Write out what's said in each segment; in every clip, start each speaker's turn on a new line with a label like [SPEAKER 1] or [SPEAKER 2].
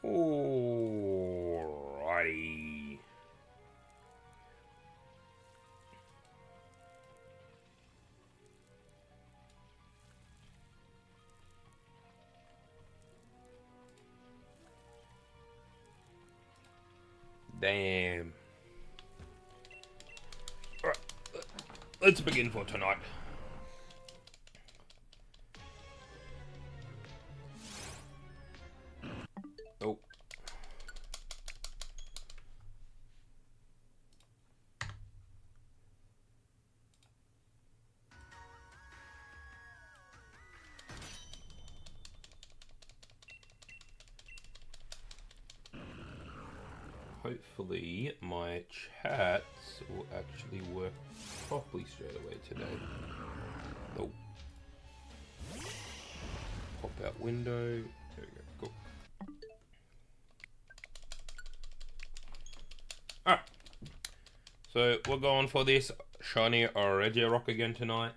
[SPEAKER 1] Alrighty. Damn. Alright, let's begin for tonight. Oh. Hopefully my chats will actually work properly straight away today. Oh. Pop out window. There we go. Cool. Alright. So we're going for this Shiny Regirock again tonight.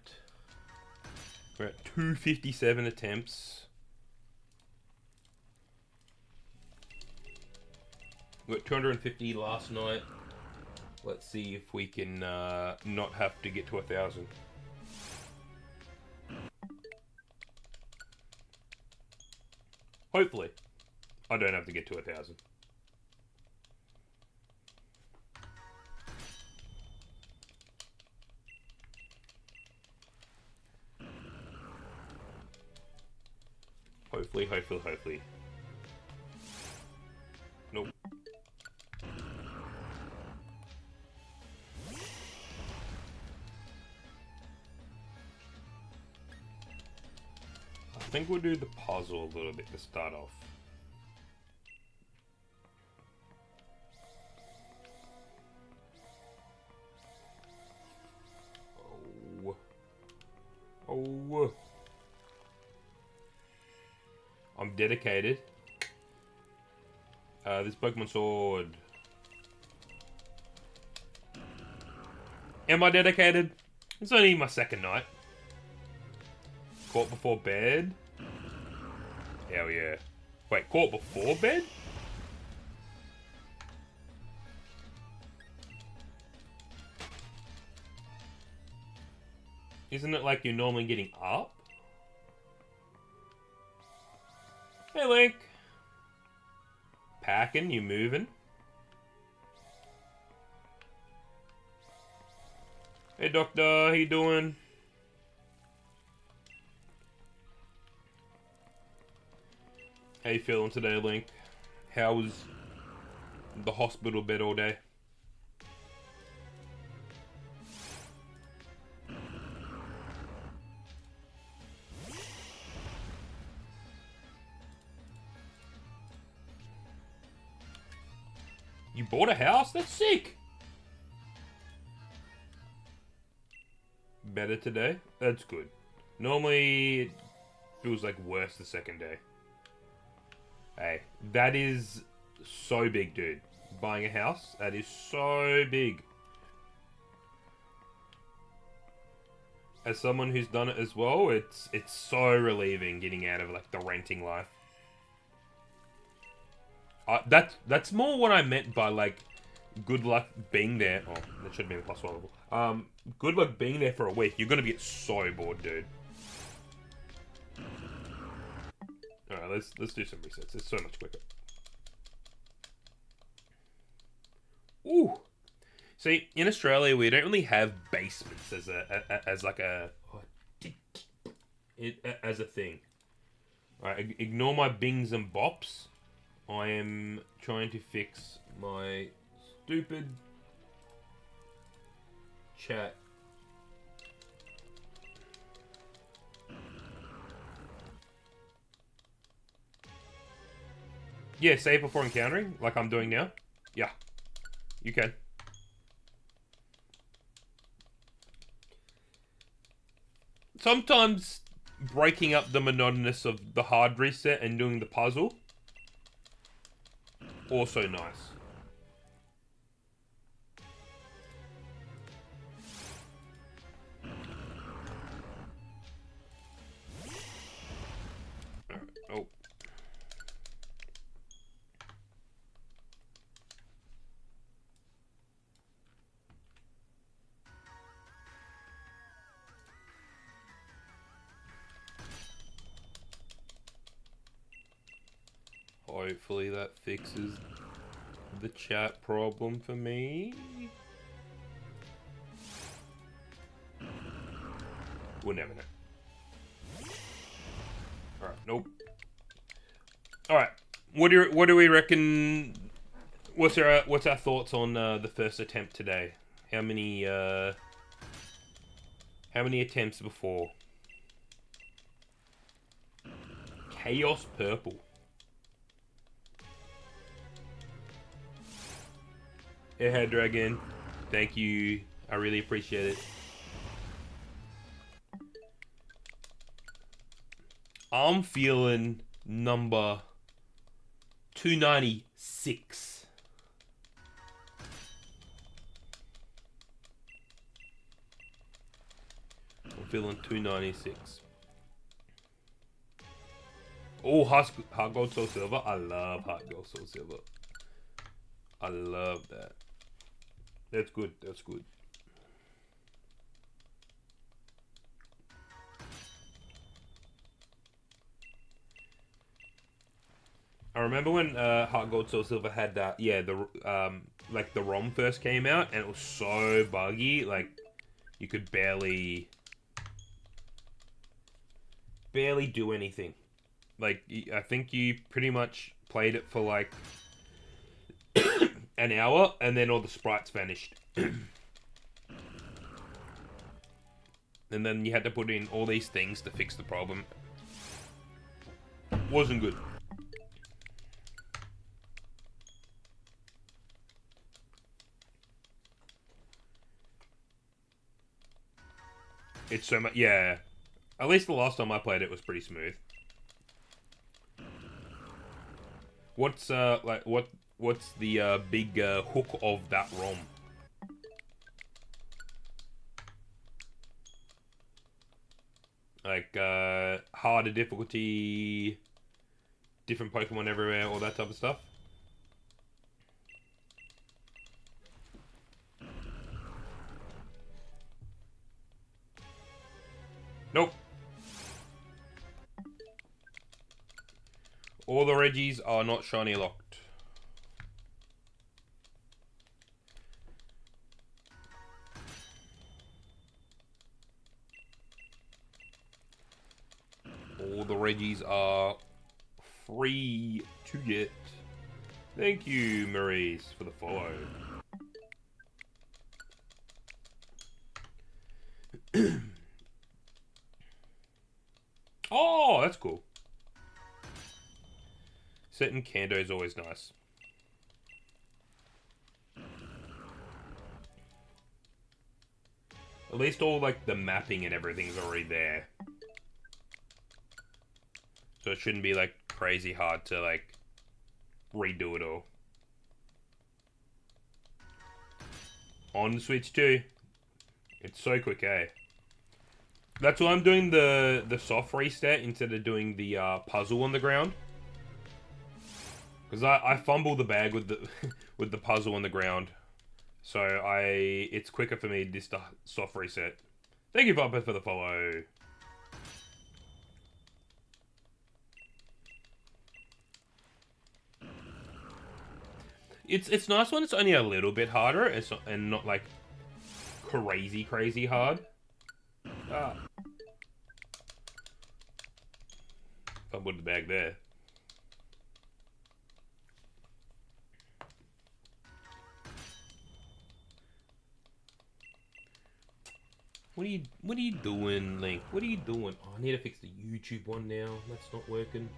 [SPEAKER 1] We're at 257 attempts. We got 250 last night. Let's see if we can not have to get to 1,000. Hopefully, I don't have to get to 1,000. Hopefully. Nope. I think we'll do the puzzle a little bit to start off. Oh. I'm dedicated. This Pokemon Sword. Am I dedicated? It's only my second night. Caught before bed? Hell yeah. Wait, caught before bed? Isn't it like you're normally getting up? Hey, Link. Packing, you moving? Hey, Doctor, how you doing? How you feeling today, Link? How was the hospital bed all day? You bought a house? That's sick! Better today? That's good. Normally, it feels like worse the second day. Hey, that is so big, dude. Buying a house, that is so big. As someone who's done it as well, it's so relieving getting out of like the renting life. That's more what I meant by like good luck being there. Oh, that should have been plus one. Good luck being there for a week. You're gonna get so bored, dude. Alright, let's do some resets. It's so much quicker. Ooh. See, in Australia we don't really have basements as a thing. Alright, ignore my bings and bops. I am trying to fix my stupid chat. Yeah, save before encountering, like I'm doing now. Yeah, you can. Sometimes breaking up the monotonous of the hard reset and doing the puzzle, also nice. Oh. Hopefully that fixes the chat problem for me. We'll never know. Alright, nope. Alright. What do we reckon? What's our thoughts on the first attempt today? How many attempts before? Chaos Purple. Airhead Dragon, thank you. I really appreciate it. I'm feeling number 296. I'm feeling 296. Oh, Heart Gold Soul Silver. I love Heart Gold Soul Silver. I love that. That's good. That's good. I remember when Heart Gold Soul Silver had that. Yeah, like the ROM first came out, and it was so buggy. Like you could barely do anything. Like I think you pretty much played it for like an hour, and then all the sprites vanished. And then you had to put in all these things to fix the problem. Wasn't good. It's so much, yeah. At least the last time I played it was pretty smooth. What's the big hook of that ROM? Like harder difficulty, different Pokemon everywhere, all that type of stuff. Nope. All the Regis are not shiny locked. All the Regis are free to get. Thank you, Maurice, for the follow. Oh, that's cool. Setting Kando is always nice. At least all like the mapping and everything's already there. So it shouldn't be like crazy hard to like redo it all. On the Switch too. It's so quick, eh? That's why I'm doing the soft reset instead of doing the puzzle on the ground. Because I fumble the bag with the with the puzzle on the ground. So it's quicker for me just to soft reset. Thank you, Papa, for the follow. It's nice when it's only a little bit harder and not like crazy hard. Ah. Fumbled the bag there. What are you doing, Link? What are you doing? Oh, I need to fix the YouTube one now. That's not working.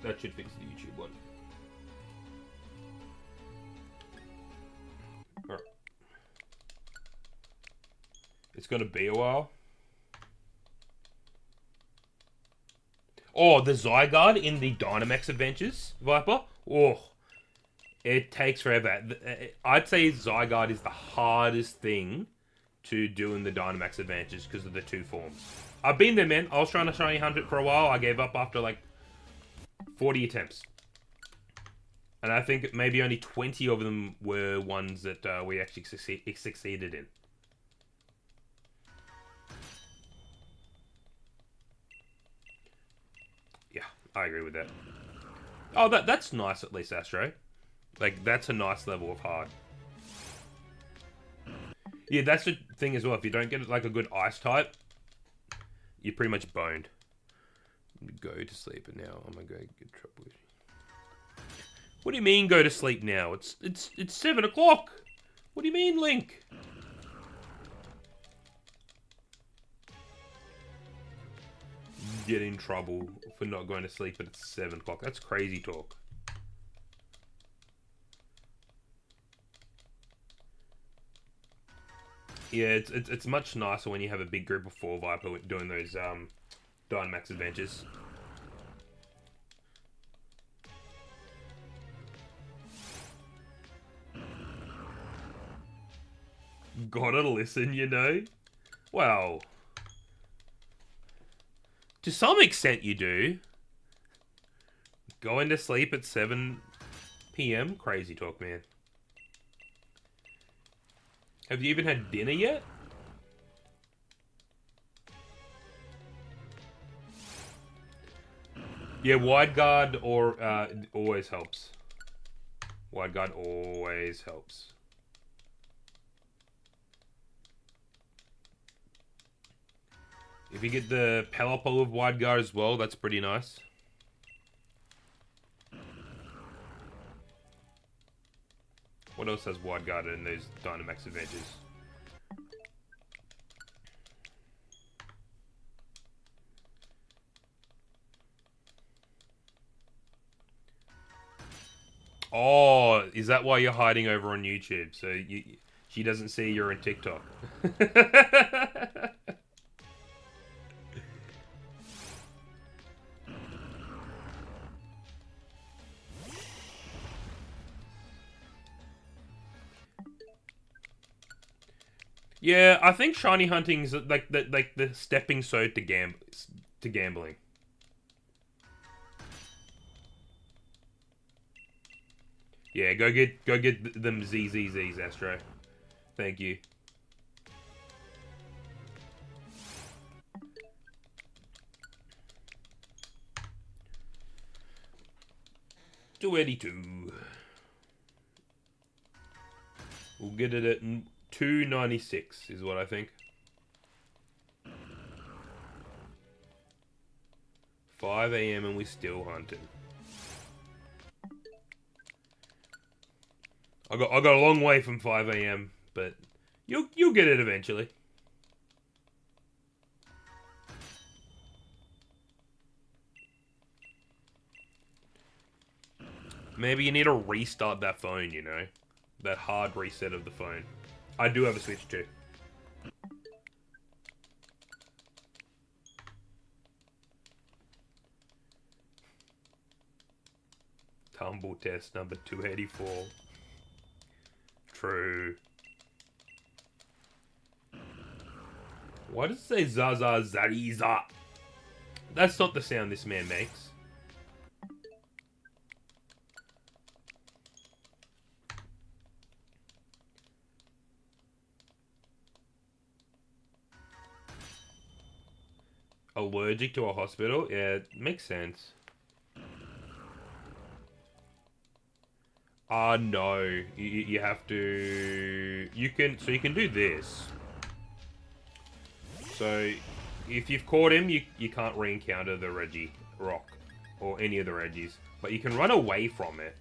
[SPEAKER 1] That should fix the YouTube one. Alright. It's gonna be a while. Oh, the Zygarde in the Dynamax Adventures, Viper? Oh, it takes forever. I'd say Zygarde is the hardest thing to doing the Dynamax advantages because of the 2 forms. I've been there, man. I was trying to shiny hunt it for a while. I gave up after like 40 attempts. And I think maybe only 20 of them were ones that we actually succeeded in. Yeah, I agree with that. Oh, that's nice at least, Astro. Like, that's a nice level of hard. Yeah, that's the thing as well. If you don't get like a good ice type, you're pretty much boned. Go to sleep and now I'm gonna go get trouble. What do you mean go to sleep now? It's 7 o'clock. What do you mean, Link? Get in trouble for not going to sleep at 7 o'clock. That's crazy talk. Yeah, it's much nicer when you have a big group of 4 Viper doing those Dynamax adventures. Gotta listen, you know? Well, to some extent you do. Going to sleep at 7 PM? Crazy talk, man. Have you even had dinner yet? Yeah, wide guard or always helps. Wide guard always helps. If you get the Pelipper with wide guard as well, that's pretty nice. What else has wide guard in those Dynamax adventures? Oh, is that why you're hiding over on YouTube? So she doesn't see you're in TikTok. Yeah, I think shiny hunting's like the stepping stone to gambling. Yeah, go get them ZZZs, Astro. Thank you. $282. We'll get it at 296 is what I think. 5 AM and we still hunting. I got a long way from 5 AM, but you'll get it eventually. Maybe you need to restart that phone, you know? That hard reset of the phone. I do have a Switch too. Tumble test number 284. True. Why does it say Zaza Zariza? That's not the sound this man makes. Allergic to a hospital? Yeah, it makes sense. No. You have to... You can do this. So, if you've caught him, you can't re-encounter the Regirock. Or any of the Regis. But you can run away from it.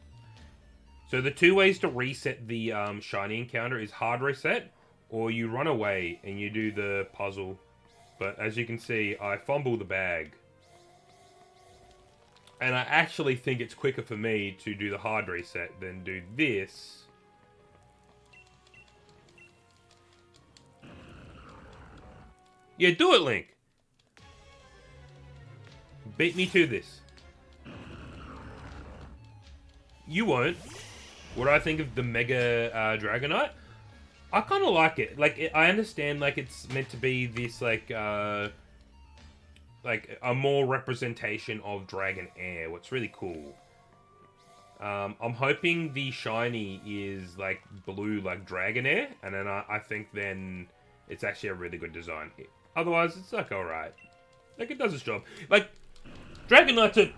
[SPEAKER 1] So the 2 ways to reset the shiny encounter is hard reset, or you run away and you do the puzzle. But as you can see, I fumble the bag. And I actually think it's quicker for me to do the hard reset than do this. Yeah, do it, Link. Beat me to this. You won't. What do I think of the Mega Dragonite? I kind of like it. I understand, like, it's meant to be this, like a more representation of Dragon Air, what's really cool. I'm hoping the shiny is, like, blue, like Dragon Air, and then I think then it's actually a really good design. Otherwise, it's, like, alright. Like, it does its job. Like, Dragonite's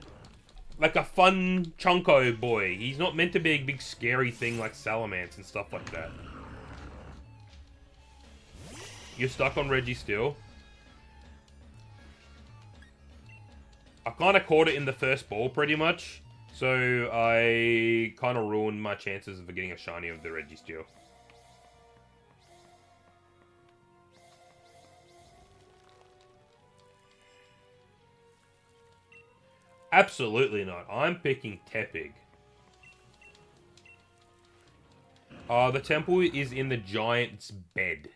[SPEAKER 1] like a fun chunko boy. He's not meant to be a big scary thing like Salamence and stuff like that. You're stuck on Reggie still. I kind of caught it in the first ball pretty much. So I kind of ruined my chances of getting a shiny of the Registeel. Absolutely not. I'm picking Tepig. The temple is in the giant's bed.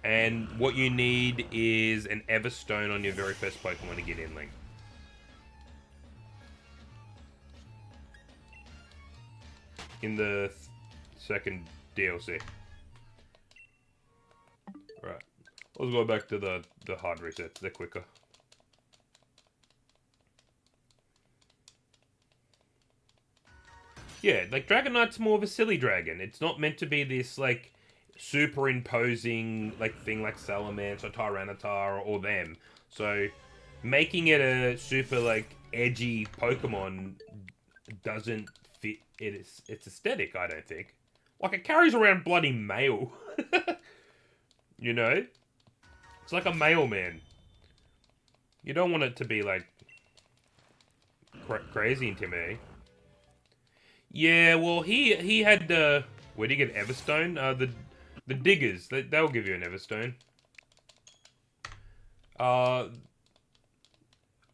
[SPEAKER 1] And what you need is an Everstone on your very first Pokemon to get in, Link. In the second DLC. Right. Let's go back to the hard resets. They're quicker. Yeah, like, Dragonite's more of a silly dragon. It's not meant to be this, like, superimposing, like, thing like Salamence or Tyranitar or them. So, making it a super, like, edgy Pokemon doesn't fit its aesthetic, I don't think. Like, it carries around bloody mail. You know? It's like a mailman. You don't want it to be, like, crazy intimidating. Yeah, well, he had, where do you get Everstone? The Diggers, they'll give you an Everstone.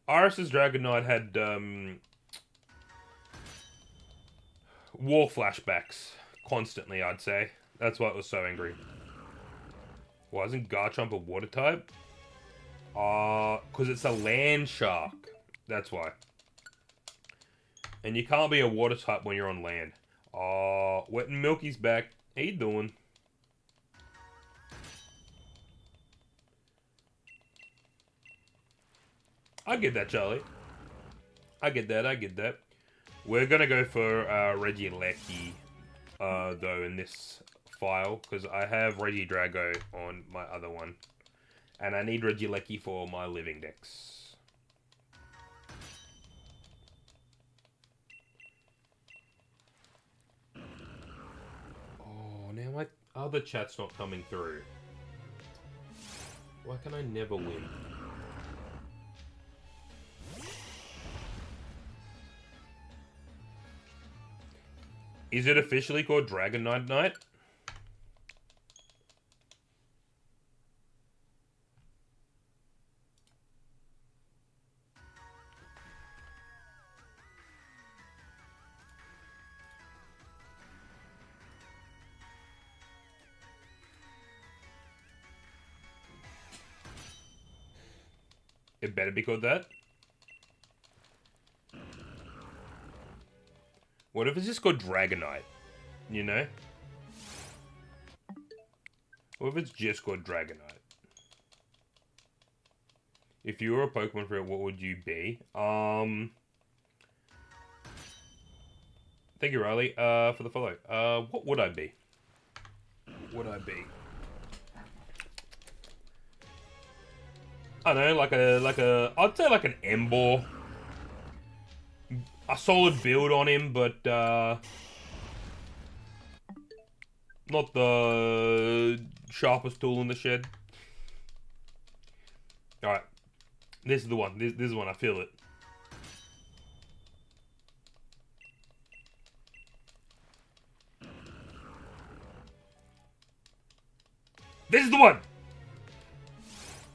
[SPEAKER 1] Iris's Dragonite had, war flashbacks constantly, I'd say. That's why it was so angry. Why isn't Garchomp a water type? Because it's a land shark. That's why. And you can't be a water type when you're on land. Wet and Milky's back. How you doing? I get that, Charlie. I get that. We're gonna go for Regieleki, though, in this file, because I have Regidrago on my other one. And I need Regieleki for my living decks. Oh, now my other chat's not coming through. Why can I never win? Is it officially called Dragonite Night? It better be called that. What if it's just called Dragonite? You know? What if it's just called Dragonite? If you were a Pokemon for it, what would you be? Thank you, Riley, for the follow. What would I be? What would I be? I don't know, I'd say like an Emboar. A solid build on him, but, not the sharpest tool in the shed. Alright. This is the one. This is the one. I feel it. This is the one!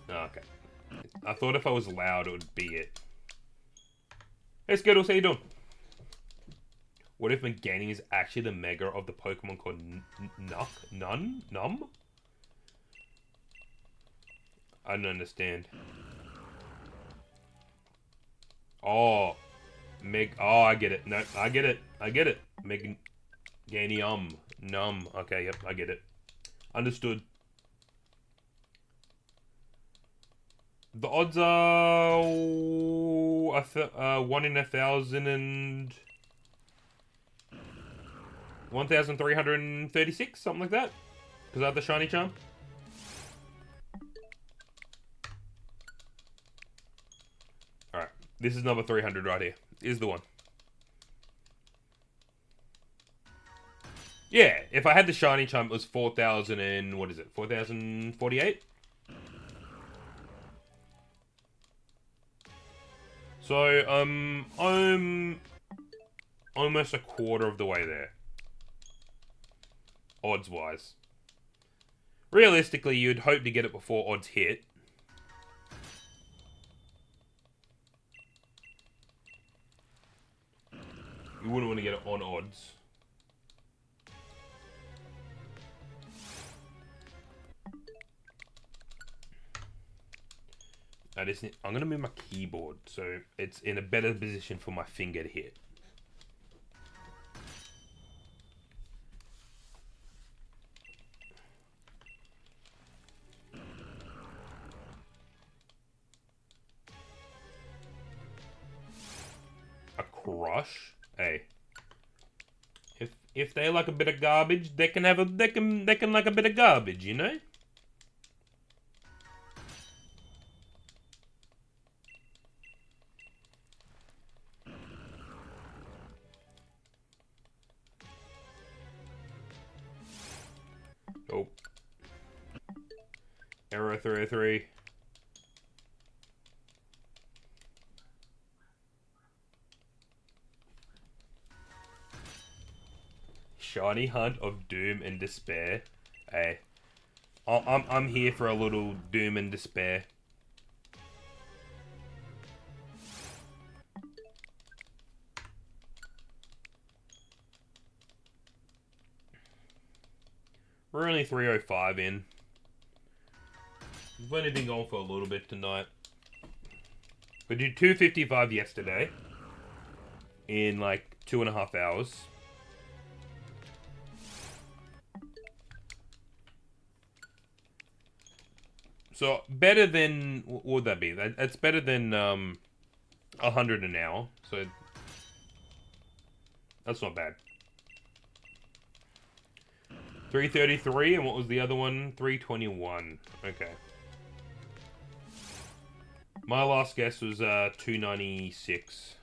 [SPEAKER 1] Oh, okay. I thought if I was loud, it would be it. Hey, Skittles, how you doing? What if Meganium is actually the mega of the Pokemon called Num? I don't understand. Oh. Oh, I get it. No, I get it. Gainy Num. Okay, yep, I get it. Understood. The odds are 1 in 1,000 and 1,336, something like that. Because I have the shiny charm. Alright, this is number 300 right here. Is the one. Yeah, if I had the shiny charm, it was 4,000 and... what is it? 4,048? So, I'm almost a quarter of the way there. Odds-wise. Realistically, you'd hope to get it before odds hit. You wouldn't want to get it on odds. I'm going to move my keyboard so it's in a better position for my finger to hit. A crush? Hey. If they like a bit of garbage, they can like a bit of garbage, you know? Oh. Error 303. Shiny Hunt of Doom and Despair. Hey. I'm here for a little Doom and Despair. We're only 305 in. We've only been going for a little bit tonight. We did 255 yesterday. In like 2.5 hours. So, better than... what would that be? That's better than 100 an hour. So, that's not bad. 333, and what was the other one? 321. Okay. My last guess was 296.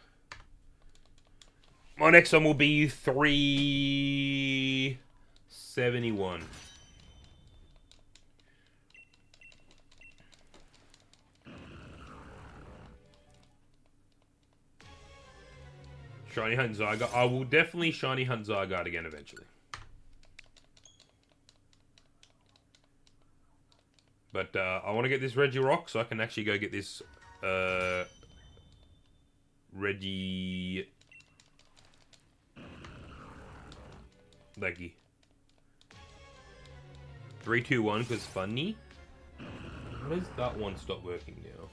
[SPEAKER 1] My next one will be 371. Shiny Hunt Zygarde. I will definitely Shiny Hunt Zygarde again eventually. But I want to get this Regirock so I can actually go get this Leggy. Three, two, one, because funny. Why does that one stop working now?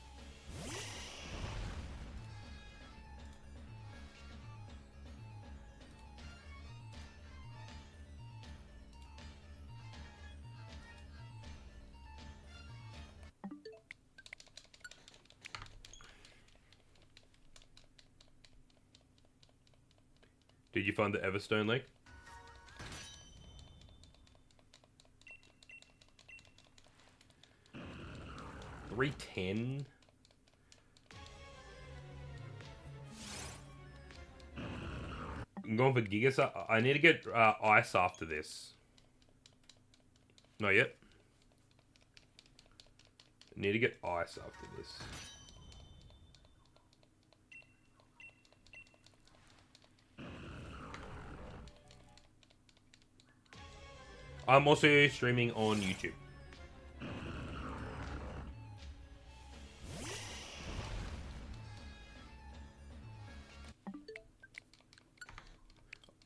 [SPEAKER 1] Did you find the Everstone Lake? $310. I'm going for Gigas. I need to get Ice after this. Not yet. I need to get Ice after this. I'm also streaming on YouTube.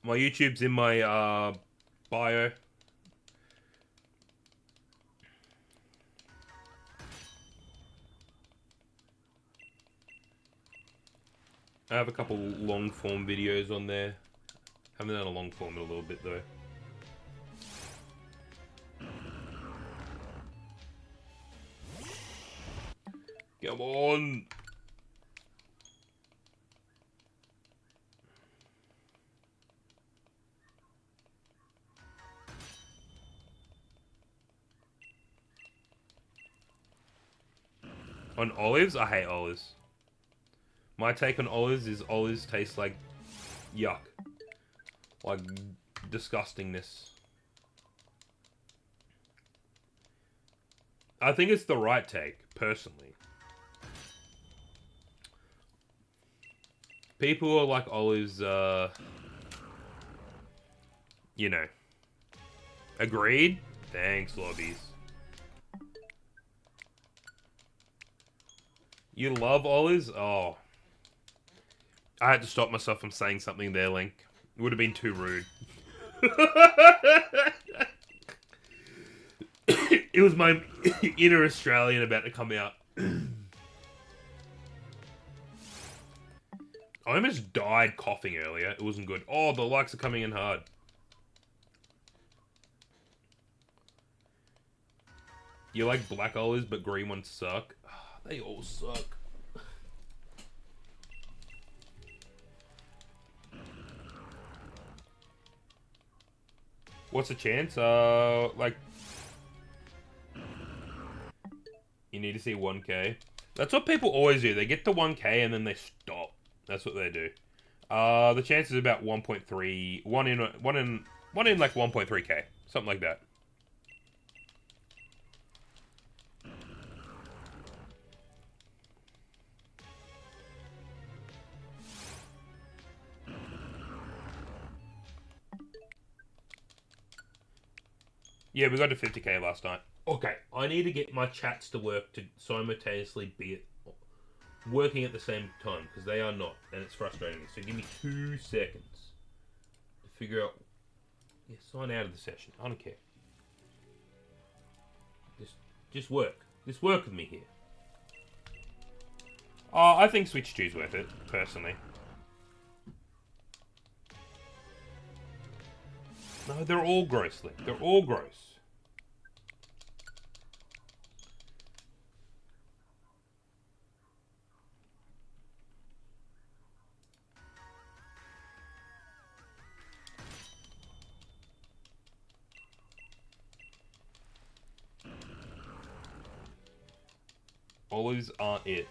[SPEAKER 1] My YouTube's in my bio. I have a couple long form videos on there. Haven't done a long form in a little bit though. Come on! On olives? I hate olives. My take on olives is olives taste like yuck. Like disgustingness. I think it's the right take, personally. People who are like olives, you know. Agreed? Thanks, lobbies. You love olives? Oh. I had to stop myself from saying something there, Link. It would have been too rude. It was my inner Australian about to come out. I almost died coughing earlier. It wasn't good. Oh, the likes are coming in hard. You like black olives, but green ones suck. They all suck. What's the chance? Like... You need to see 1k. That's what people always do. They get to 1k and then they stop. That's what they do. The chance is about 1.3... One in like 1.3k. Something like that. Yeah, we got to 50k last night. Okay, I need to get my chats to work to simultaneously be working at the same time, because they are not, and it's frustrating me. So give me 2 seconds to figure out... Yeah, sign out of the session. I don't care. Just work. Just work with me here. Oh, I think Switch 2's worth it, personally. No, they're all gross, Link. They're all gross. Olives aren't it.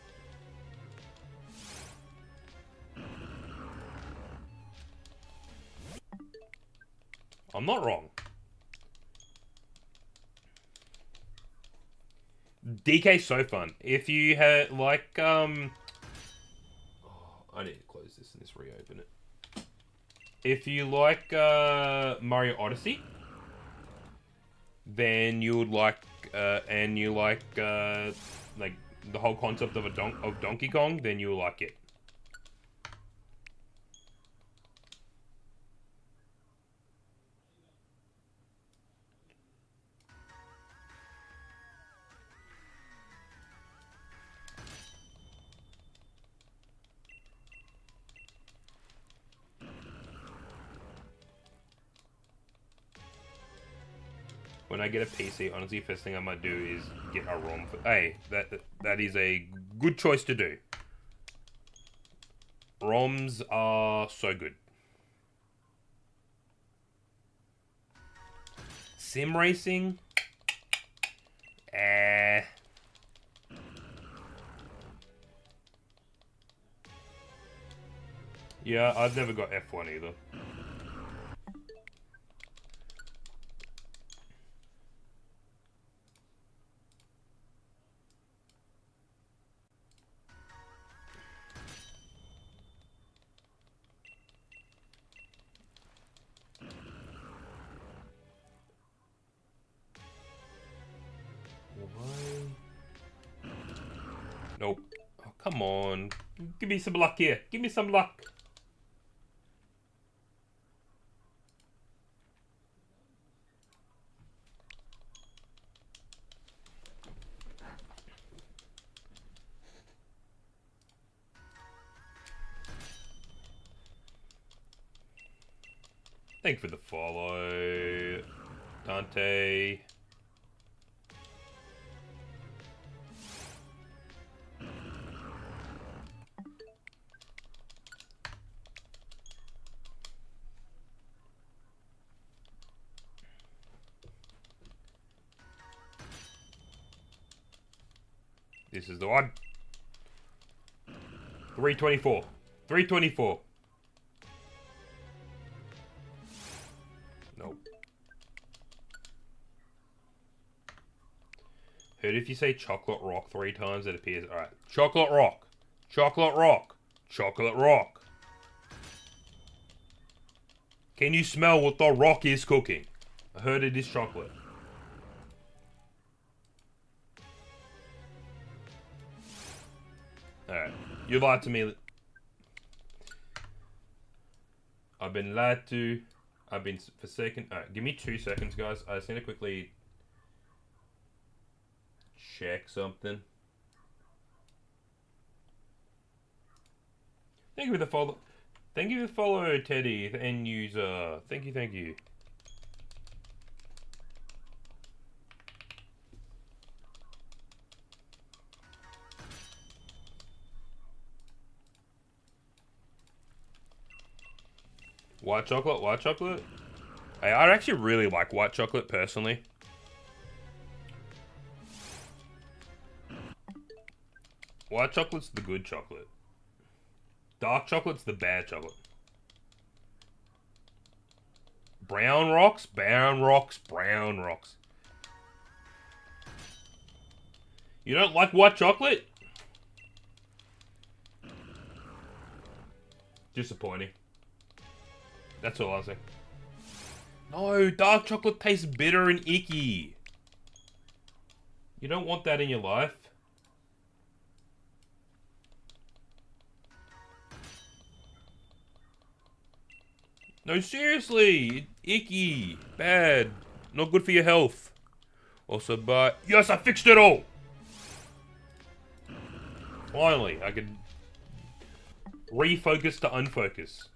[SPEAKER 1] I'm not wrong. DK's so fun. If you had like oh, I need to close this and just reopen it. If you like Mario Odyssey, then you would like and you like the whole concept of Donkey Kong, then you'll like it. When I get a PC, honestly, first thing I might do is get a ROM. Hey, that is a good choice to do. ROMs are so good. Sim racing? Yeah, I've never got F1 either. Nope. Oh, come on. Give me some luck here. Give me some luck. Thank you for the follow, Dante. This is the one. 324. 324. Nope. Heard if you say chocolate rock 3 times, it appears. Alright. Chocolate rock. Chocolate rock. Chocolate rock. Can you smell what the rock is cooking? I heard it is chocolate. Alright. You lied to me. I've been lied to. I've been forsaken. Alright, give me 2 seconds, guys. I just need to quickly check something. Thank you for the follow. Thank you for the follow, Teddy, the end user. Thank you, thank you. White chocolate, white chocolate. Hey, I actually really like white chocolate, personally. White chocolate's the good chocolate. Dark chocolate's the bad chocolate. Brown rocks, brown rocks, brown rocks. You don't like white chocolate? Disappointing. That's all I'll say. No, dark chocolate tastes bitter and icky. You don't want that in your life. No, seriously. Icky. Bad. Not good for your health. Also, but... Yes, I fixed it all! Finally, I can refocus to unfocus.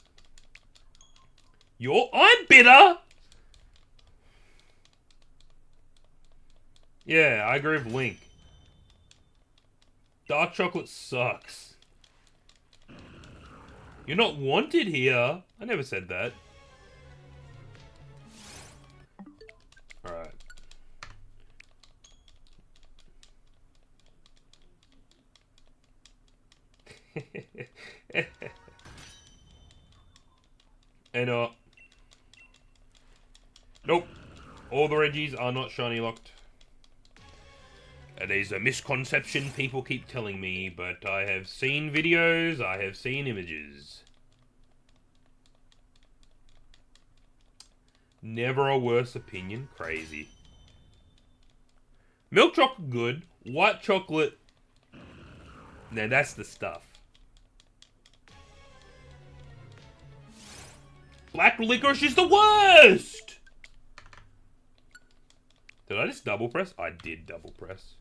[SPEAKER 1] I'm bitter! Yeah, I agree with Link. Dark chocolate sucks. You're not wanted here. I never said that. Alright. And nope. All the Reggies are not shiny locked. It is a misconception people keep telling me, but I have seen videos, I have seen images. Never a worse opinion. Crazy. Milk chocolate, good. White chocolate, now that's the stuff. Black licorice is the worst! Did I just double press? I did double press.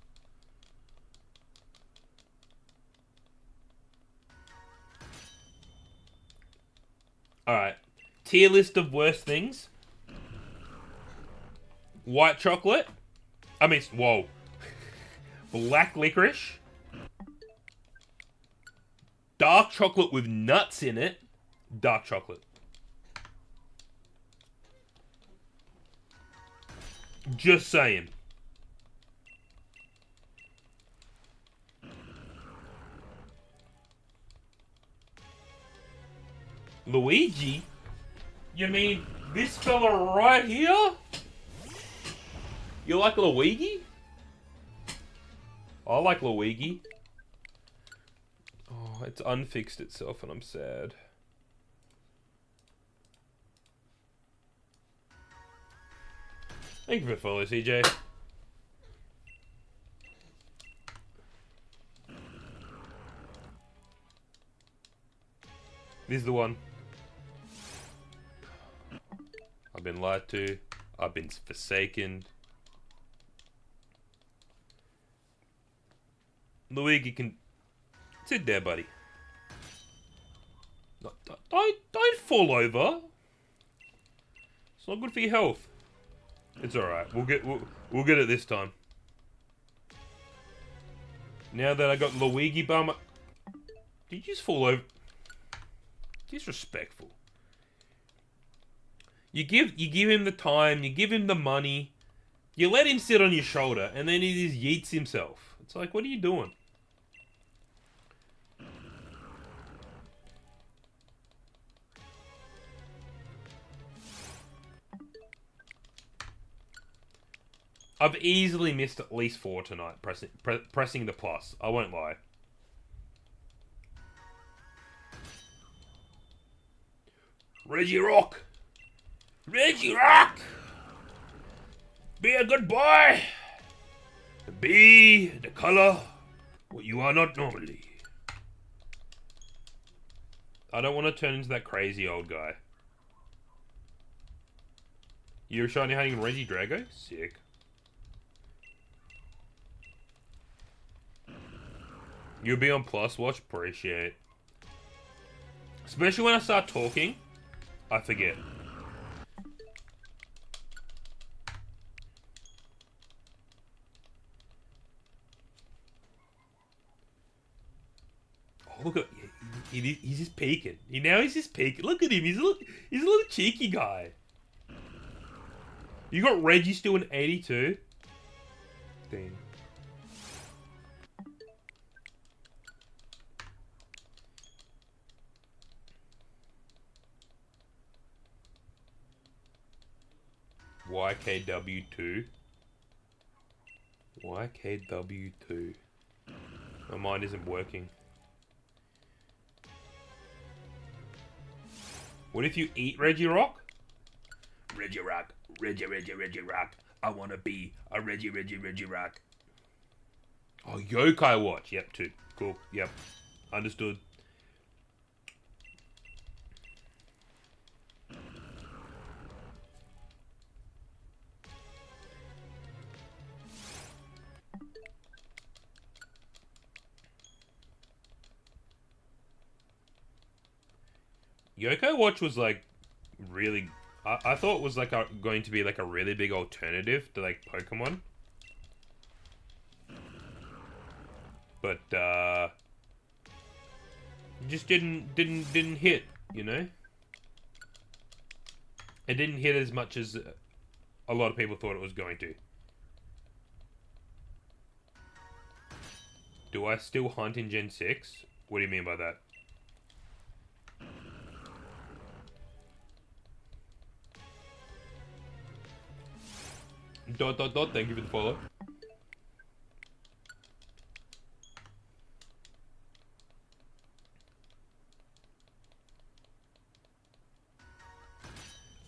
[SPEAKER 1] Alright. Tier list of worst things. White chocolate. I mean, whoa. Black licorice. Dark chocolate with nuts in it. Dark chocolate. Just saying. Luigi? You mean this fella right here? You like Luigi? I like Luigi. Oh, it's unfixed itself and I'm sad. Thank you for the follow, CJ. This is the one. I've been lied to. I've been forsaken. Luigi can sit there, buddy. Don't fall over. It's not good for your health. It's alright. We'll get it this time. Now that I got Luigi Bum. Did you just fall over? Disrespectful. You give him the time, you give him the money, you let him sit on your shoulder, and then he just yeets himself. It's like, what are you doing? I've easily missed at least 4 tonight, pressing the plus. I won't lie. Regirock! Regirock! Be a good boy! Be the color what you are not normally. I don't want to turn into that crazy old guy. You're shiny hunting Regidrago? Sick. You'll be on Plus Watch? Appreciate. Especially when I start talking, I forget. Oh, look at he's just peeking. He's just peeking. Look at him. He's a little cheeky guy. You got Reggie still in 82. Dang. YKW2. YKW2. My mind isn't working. What if you eat Regirock? Regirock. Regirock. I want to be a Regirock. Oh, Yokai Watch. Yep, 2. Cool. Yep. Understood. Yokai Watch was like really. I thought it was like going to be like a really big alternative to like Pokemon, but just didn't hit. You know, it didn't hit as much as a lot of people thought it was going to. Do I still hunt in Gen 6? What do you mean by that? Thank you for the follow.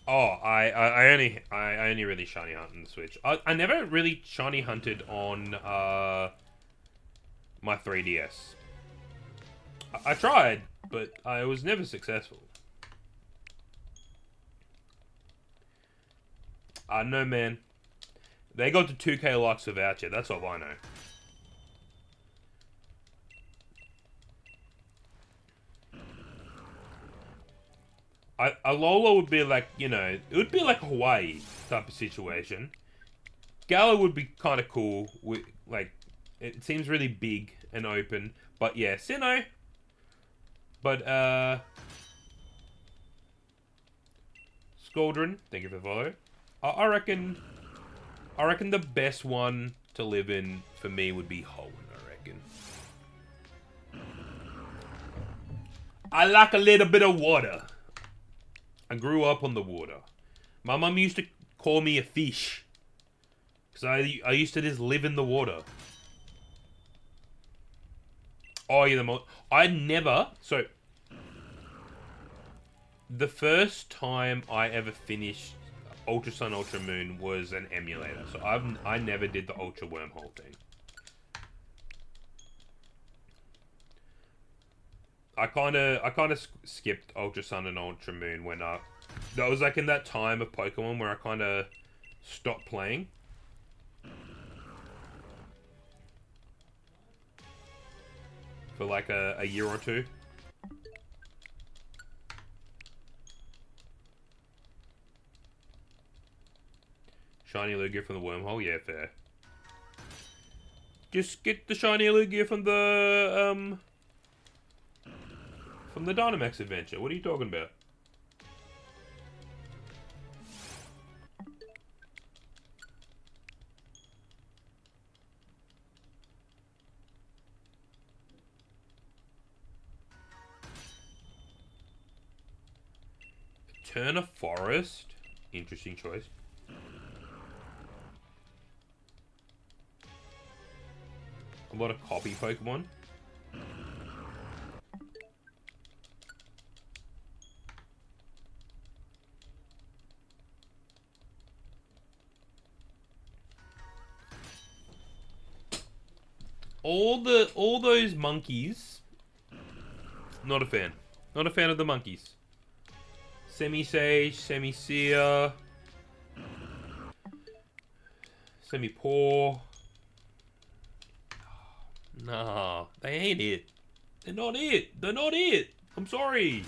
[SPEAKER 1] Oh, I only really shiny hunt on the Switch. I never really shiny hunted on my 3DS. I tried, but I was never successful. No, man. They got to 2K likes without you. That's all I know. Alola would be like, you know, it would be like a Hawaii type of situation. Galar would be kind of cool. Like, it seems really big and open. But yeah, Sinnoh. But, Scoldron, thank you for the follow. I reckon the best one to live in for me would be Hoenn, I reckon. I like a little bit of water. I grew up on the water. My mum used to call me a fish. Because I used to just live in the water. Oh, yeah, I never... So, the first time I ever finished Ultra Sun, Ultra Moon was an emulator. So I never did the Ultra Wormhole thing. I kind of skipped Ultra Sun and Ultra Moon when that was like in that time of Pokemon where I kind of stopped playing. For like a year or two. shiny Lugia from the wormhole. Yeah, fair. Just get the shiny Lugia from the Dynamax adventure. What are you talking about? Turn a forest. Interesting choice. A lot of copy Pokemon. All those monkeys. Not a fan. Not a fan of the monkeys. Semi-Sage, Semi-Seer, Semi-Poor. Nah, they ain't it. They're not it. They're not it. I'm sorry.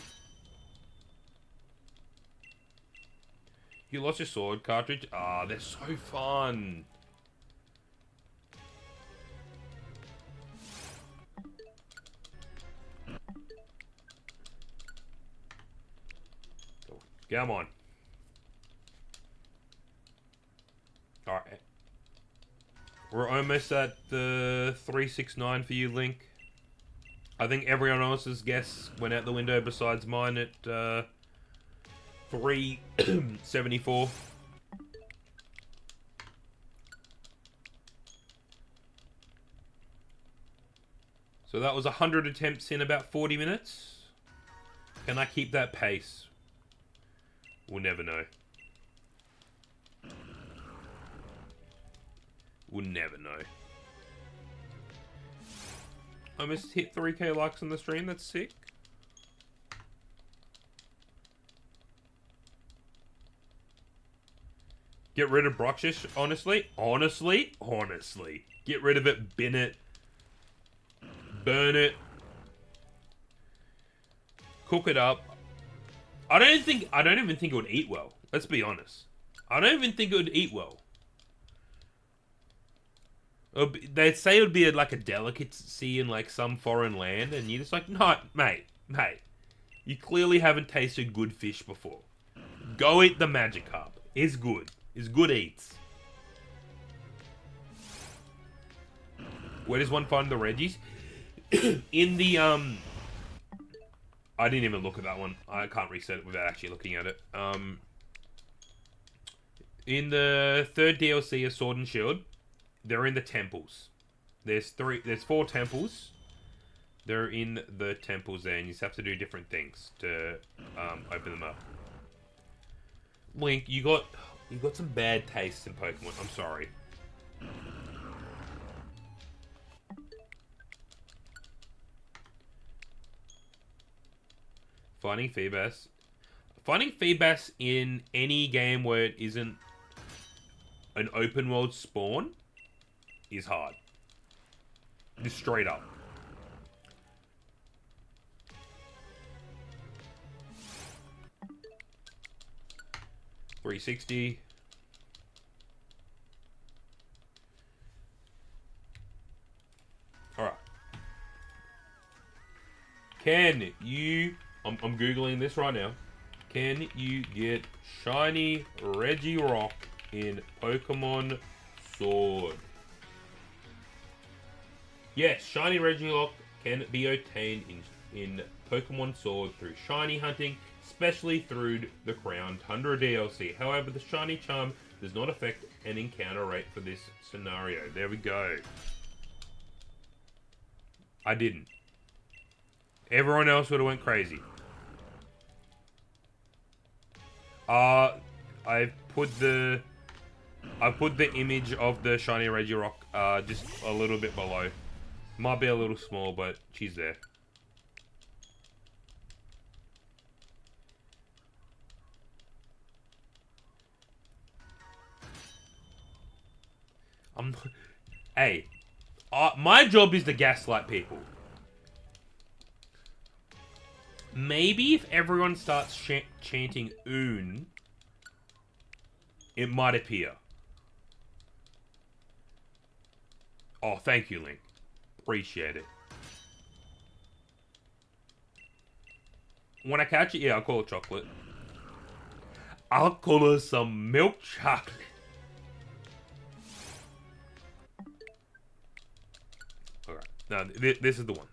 [SPEAKER 1] You lost your sword cartridge? Ah, they're so fun. Come on. Alright. We're almost at the 369 for you, Link. I think everyone else's guess went out the window besides mine at 374. So that was 100 attempts in about 40 minutes. Can I keep that pace? We'll never know. We'll never know. Almost hit 3k likes on the stream. That's sick. Get rid of Broxish, honestly. Honestly. Get rid of it, bin it. Burn it. Cook it up. I don't even think it would eat well. Let's be honest. I don't even think it would eat well. They'd say it would be like a delicacy in like some foreign land, and you're just like, no, mate. You clearly haven't tasted good fish before. Go eat the Magikarp. It's good. It's good eats. Where does one find the Regis? In the I didn't even look at that one. I can't reset it without actually looking at it. In the third DLC of Sword and Shield, they're in the temples. There's 4 temples. They're in the temples there, and you just have to do different things to open them up. Link, you got some bad tastes in Pokemon. I'm sorry. Finding Feebas in any game where it isn't an open world spawn is hard. Just straight up. $360. Alright. Can you... I'm Googling this right now. Can you get Shiny Regirock in Pokemon Sword? Yes, Shiny Regirock can be obtained in Pokemon Sword through shiny hunting, especially through the Crown Tundra DLC. However, the Shiny Charm does not affect an encounter rate for this scenario. There we go. I didn't. Everyone else would have went crazy. I put the image of the Shiny Regirock just a little bit below. Might be a little small, but she's there. Hey, my job is to gaslight people. Maybe if everyone starts chanting "oon," it might appear. Oh, thank you, Link. Appreciate it. When I catch it, yeah, I'll call it chocolate. I'll call her some milk chocolate. Alright, now this is the one.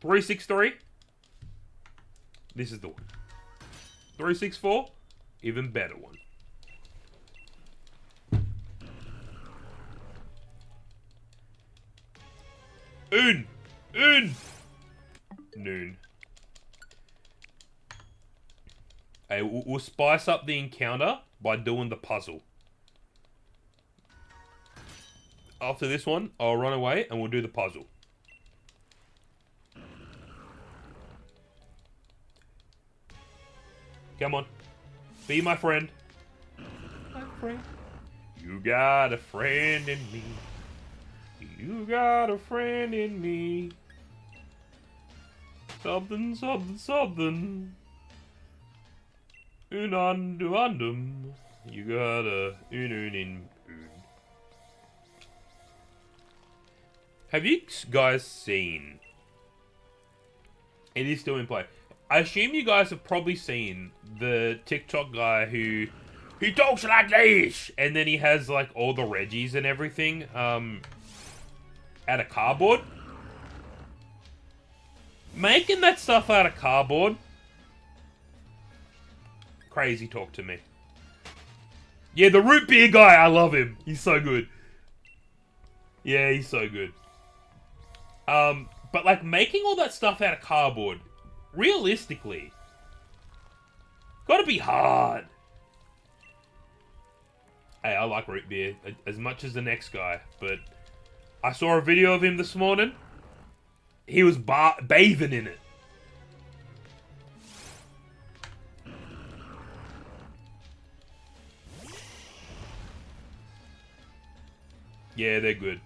[SPEAKER 1] 363. This is the one. 364. Even better one. Noon. Hey, we'll spice up the encounter by doing the puzzle. After this one, I'll run away and we'll do the puzzle. Come on. Be my friend. My friend. You got a friend in me. You got a friend in me. Something, something, something. Unandum. You got a un. Have you guys seen? It is still in play. I assume you guys have probably seen the TikTok guy who talks like this, and then he has like all the Reggies and everything out of cardboard. Making that stuff out of cardboard, crazy talk to me. Yeah, the root beer guy, I love him. He's so good. Yeah, he's so good. But like making all that stuff out of cardboard, realistically, gotta be hard. Hey, I like root beer as much as the next guy, but I saw a video of him this morning. He was bathing in it. Yeah, they're good.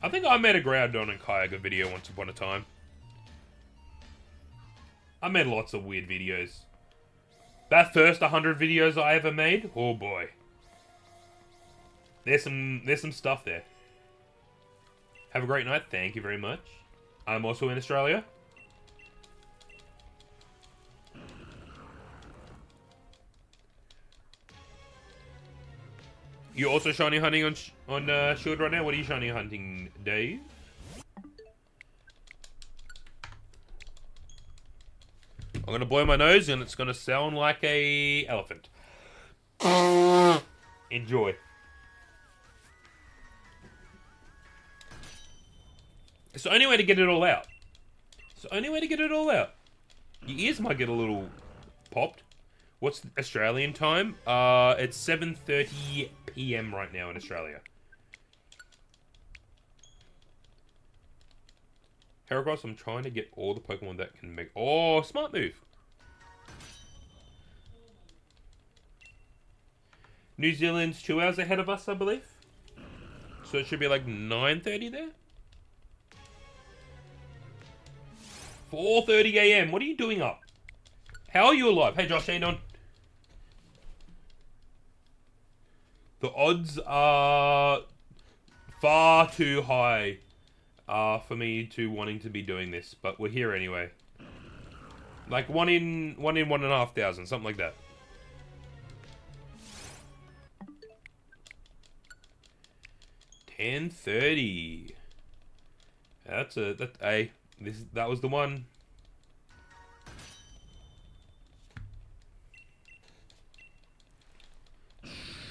[SPEAKER 1] I think I made a Groudon and Kyogre video once upon a time. I made lots of weird videos. That first 100 videos I ever made, oh boy. There's some stuff there. Have a great night. Thank you very much. I'm also in Australia. You're also shiny hunting on Shield right now? What are you shiny hunting, Dave? I'm gonna blow my nose and it's gonna sound like a elephant. Enjoy. It's the only way to get it all out. It's the only way to get it all out. Your ears might get a little popped. What's Australian time? It's 7:30 PM right now in Australia. Heracross, I'm trying to get all the Pokemon that can make... Oh, smart move. New Zealand's 2 hours ahead of us, I believe. So it should be like 9:30 there. 4:30 AM. What are you doing up? How are you alive? Hey, Josh, how you doing? The odds are far too high for me to wanting to be doing this, but we're here anyway. Like 1 in 1,500, something like that. $10.30. That was the one.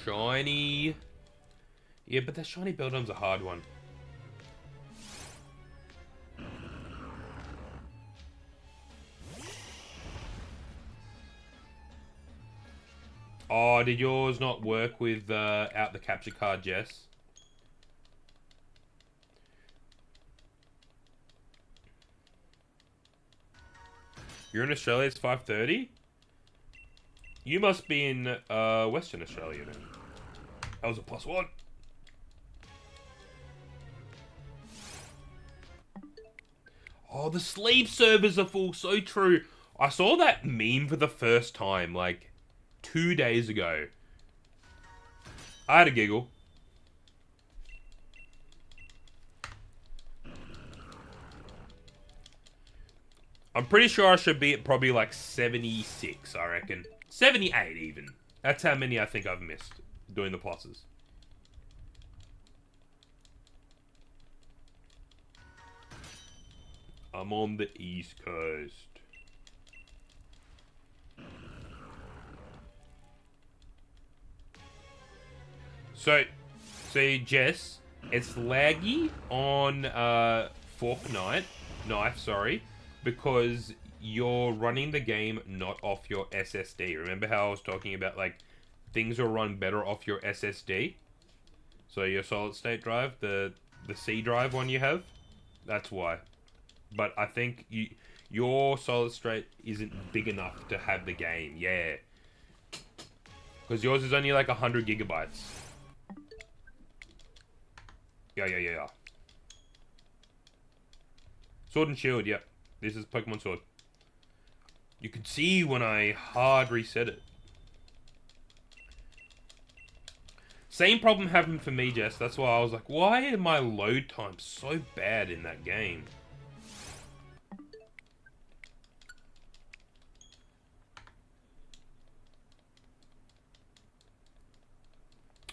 [SPEAKER 1] Shiny. Yeah, but that shiny Beldum's a hard one. Oh, did yours not work with out the capture card, Jess? You're in Australia, it's 5:30? You must be in Western Australia then. That was a +1. Oh, the sleep servers are full. So true. I saw that meme for the first time, like, 2 days ago. I had a giggle. I'm pretty sure I should be at probably like 76, I reckon. 78 even. That's how many I think I've missed doing the pluses. I'm on the East Coast. So Jess, it's laggy on Fork Knife, sorry, because you're running the game not off your SSD. Remember how I was talking about like things will run better off your SSD? So your solid state drive, the C drive one you have, that's why. But I think your solid state isn't big enough to have the game, yeah. Because yours is only like 100 gigabytes. Yeah. Sword and Shield, yep. This is Pokemon Sword. You can see when I hard reset it. Same problem happened for me, Jess. That's why I was like, why are my load times so bad in that game?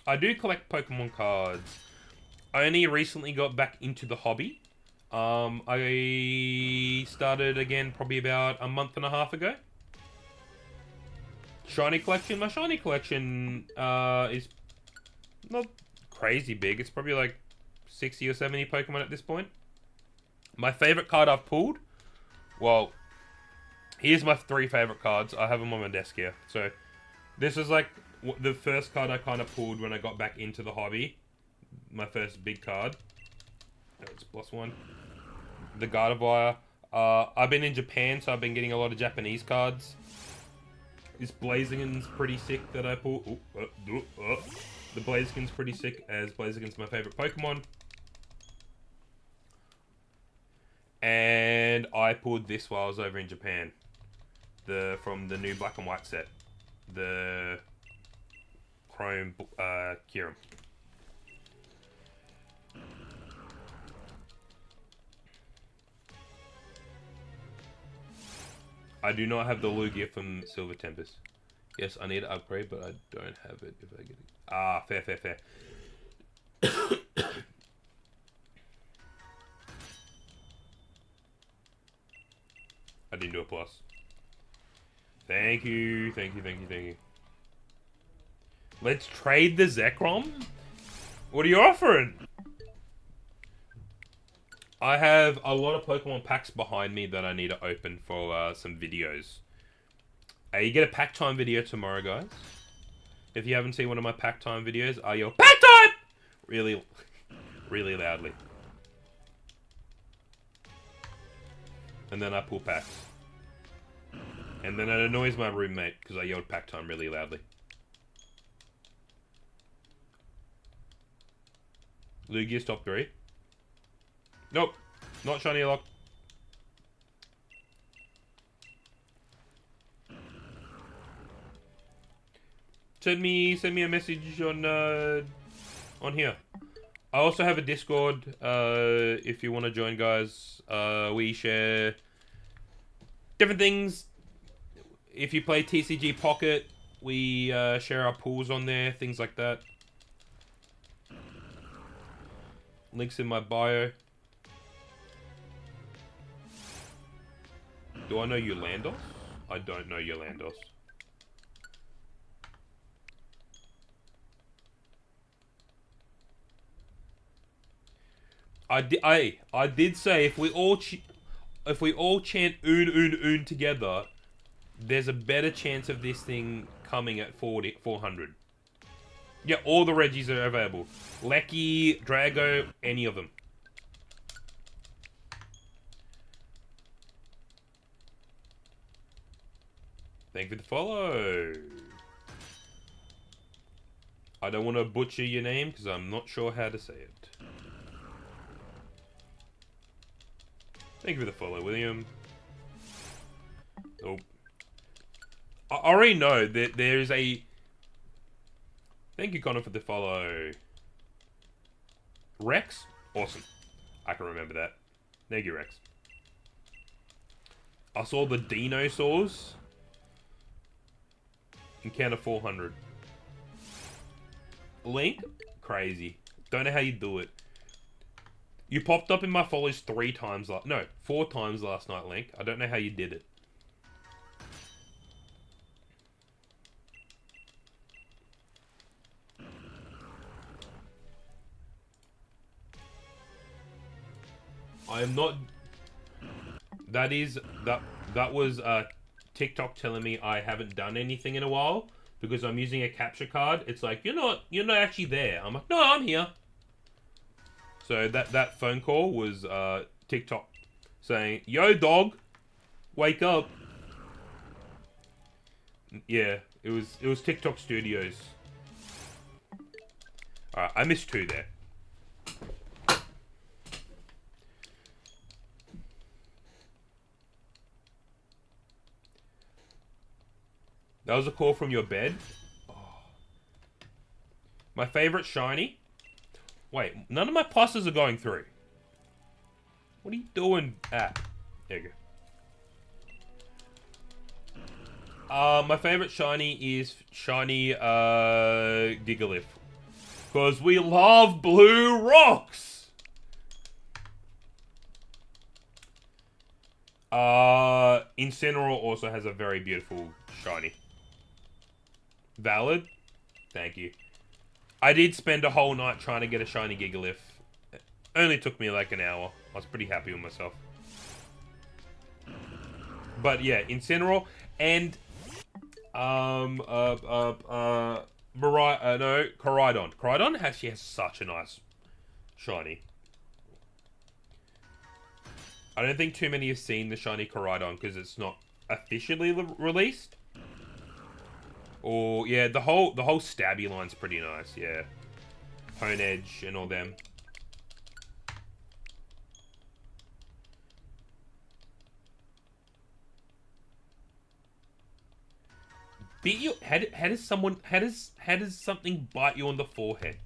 [SPEAKER 1] I do collect Pokemon cards. I only recently got back into the hobby. I started again probably about a month and a half ago. Shiny collection. My Shiny collection is not crazy big. It's probably like 60 or 70 Pokemon at this point. My favorite card I've pulled, well, here's my 3 favorite cards. I have them on my desk here. So this is like the first card I kind of pulled when I got back into the hobby. My first big card. It's +1. The Gardevoir. I've been in Japan, so I've been getting a lot of Japanese cards. This Blaziken's pretty sick that I pulled. The Blaziken's pretty sick, as Blaziken's my favorite Pokemon. And I pulled this while I was over in Japan. From the new Black and White set. The Chrome Kyurem. I do not have the Lugia from Silver Tempest. Yes, I need to upgrade, but I don't have it if I get it. Ah, fair. I didn't do a plus. Thank you. Let's trade the Zekrom? What are you offering? I have a lot of Pokemon packs behind me that I need to open for some videos. You get a pack time video tomorrow, guys. If you haven't seen one of my pack time videos, I yell pack time really loudly, and then I pull packs, and then it annoys my roommate because I yelled pack time really loudly. Lugia's top 3. Nope, not Shiny Lock. Send me a message on here. I also have a Discord. If you want to join, guys. We share different things. If you play TCG Pocket, we share our pools on there, things like that. Links in my bio. Do I know Yolandos? I don't know Yolandos. I did say if we all chant un together, there's a better chance of this thing coming at 400. Yeah, all the Reggies are available. Lecky, Drago, any of them. Thank you for the follow. I don't want to butcher your name because I'm not sure how to say it. Thank you for the follow, William. Oh. I already know that there's a... Thank you, Connor, for the follow. Rex? Awesome. I can remember that. Thank you, Rex. I saw the dinosaurs. Encounter 400. Link? Crazy. Don't know how you do it. You popped up in my follows 4 times last night, Link. I don't know how you did it. I am not... That was TikTok telling me I haven't done anything in a while because I'm using a capture card. It's like, you're not actually there. I'm like, no, I'm here. So that phone call was TikTok saying, yo, dog, wake up. Yeah, it was TikTok Studios. Alright, I missed 2 there. That was a call from your bed? Oh. My favorite shiny? Wait, none of my passes are going through. What are you doing? There you go. My favorite shiny is shiny Gigalith. Because we love blue rocks! Incineroar also has a very beautiful shiny. Valid? Thank you. I did spend a whole night trying to get a shiny Gigalith. It only took me like an hour. I was pretty happy with myself. But yeah, Incineroar and Koraidon. Koraidon actually has such a nice shiny. I don't think too many have seen the shiny Koraidon because it's not officially released. Or yeah, the whole stabby line's pretty nice. Yeah, Hone Edge and all them. Beat you? How does something bite you on the forehead?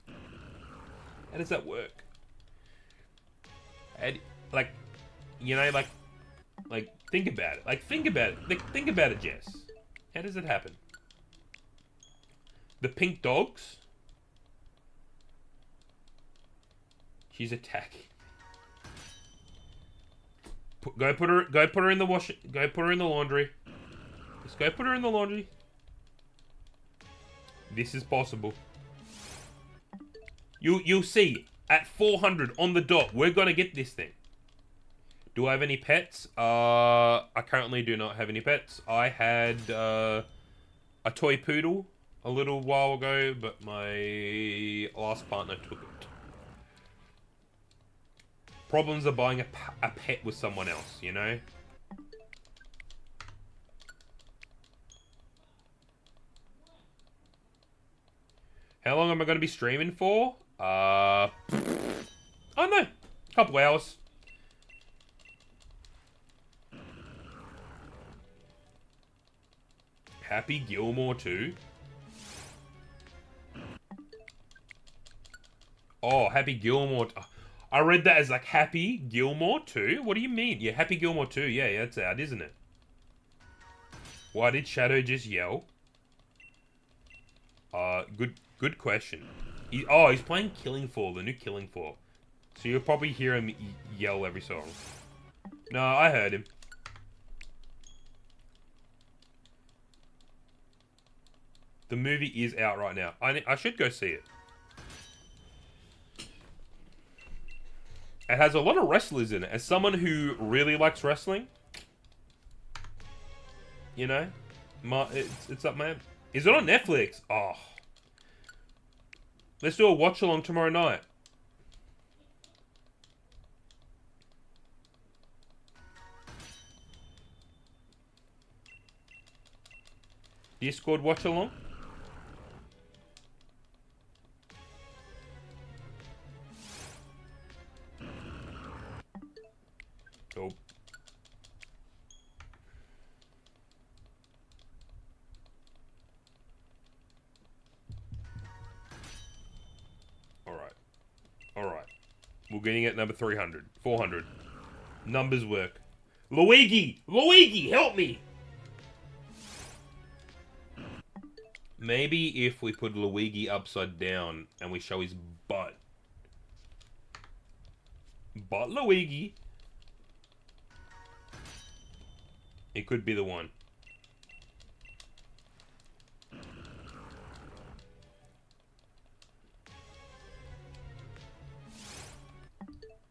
[SPEAKER 1] How does that work? Like, you know, like think about it. Like think about it. Like think about it, Jess. How does it happen? The pink dogs. She's attacking. Go put her in the wash. Go put her in the laundry. Just go put her in the laundry. This is possible. You'll see at 400 on the dot. We're gonna get this thing. Do I have any pets? I currently do not have any pets. I had a toy poodle a little while ago, but my last partner took it. Problems of buying a pet with someone else, you know? How long am I going to be streaming for? I don't know. A couple hours. Happy Gilmore too? Oh, Happy Gilmore. I read that as like Happy Gilmore 2? What do you mean? Yeah, Happy Gilmore 2. Yeah, that's out, isn't it? Why did Shadow just yell? Good question. He's playing Killing Floor, the new Killing Floor. So you'll probably hear him yell every song. No, I heard him. The movie is out right now. I should go see it. It has a lot of wrestlers in it. As someone who really likes wrestling, you know, it's up, man. Is it on Netflix? Oh, let's do a watch along tomorrow night. Discord watch along. Nope. Alright. We're getting at number 300. 400. Numbers work. Luigi! Luigi, help me! Maybe if we put Luigi upside down and we show his butt. Butt Luigi. It could be the one.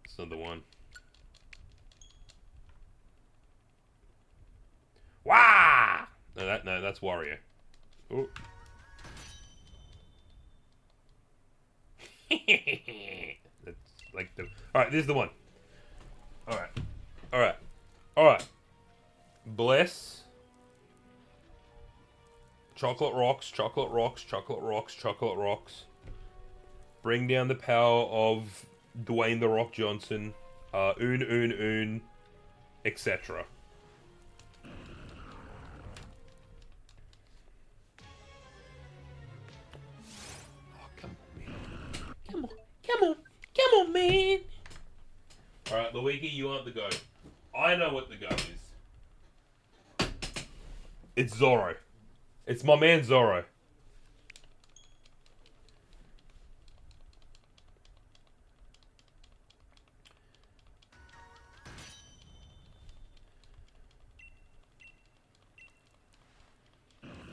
[SPEAKER 1] It's not the one. Wah! No, that's Wario. Oh. That's like the. All right, this is the one. All right. Bless. Chocolate rocks. Bring down the power of Dwayne the Rock Johnson. Etc. Come on, man. Alright, Luigi, you want the go. I know what the go is. It's Zorro. It's my man Zorro.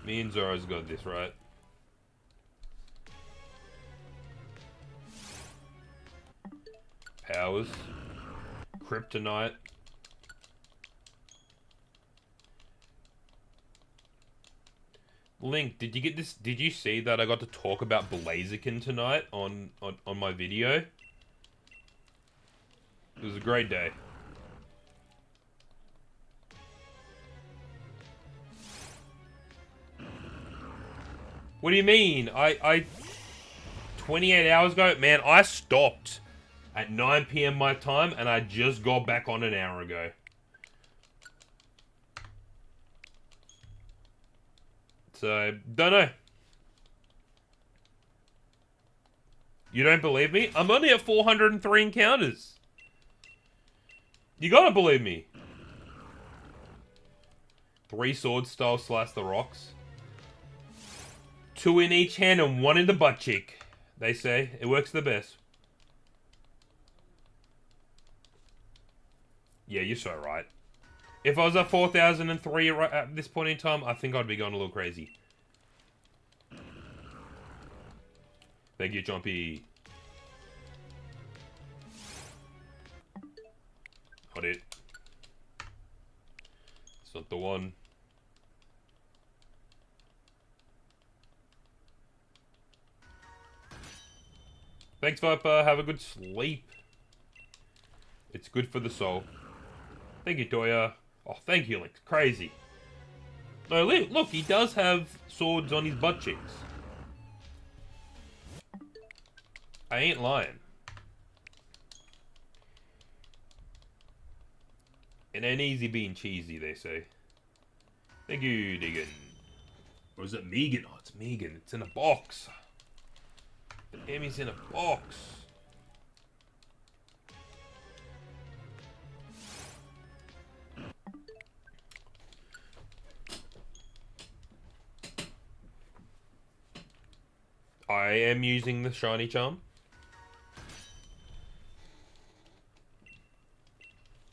[SPEAKER 1] Me and Zorro's got this, right? Powers. Kryptonite. Link, did you get this? Did you see that I got to talk about Blaziken tonight on my video? It was a great day. What do you mean? I 28 hours ago, man, I stopped at 9 PM my time, and I just got back on an hour ago. So, don't know. You don't believe me? I'm only at 403 encounters. You gotta believe me. 3 sword style slash the rocks. 2 in each hand and 1 in the butt cheek. They say it works the best. Yeah, you're so right. If I was at 4,003 at this point in time, I think I'd be going a little crazy. Thank you, Chompy. Got it. It's not the one. Thanks, Viper. Have a good sleep. It's good for the soul. Thank you, Toya. Oh, thank you, Link. Crazy. No, look, he does have swords on his butt cheeks. I ain't lying. It ain't easy being cheesy, they say. Thank you, Deegan. Or is it Megan? Oh, it's Megan. It's in a box. The Emmy's in a box. I am using the shiny charm.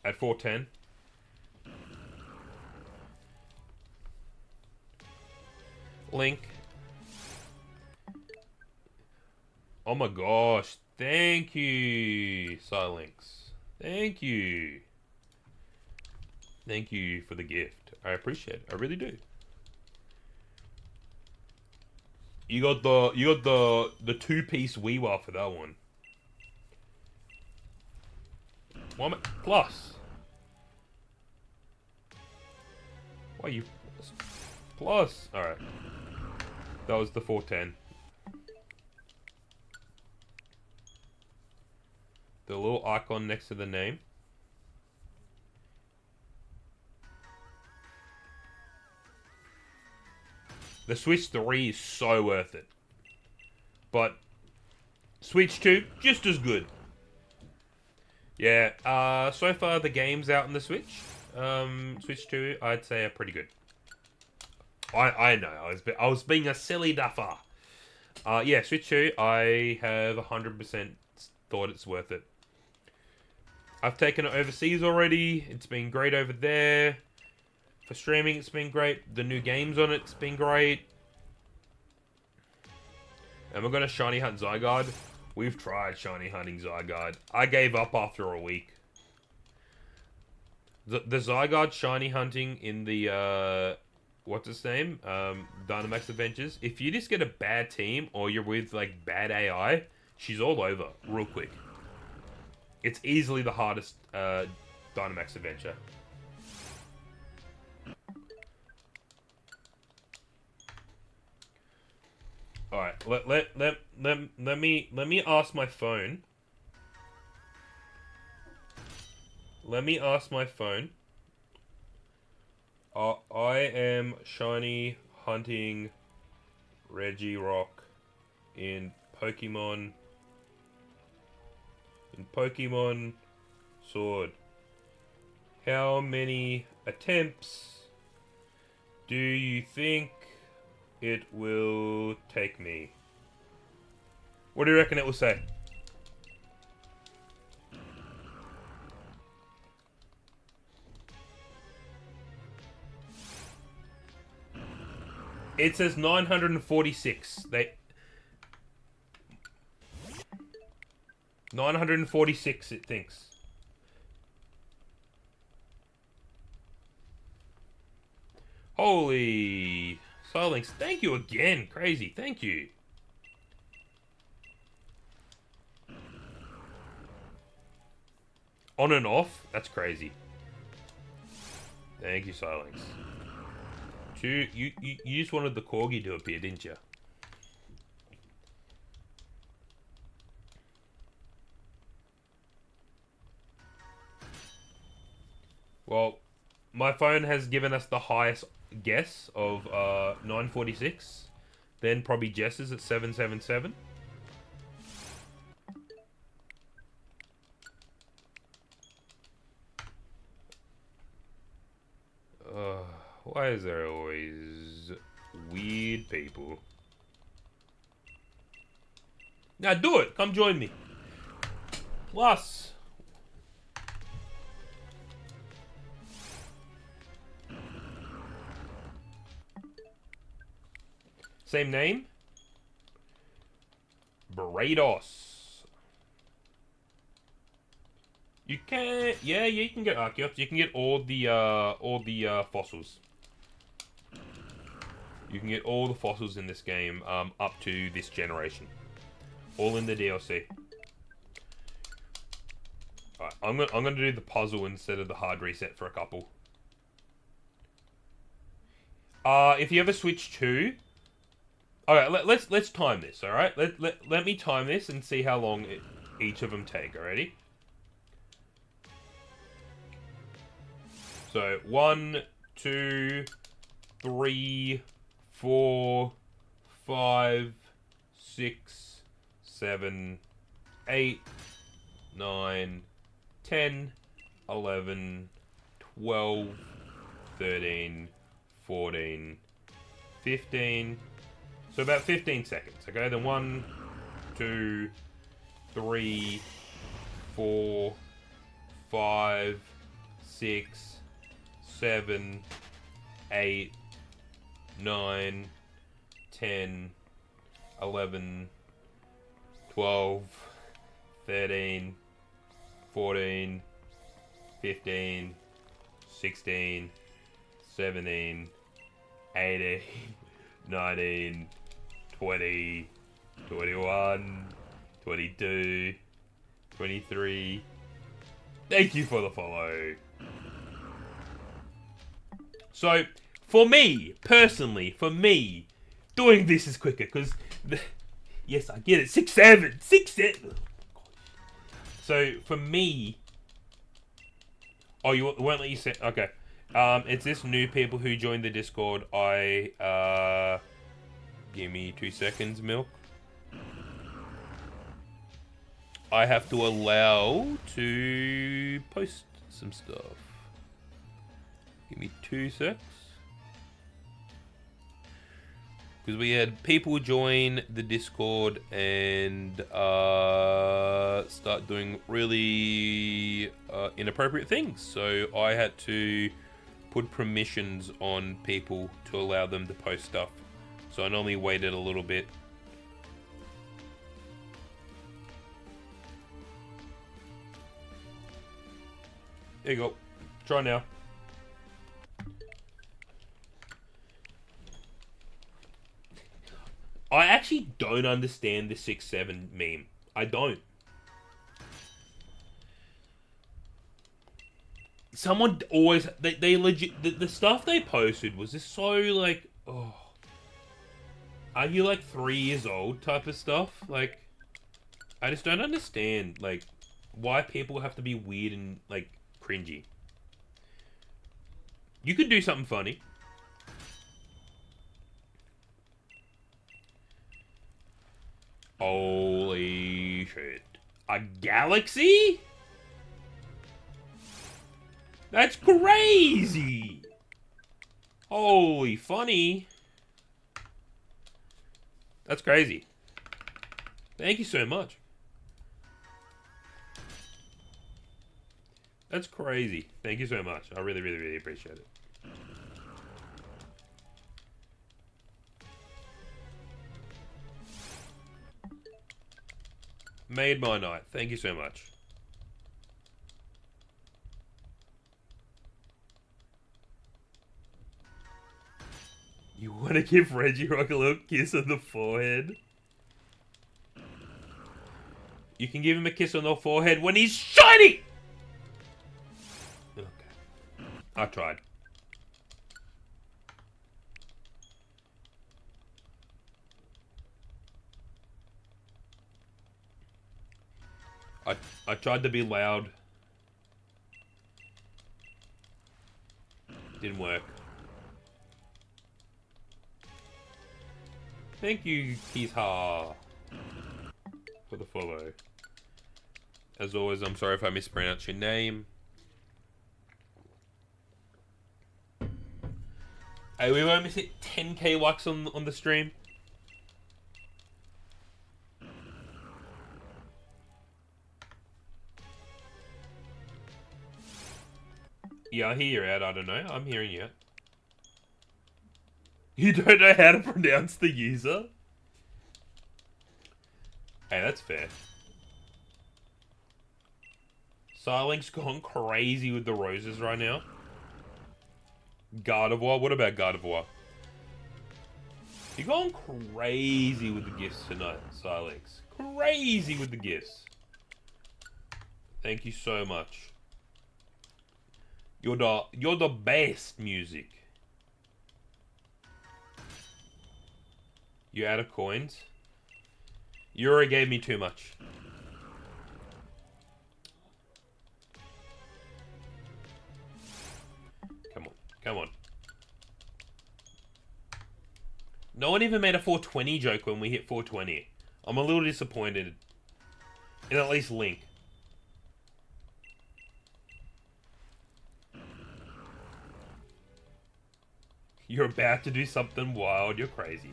[SPEAKER 1] At 410. Link. Oh my gosh. Thank you, Silinx. Thank you. Thank you for the gift. I appreciate it. I really do. You got the 2-piece Weewa for that one. Plus. Why you plus? Alright. That was the 410. The little icon next to the name. The Switch 3 is so worth it. But Switch 2, just as good. Yeah, so far the games out on the Switch. Switch 2, I'd say are pretty good. I know, I was being a silly duffer. Yeah, Switch 2, I have 100% thought it's worth it. I've taken it overseas already. It's been great over there. For streaming, it's been great. The new games on it's been great. And we're going to shiny hunt Zygarde. We've tried shiny hunting Zygarde. I gave up after a week. The Zygarde shiny hunting in the, what's its name? Dynamax Adventures. If you just get a bad team or you're with, like, bad AI, she's all over real quick. It's easily the hardest Dynamax adventure. All right, let me ask my phone. Let me ask my phone. I am shiny hunting Regirock in Pokemon. In Pokemon Sword. How many attempts do you think it will take me? What do you reckon it will say? It says 946. 946 it thinks. Holy Silinx, thank you again. Crazy, thank you. On and off? That's crazy. Thank you, Silinx. You just wanted the corgi to appear, didn't you? Well, my phone has given us the highest guess of 946. Then probably Jess's at 777. Why is there always weird people? Now do it! Come join me. Plus. Same name? Brados. You can, yeah, you can get Archeops. You can get all the fossils. You can get all the fossils in this game, up to this generation. All in the DLC. Alright, I'm gonna do the puzzle instead of the hard reset for a couple. If you ever switch to, alright, let's time this. All right, let me time this and see how long each of them take. Already. So 1, 2, 3, 4, 5, 6, 7, 8, 9, 10, 11, 12, 13, 14, 15. So about 15 seconds. Okay, then 1, 2, 3, 4, 5, 6, 7, 8, 9, 10, 11, 12, 13, 14, 15, 16, 17, 18, 19, 20, 21, 22, 23. Thank you for the follow. So, for me, personally, doing this is quicker, because, yes, I get it, 6, 7, 6, 7. So, for me, oh, you won't let you say, okay. It's this new people who joined the Discord. Give me 2 seconds, Milk. I have to allow to post some stuff. Give me 2 secs. Because we had people join the Discord and start doing really inappropriate things. So I had to put permissions on people to allow them to post stuff. So I normally waited a little bit. There you go. Try now. I actually don't understand the 6-7 meme. I don't. Someone always... They legit... The stuff they posted was just so, like... Oh. Are you, like, 3 years old type of stuff? Like... I just don't understand, like... Why people have to be weird and, like, cringy. You could do something funny. Holy shit. A galaxy? That's crazy! Holy funny. That's crazy. Thank you so much. That's crazy. Thank you so much. I really, really, really appreciate it. Made my night. Thank you so much. You want to give Regirock a little kiss on the forehead? You can give him a kiss on the forehead when he's shiny! Okay. I tried. I tried to be loud. Didn't work. Thank you, Kisha, for the follow. As always, I'm sorry if I mispronounced your name. Hey, we almost hit 10k likes on the stream. Yeah, I hear you out. I don't know. I'm hearing you. You don't know how to pronounce the user? Hey, that's fair. Siling's gone crazy with the roses right now. Gardevoir? What about Gardevoir? You're going crazy with the gifts tonight, Silex. Crazy with the gifts. Thank you so much. You're the best music. You out of coins? You already gave me too much. Come on. Come on. No one even made a 420 joke when we hit 420. I'm a little disappointed. In at least Link. You're about to do something wild. You're crazy.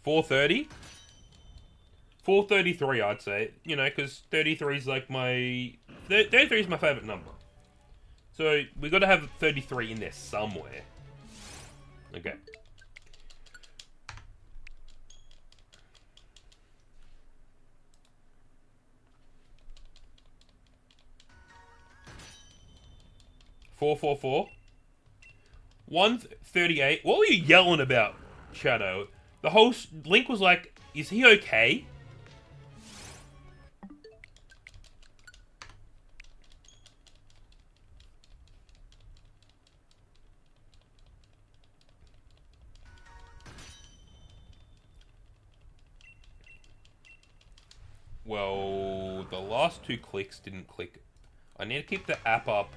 [SPEAKER 1] $4.30? $4.33, I'd say. You know, because 33 is like my... 33 is my favourite number. So, we got to have 33 in there somewhere. Okay. $4.44. 138. What were you yelling about, Shadow? The whole Link was like, is he okay? Well, the last 2 clicks didn't click. I need to keep the app up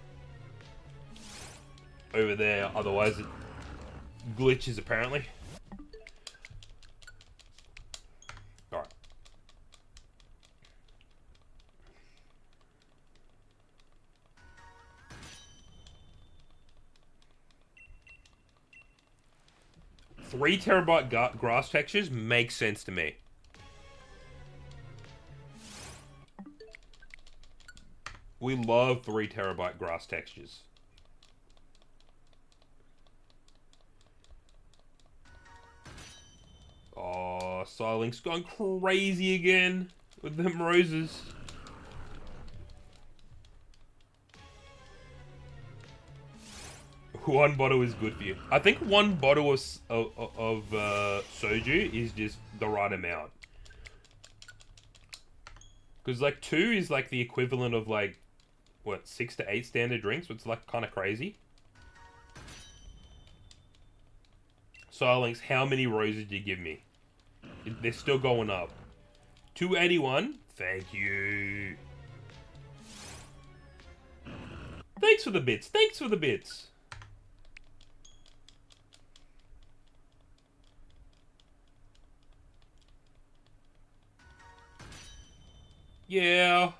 [SPEAKER 1] over there, otherwise it glitches apparently. 3 terabyte grass textures make sense to me. We love 3 terabyte grass textures. Oh, Siling's gone crazy again with them roses. One bottle is good for you. I think one bottle of soju is just the right amount. Because like 2 is like the equivalent of like, what, 6 to 8 standard drinks? It's like kind of crazy. Silings, how many roses did you give me? They're still going up. 281. Thank you. Thanks for the bits. Thanks for the bits. Yeah.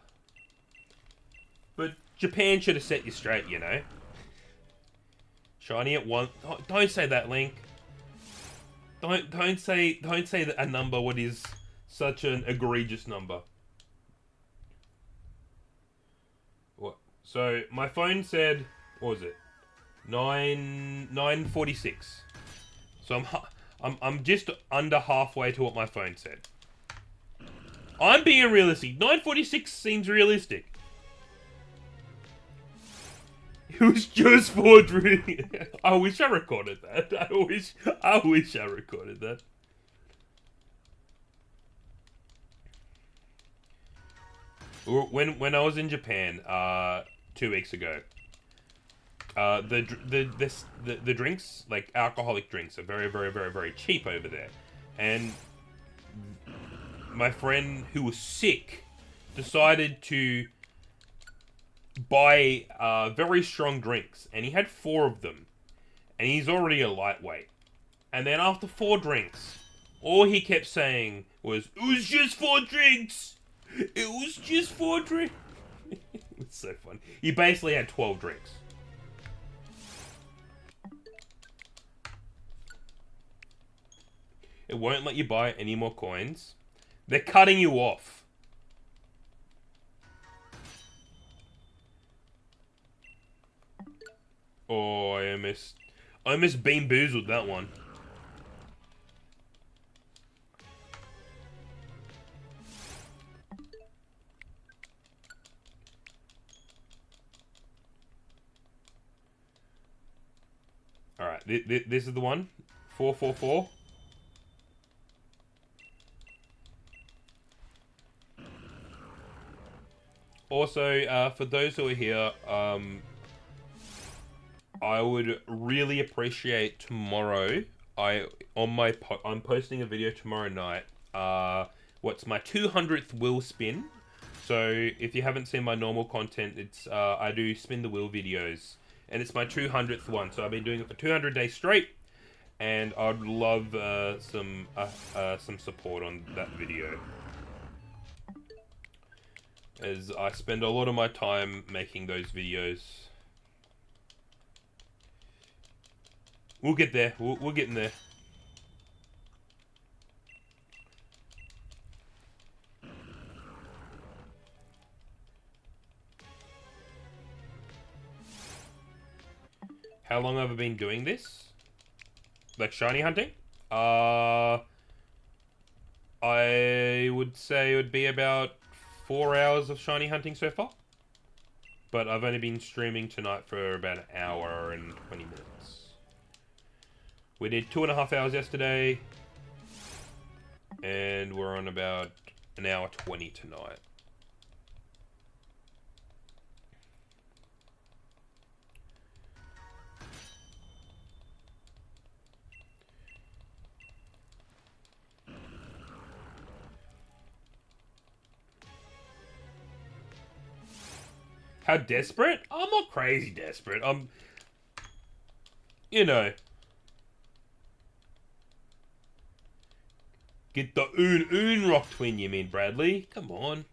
[SPEAKER 1] But Japan should have set you straight, you know. Shiny at 1. Oh, don't say that, Link. Don't say that a number what is such an egregious number. What? So my phone said, what was it? 946. So I'm just under halfway to what my phone said. I'm being realistic. 946 seems realistic. It was just for drinking. I wish I recorded that. I wish I recorded that. When I was in Japan 2 weeks ago, the drinks, like alcoholic drinks, are very, very, very, very cheap over there, and my friend who was sick decided to buy very strong drinks, and he had 4 of them, and he's already a lightweight. And then after 4 drinks, all he kept saying was, "It was just 4 drinks. It was just 4 drinks." It was so fun. He basically had 12 drinks. It won't let you buy any more coins. They're cutting you off. Oh, I almost bean-boozled that one. Alright, this is the one. 444. Also, for those who are here, I would really appreciate tomorrow. I'm posting a video tomorrow night. What's my 200th wheel spin? So if you haven't seen my normal content, it's I do spin the wheel videos, and it's my 200th one. So I've been doing it for 200 days straight, and I'd love some support on that video, as I spend a lot of my time making those videos. We'll get there. We're getting there. How long have I been doing this? Like shiny hunting? I would say it would be about 4 hours of shiny hunting so far. But I've only been streaming tonight for about an hour and 20 minutes. We did 2.5 hours yesterday, and we're on about an hour 20 tonight. How desperate? I'm not crazy desperate. I'm, you know. Get the Oon Rock Twin, you mean, Bradley? Come on.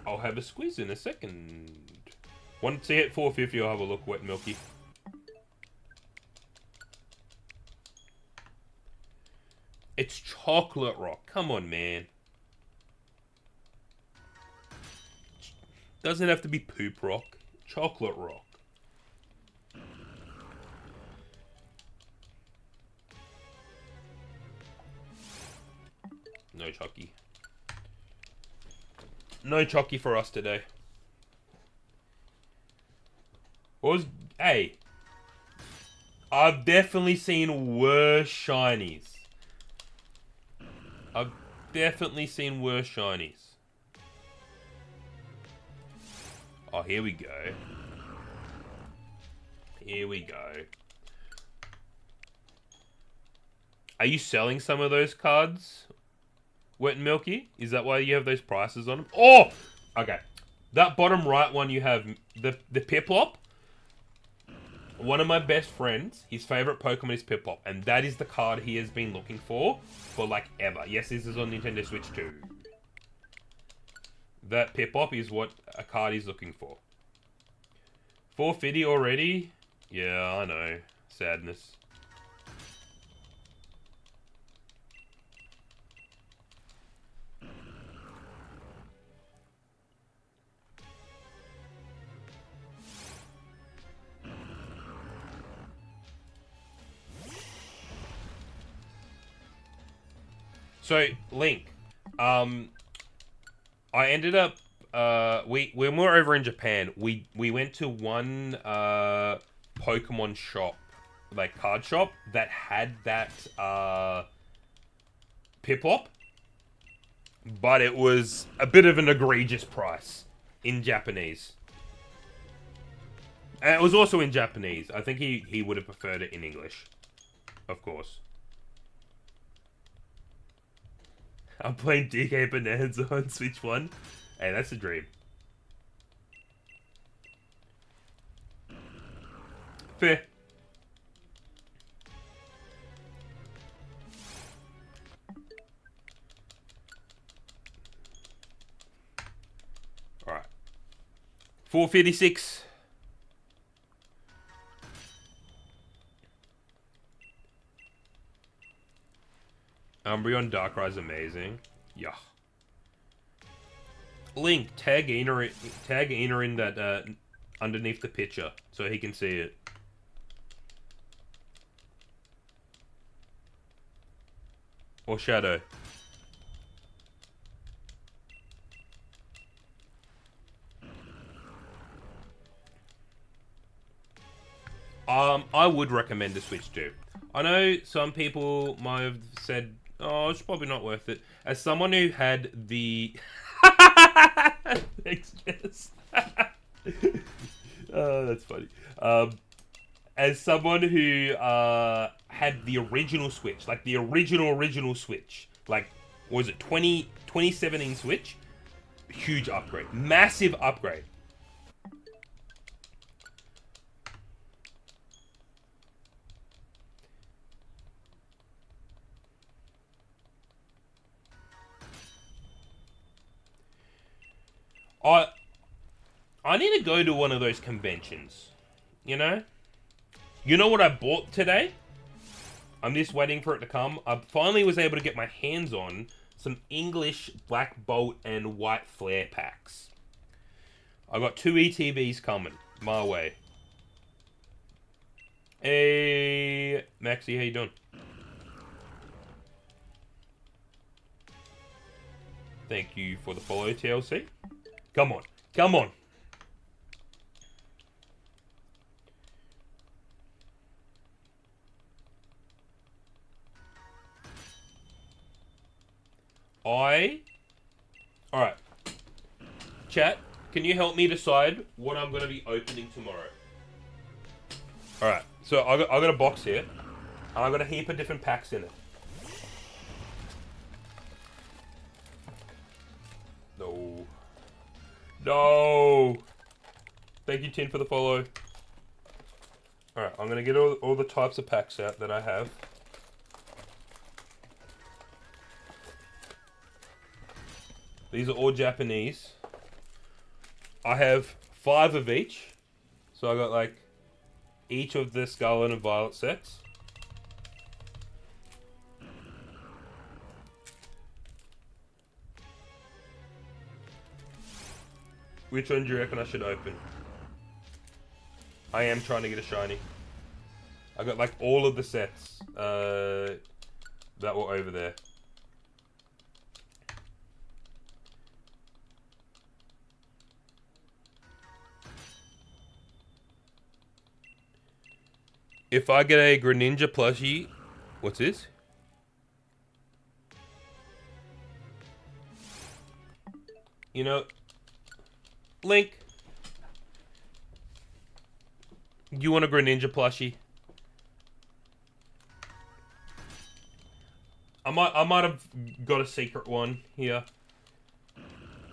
[SPEAKER 1] I'll have a squeeze in a second. Once I hit 450, I'll have a look, Wet Milky. Chocolate Rock. Come on, man. Doesn't have to be Poop Rock. Chocolate Rock. No Chucky. No Chucky for us today. Hey, I've definitely seen worse shinies. I've definitely seen worse shinies. Oh, here we go. Here we go. Are you selling some of those cards, Wet and Milky? Is that why you have those prices on them? Oh! Okay. That bottom right one you have, the Piplup. One of my best friends, his favorite Pokemon is Piplup. And that is the card he has been looking for like ever. Yes, this is on Nintendo Switch too. That Piplup is what a card he's looking for. 450 already? Yeah, I know. Sadness. So, Link, I ended up, when we were over in Japan, we went to one, Pokemon shop, like card shop, that had that, Piplup, but it was a bit of an egregious price in Japanese. And it was also in Japanese. I think he would have preferred it in English, of course. I'm playing DK Bonanza on Switch 1. Hey, that's a dream. Fair. Alright. 456. Umbreon Darkrai is amazing. Yeah. Link, tag Ina in that underneath the picture so he can see it. Or Shadow. I would recommend the Switch 2. I know some people might have said, oh, it's probably not worth it. As someone who had the... Thanks, Jess. Oh, that's funny. As someone who had the original Switch, like the original Switch, like, what was it, 2017 Switch? Huge upgrade. Massive upgrade. I need to go to one of those conventions, you know? You know what I bought today? I'm just waiting for it to come. I finally was able to get my hands on some English Black Bolt and White Flare packs. I got 2 ETBs coming my way. Hey, Maxie, how you doing? Thank you for the follow, TLC. Come on. Come on. Alright. Chat, can you help me decide what I'm going to be opening tomorrow? Alright, so I got a box here. And I got a heap of different packs in it. No. No! Thank you, Tin, for the follow. Alright, I'm going to get all the types of packs out that I have. These are all Japanese. I have 5 of each. So I got like each of the Scarlet and Violet sets. Which one do you reckon I should open? I am trying to get a shiny. I got like all of the sets that were over there. If I get a Greninja plushie, what's this? You know, Link, you want a Greninja plushie? I might have got a secret one here.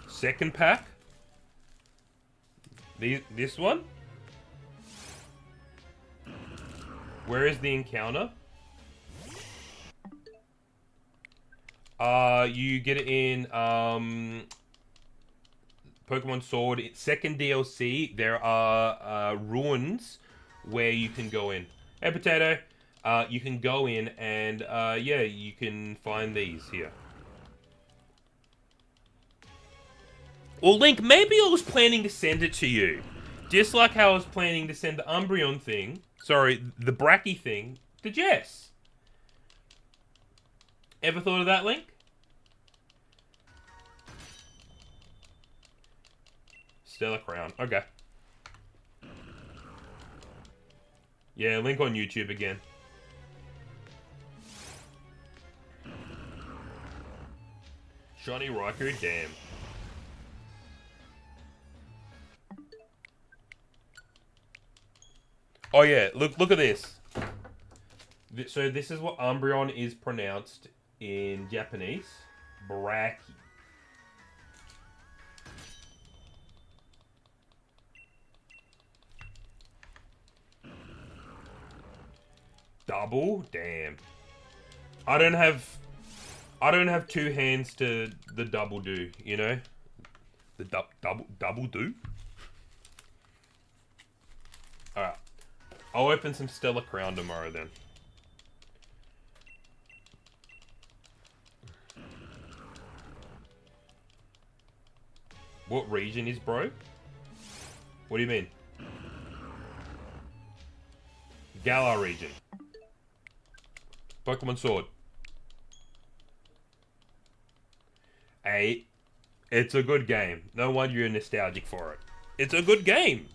[SPEAKER 1] Second pack. This one. Where is the encounter? You get it in Pokemon Sword. Second DLC, there are ruins where you can go in. Hey, Potato. You can go in and, yeah, you can find these here. Well, Link, maybe I was planning to send it to you. Just like how I was planning to send the Umbreon thing, sorry, the Bracky thing, to Jess. Ever thought of that, Link? Stellar Crown. Okay. Yeah, link on YouTube again. Shiny Regirock, damn. Oh yeah, look at this. So this is what Umbreon is pronounced in Japanese. Bracky. Double? Damn. I don't have two hands to the double do, you know? The double do? Alright. I'll open some Stellar Crown tomorrow then. What region is bro? What do you mean? Galar region. Pokemon Sword. Hey, it's a good game. No wonder you're nostalgic for it. It's a good game.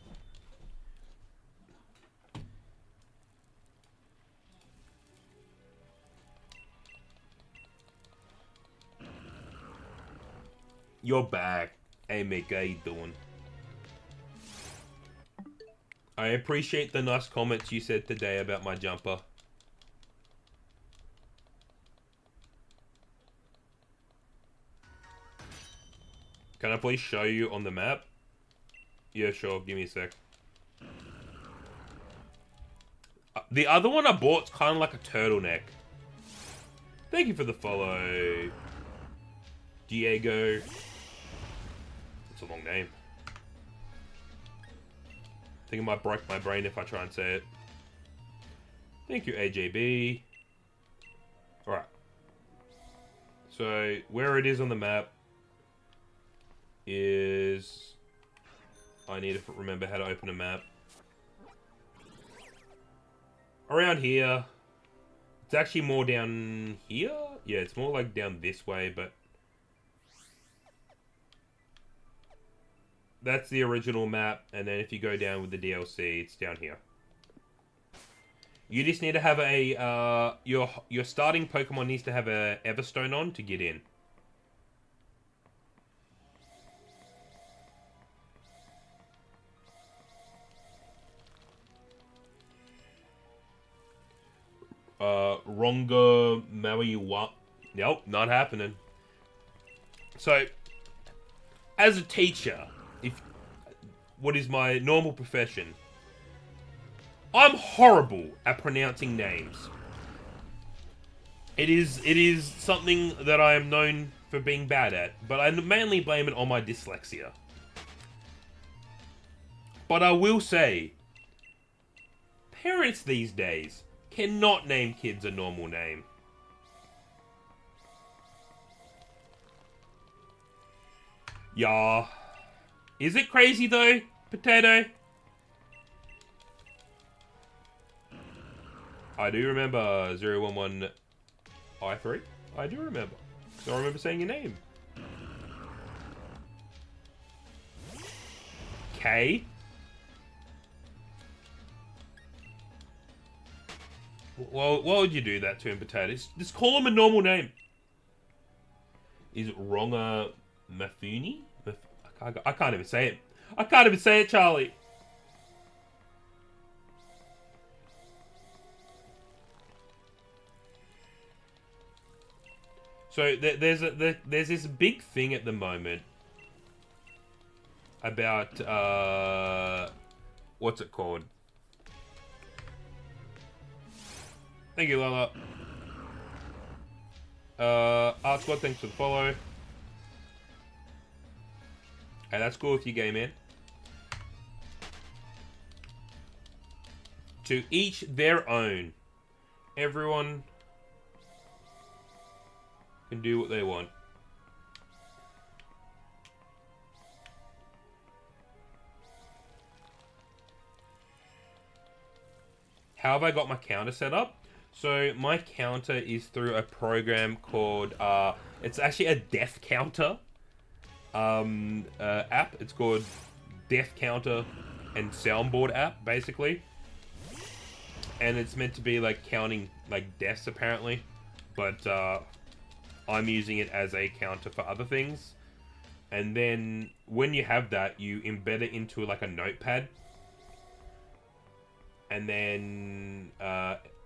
[SPEAKER 1] You're back. Hey Mick, how you doing? I appreciate the nice comments you said today about my jumper. Can I please show you on the map? Yeah, sure. Give me a sec. The other one I bought's kind of like a turtleneck. Thank you for the follow, Diego. It's a long name. I think it might break my brain if I try and say it. Thank you, AJB. Alright. So, where it is on the map is... I need to remember how to open a map. Around here. It's actually more down here? Yeah, it's more like down this way, but... That's the original map, and then if you go down with the DLC, it's down here. You just need to have a, your starting Pokemon needs to have a Everstone on to get in. Ronga Maui. Nope, not happening. So, as a teacher, what is my normal profession, I'm horrible at pronouncing names. It is something that I am known for being bad at, but I mainly blame it on my dyslexia. But I will say, parents these days cannot name kids a normal name. Yeah. Is it crazy though, Potato? I do remember 011 I3. I do remember. So I remember saying your name. K. Well, why would you do that to him, Potato? Just call him a normal name. Is it Wronga Mafuni? I can't even say it. I can't even say it, Charlie. So there's this big thing at the moment about what's it called? Thank you, Lala. Art Squad, thanks for the follow. Hey, that's cool with you, gay man. To each their own. Everyone can do what they want. How have I got my counter set up? So my counter is through a program called it's actually a death counter app. It's called Death Counter and Soundboard app, basically. And it's meant to be like counting like deaths apparently, but I'm using it as a counter for other things. And then when you have that, you embed it into like a notepad. And then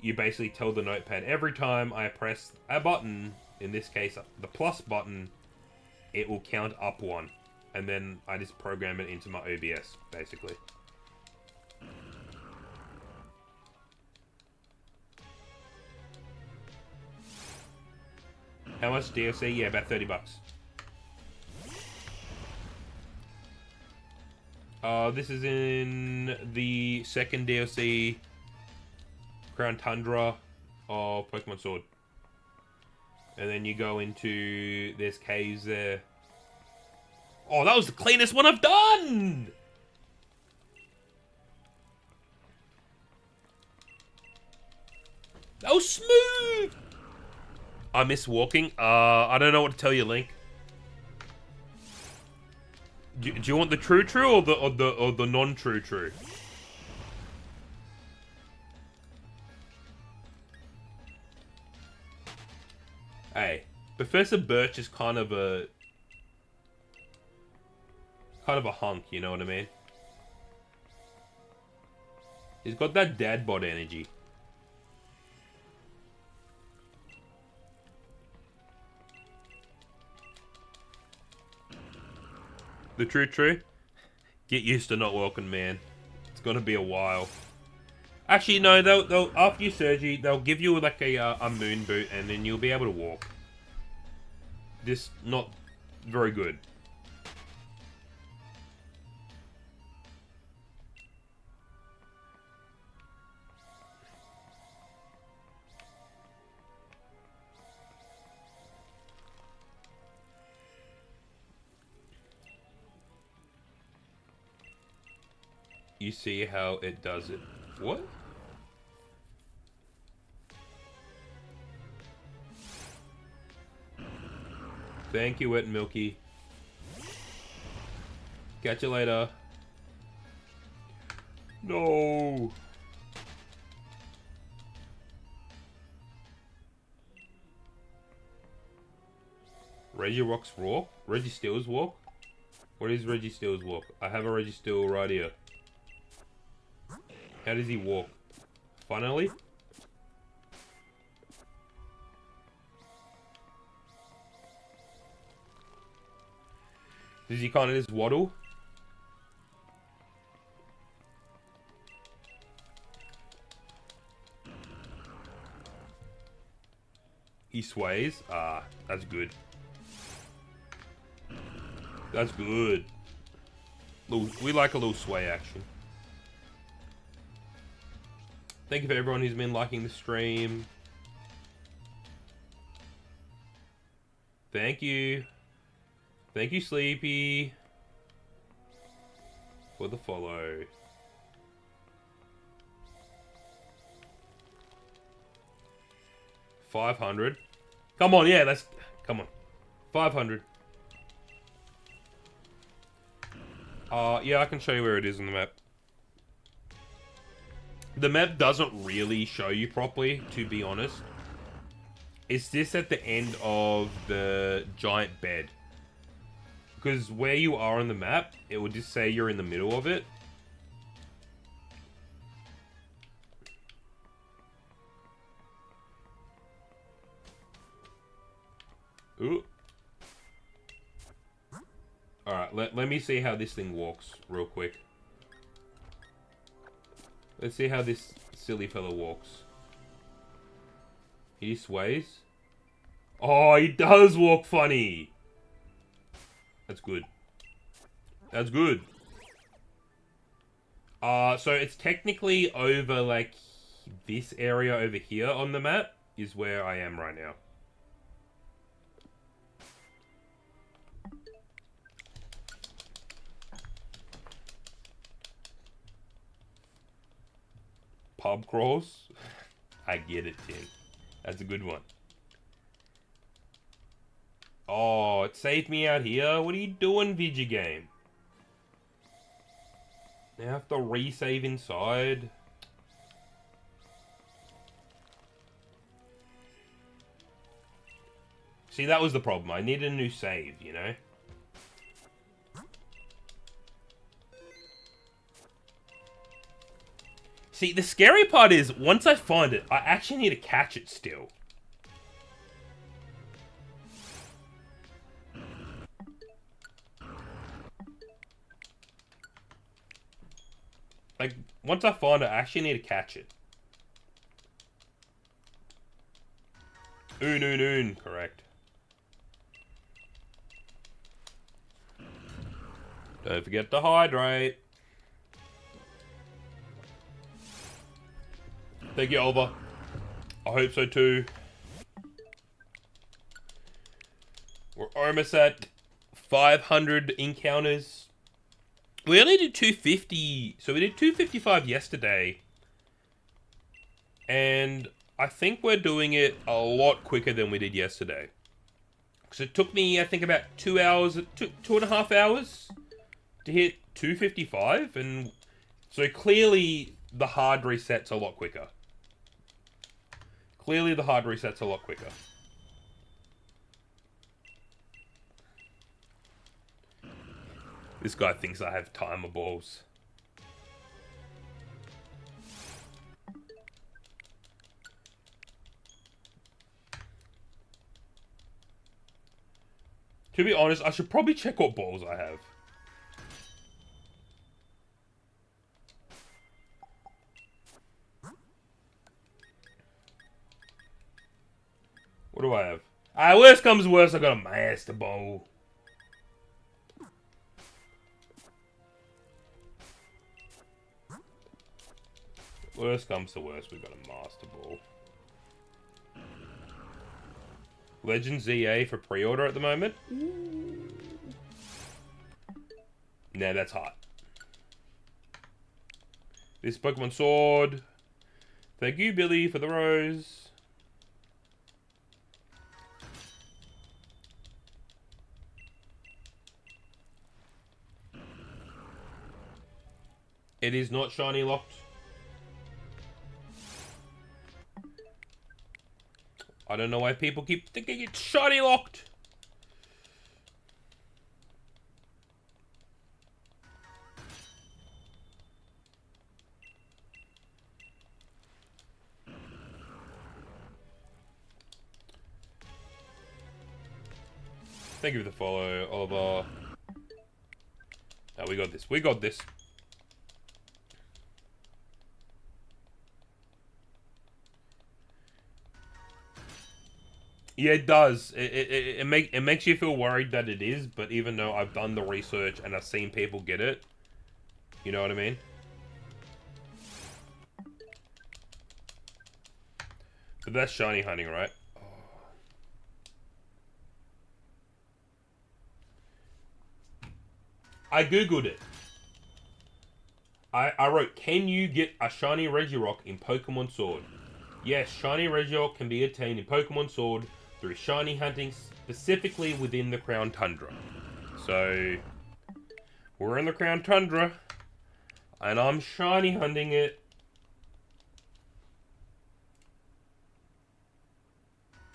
[SPEAKER 1] you basically tell the notepad, every time I press a button, in this case the plus button, it will count up one. And then I just program it into my OBS, basically. How much DLC? Yeah, about $30. This is in the second DLC, Crown Tundra of Pokemon Sword. And then you go into, there's caves there. Oh, that was the cleanest one I've done! That was smooth! I miss walking. I don't know what to tell you, Link. Do you want the true or the non-true? Hey, Professor Birch is kind of a hunk, you know what I mean? He's got that dad bod energy. The true. Get used to not walking, man. It's gonna be a while. Actually, no. They'll after your surgery, they'll give you like a moon boot, and then you'll be able to walk. Just not very good. You see how it does it. What? Thank you, Wet and Milky. Catch you later. No. Regirock's walk? Registeel's walk? What is Registeel's walk? I have a Registeel right here. How does he walk? Funnily? Does he kind of just waddle? He sways? Ah, that's good. That's good. We like a little sway action. Thank you for everyone who's been liking the stream. Thank you. Thank you, Sleepy. for the follow. $500. Come on, yeah, let's... Come on. 500. Yeah, I can show you where it is on the map. The map doesn't really show you properly, to be honest. Is this at the end of the giant bed? Because where you are on the map, it would just say you're in the middle of it. Ooh. Alright, let me see how this thing walks real quick. Let's see how this silly fella walks. He sways. Oh, he does walk funny. That's good. That's good. So it's technically over, like, this area over here on the map is where I am right now. Pub crawls? I get it, Tim. That's a good one. Oh, it saved me out here. What are you doing, video game? Now I have to resave inside. See, that was the problem. I needed a new save, you know? See, the scary part is, once I find it, I actually need to catch it still. Like, once I find it, I actually need to catch it. Oon, correct. Don't forget to hydrate. Thank you, Oliver. I hope so too. We're almost at 500 encounters. We only did 250, so we did 255 yesterday. And I think we're doing it a lot quicker than we did yesterday. Because it took me, I think, about 2 hours, 2.5 hours to hit 255. And so clearly the hard reset's a lot quicker. Clearly the hard reset's a lot quicker. This guy thinks I have timer balls. To be honest, I should probably check what balls I have. What do I have? Worst comes to worst, I got a master ball. Worst comes to worst, we got a master ball. Legends EA for pre-order at the moment. Nah, that's hot. This Pokemon Sword. Thank you, Billy, for the rose. It is not shiny locked. I don't know why people keep thinking it's shiny locked. Thank you for the follow, Oliver. Oh, we got this. We got this. Yeah, it does. It makes you feel worried that it is, but even though I've done the research and I've seen people get it, you know what I mean? But that's shiny hunting, right? I googled it. I wrote, can you get a Shiny Regirock in Pokemon Sword? Yes, Shiny Regirock can be attained in Pokemon Sword through shiny hunting, specifically within the Crown Tundra. So, we're in the Crown Tundra, and I'm shiny hunting it.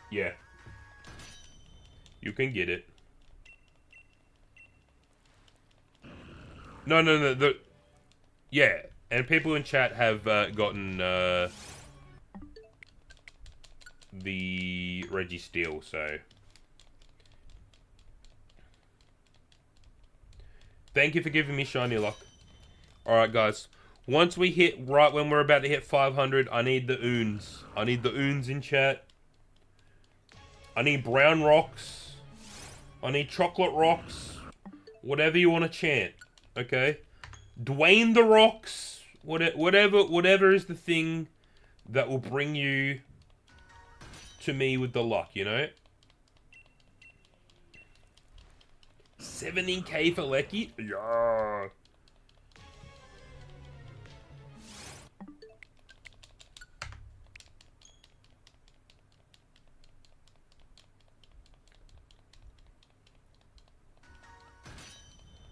[SPEAKER 1] Yeah. You can get it. No. Yeah, and people in chat have gotten the Registeel, so... Thank you for giving me shiny luck. Alright, guys. Once we hit, right when we're about to hit 500, I need the Oons. I need the Oons in chat. I need brown rocks. I need chocolate rocks. Whatever you want to chant. Okay? Dwayne the rocks. Whatever is the thing that will bring you to me with the luck, you know? 17k for Lecky? Yeah.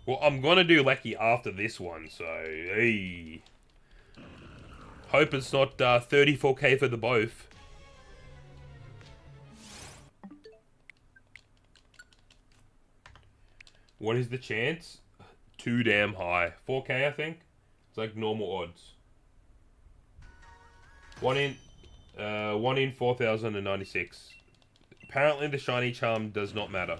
[SPEAKER 1] Well, I'm gonna do Lecky after this one, so hey. Hope it's not 34k for the both. What is the chance? Too damn high. 4k, I think. It's like normal odds. 1 in 4,096. Apparently, the shiny charm does not matter.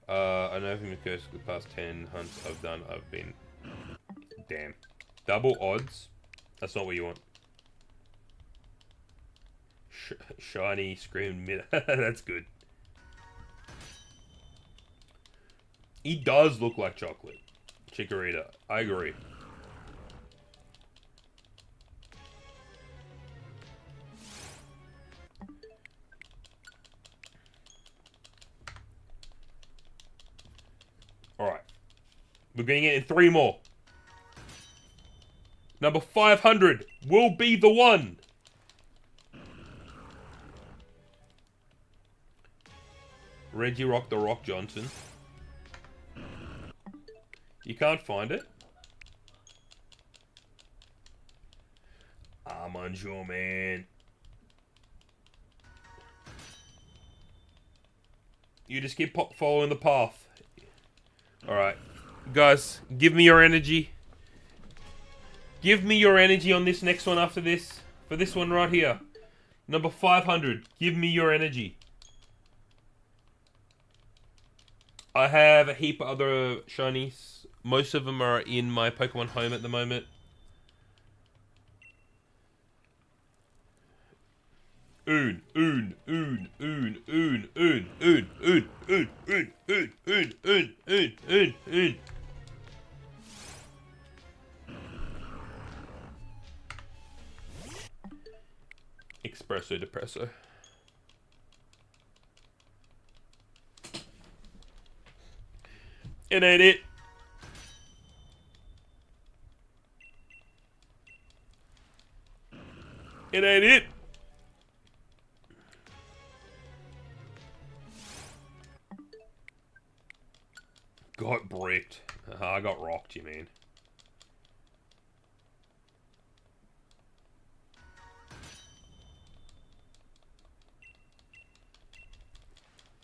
[SPEAKER 1] I know from the curse the past 10 hunts I've done, I've been... Damn. Double odds? That's not what you want. Shiny, screamed mid... That's good. He does look like chocolate. Chikorita. I agree. Alright. We're getting it in 3 more. Number 500 will be the one. Regirock the Rock Johnson. You can't find it? I'm unsure, man. You just keep following the path. Alright. Guys, give me your energy. Give me your energy on this next one after this. For this one right here. Number 500. Give me your energy. I have a heap of other shinies. Most of them are in my Pokemon home at the moment. Oon. Espresso depresso. It ain't it. It ain't it. Got bricked. I got rocked, you mean.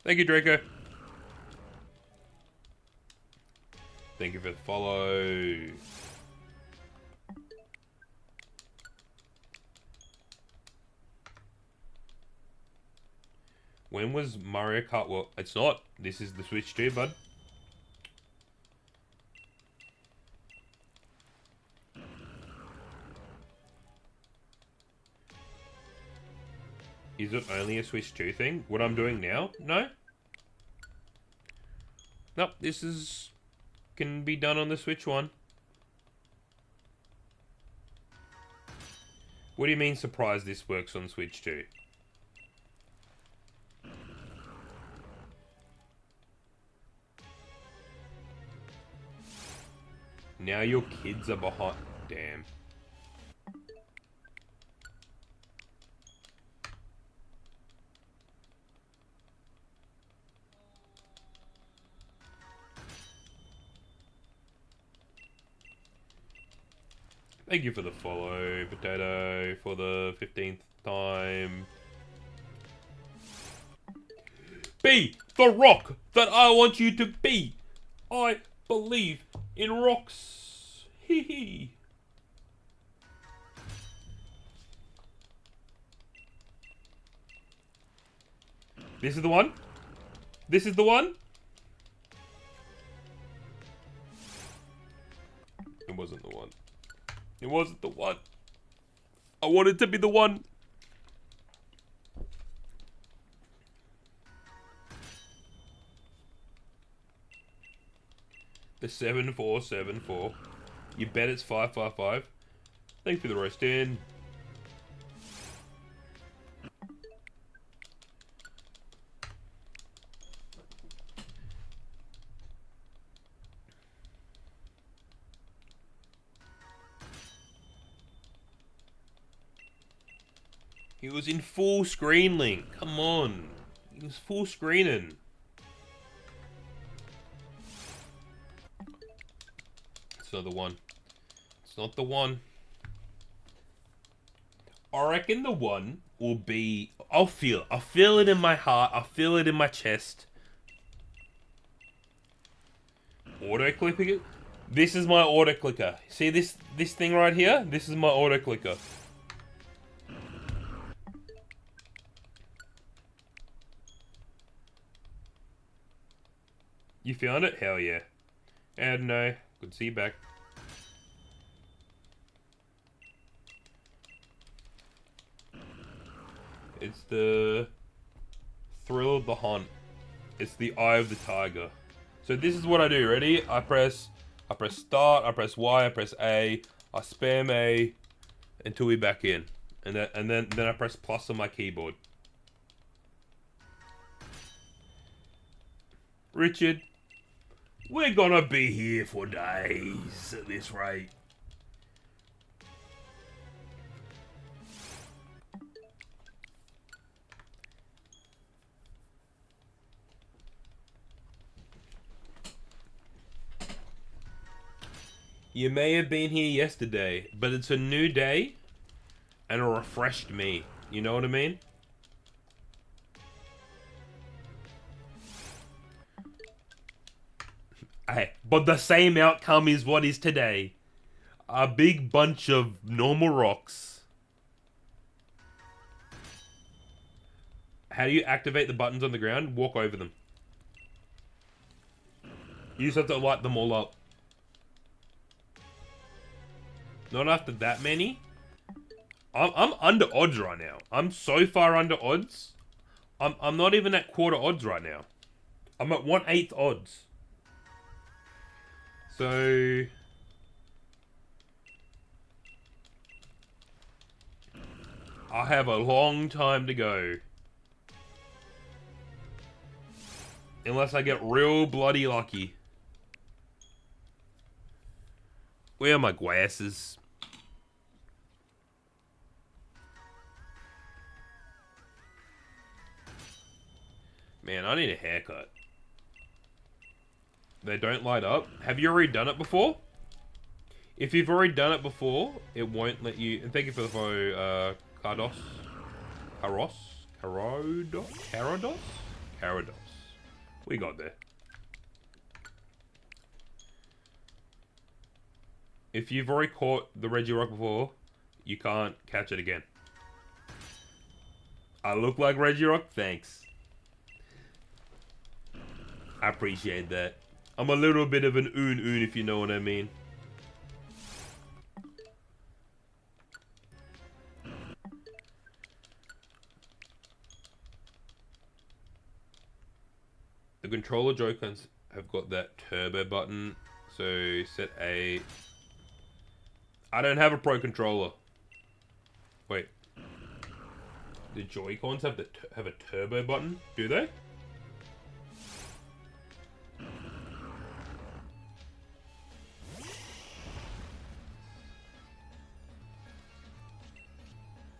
[SPEAKER 1] Thank you, Draco. Thank you for the follow. When was Mario Kart? Well, it's not. This is the Switch 2, bud. Is it only a Switch 2 thing? What I'm doing now? No? Nope, this is... can be done on the Switch 1. What do you mean surprised this works on Switch 2? Now your kids are behind... Damn. Thank you for the follow, Potato, for the 15th time. Be the rock that I want you to be. I believe in rocks. Hee hee. This is the one? This is the one? It wasn't the one. It wasn't the one. I wanted to be the one. The 7474. You bet it's 555. Thanks for the roast in. He was in full screen, Link. Come on. He was full screening. It's not the one. It's not the one. I reckon the one will be... I'll feel it in my heart. I'll feel it in my chest. Auto clipping it. This is my auto clicker. See this thing right here? This is my auto clicker. You found it? Hell yeah. And no. Good to see you back. It's the thrill of the hunt. It's the eye of the tiger. So this is what I do. Ready? I press start, I press Y, I press A, I spam A until we back in. And then I press plus on my keyboard. Richard, we're gonna be here for days at this rate. You may have been here yesterday, but it's a new day and a refreshed me. You know what I mean? Hey, but the same outcome is what is today. A big bunch of normal rocks. How do you activate the buttons on the ground? Walk over them. You just have to light them all up. Not after that many. I'm under odds right now. I'm so far under odds. I'm not even at quarter odds right now. I'm at 1/8 odds. So I have a long time to go. Unless I get real bloody lucky. Where are my glasses? Man, I need a haircut. They don't light up. Have you already done it before? If you've already done it before, it won't let you... And thank you for the follow, Cardos. Caros? Carodos? Carados? Carados. We got there. If you've already caught the Regirock before, you can't catch it again. I look like Regirock? Thanks. I appreciate that. I'm a little bit of an oon if you know what I mean. The controller Joy-Cons have got that turbo button. So set A. I don't have a Pro controller. Wait. The Joy-Cons have have a turbo button? Do they?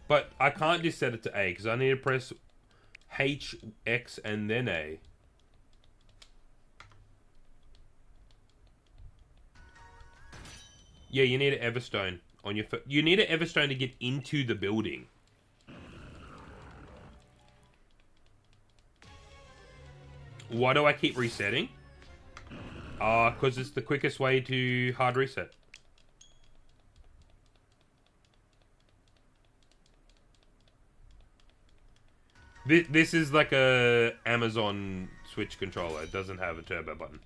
[SPEAKER 1] But I can't just set it to A because I need to press H, X, and then A. Yeah, you need an Everstone on your. You need an Everstone to get into the building. Why do I keep resetting? Because it's the quickest way to hard reset. This is like a Amazon Switch controller. It doesn't have a turbo button.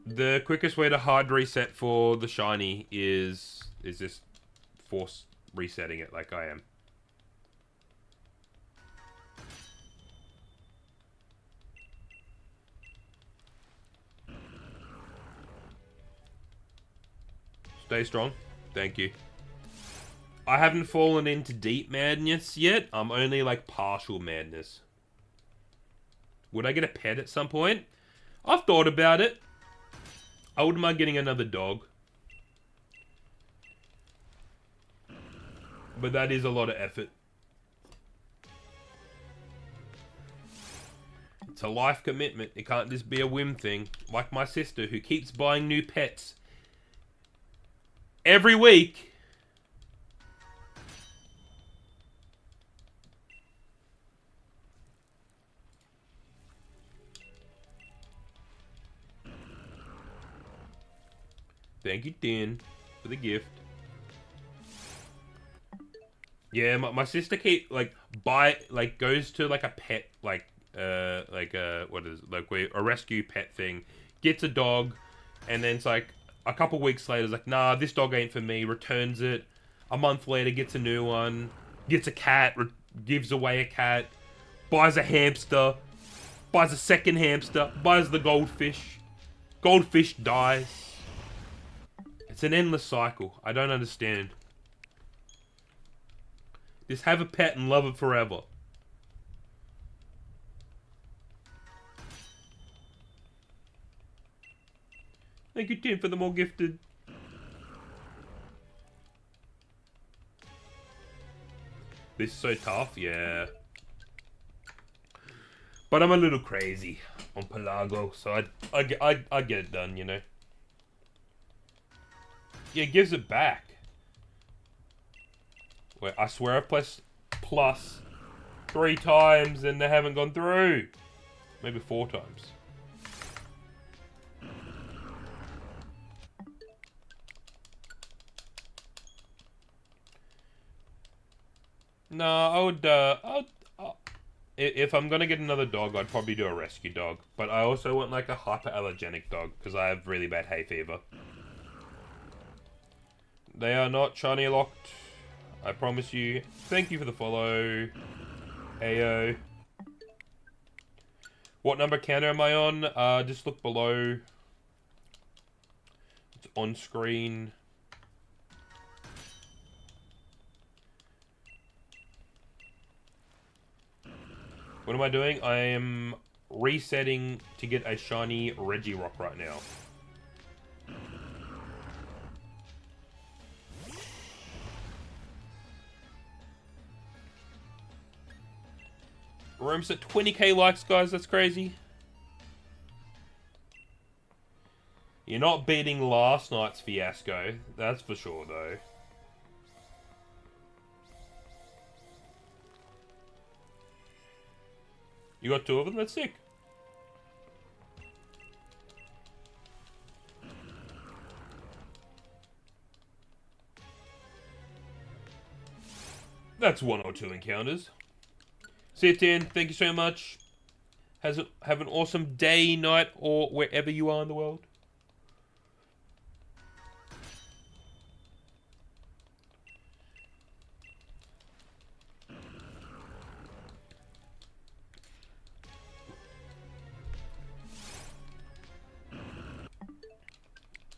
[SPEAKER 1] The quickest way to hard reset for the Shiny is just force resetting it like I am. Stay strong. Thank you. I haven't fallen into deep madness yet. I'm only like partial madness. Would I get a pet at some point? I've thought about it. I wouldn't mind getting another dog. But that is a lot of effort. It's a life commitment. It can't just be a whim thing. Like my sister who keeps buying new pets. Every week. Thank you, Dan, for the gift. Yeah, my sister goes to like a pet what is it? Like a rescue pet thing, gets a dog, and then it's like a couple weeks later, it's like, nah, this dog ain't for me. Returns it. A month later, gets a new one. Gets a cat. Gives away a cat. Buys a hamster. Buys a second hamster. Buys the goldfish. Goldfish dies. It's an endless cycle. I don't understand. Just have a pet and love it forever. Thank you, Tim, for the more gifted. This is so tough, yeah. But I'm a little crazy on Pelago, so I get it done, you know. Yeah, it gives it back. Wait, I swear I've pressed plus 3 times and they haven't gone through. Maybe 4 times. No, I would, if I'm gonna get another dog, I'd probably do a rescue dog. But I also want like a hyperallergenic dog, because I have really bad hay fever. They are not shiny locked. I promise you. Thank you for the follow. Ayo. What number counter am I on? Just look below. It's on screen. What am I doing? I am resetting to get a shiny Regirock right now. Room's at 20k likes, guys. That's crazy. You're not beating last night's fiasco. That's for sure, though. You got 2 of them? That's sick. That's 1 or 2 encounters. See you, Tin. Thank you so much. Have an awesome day, night, or wherever you are in the world.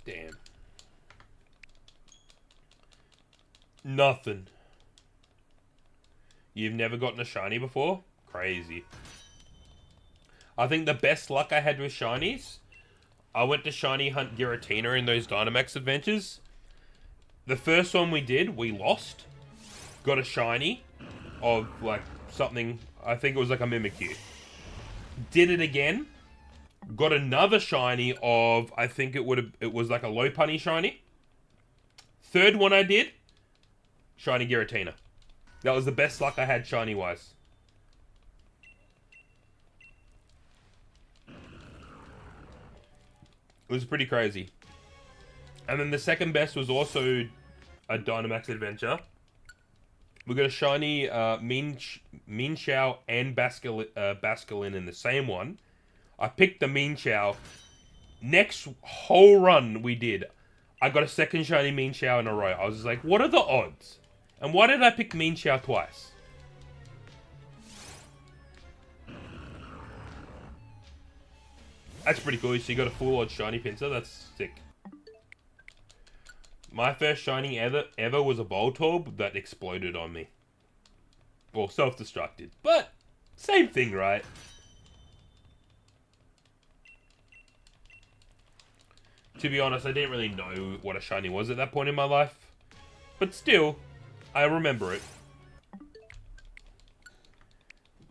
[SPEAKER 1] Damn. Nothing. You've never gotten a shiny before? Crazy. I think the best luck I had with shinies, I went to shiny hunt Giratina in those Dynamax adventures. The first one we did, we lost. Got a shiny of like something, I think it was like a Mimikyu. Did it again. Got another shiny of, I think it was like a Lopunny shiny. Third one I did, shiny Giratina. That was the best luck I had shiny wise. It was pretty crazy. And then the second best was also a Dynamax adventure. We got a shiny Minshao and Basculin in the same one. I picked the Minshao. Next whole run we did, I got a second shiny Minshao in a row. I was just like, what are the odds? And why did I pick Minshao twice? That's pretty cool. So you got a full odds shiny pincer. That's sick. My first shiny ever was a Voltorb that exploded on me. Well, self-destructed. But, same thing, right? To be honest, I didn't really know what a shiny was at that point in my life. But still, I remember it.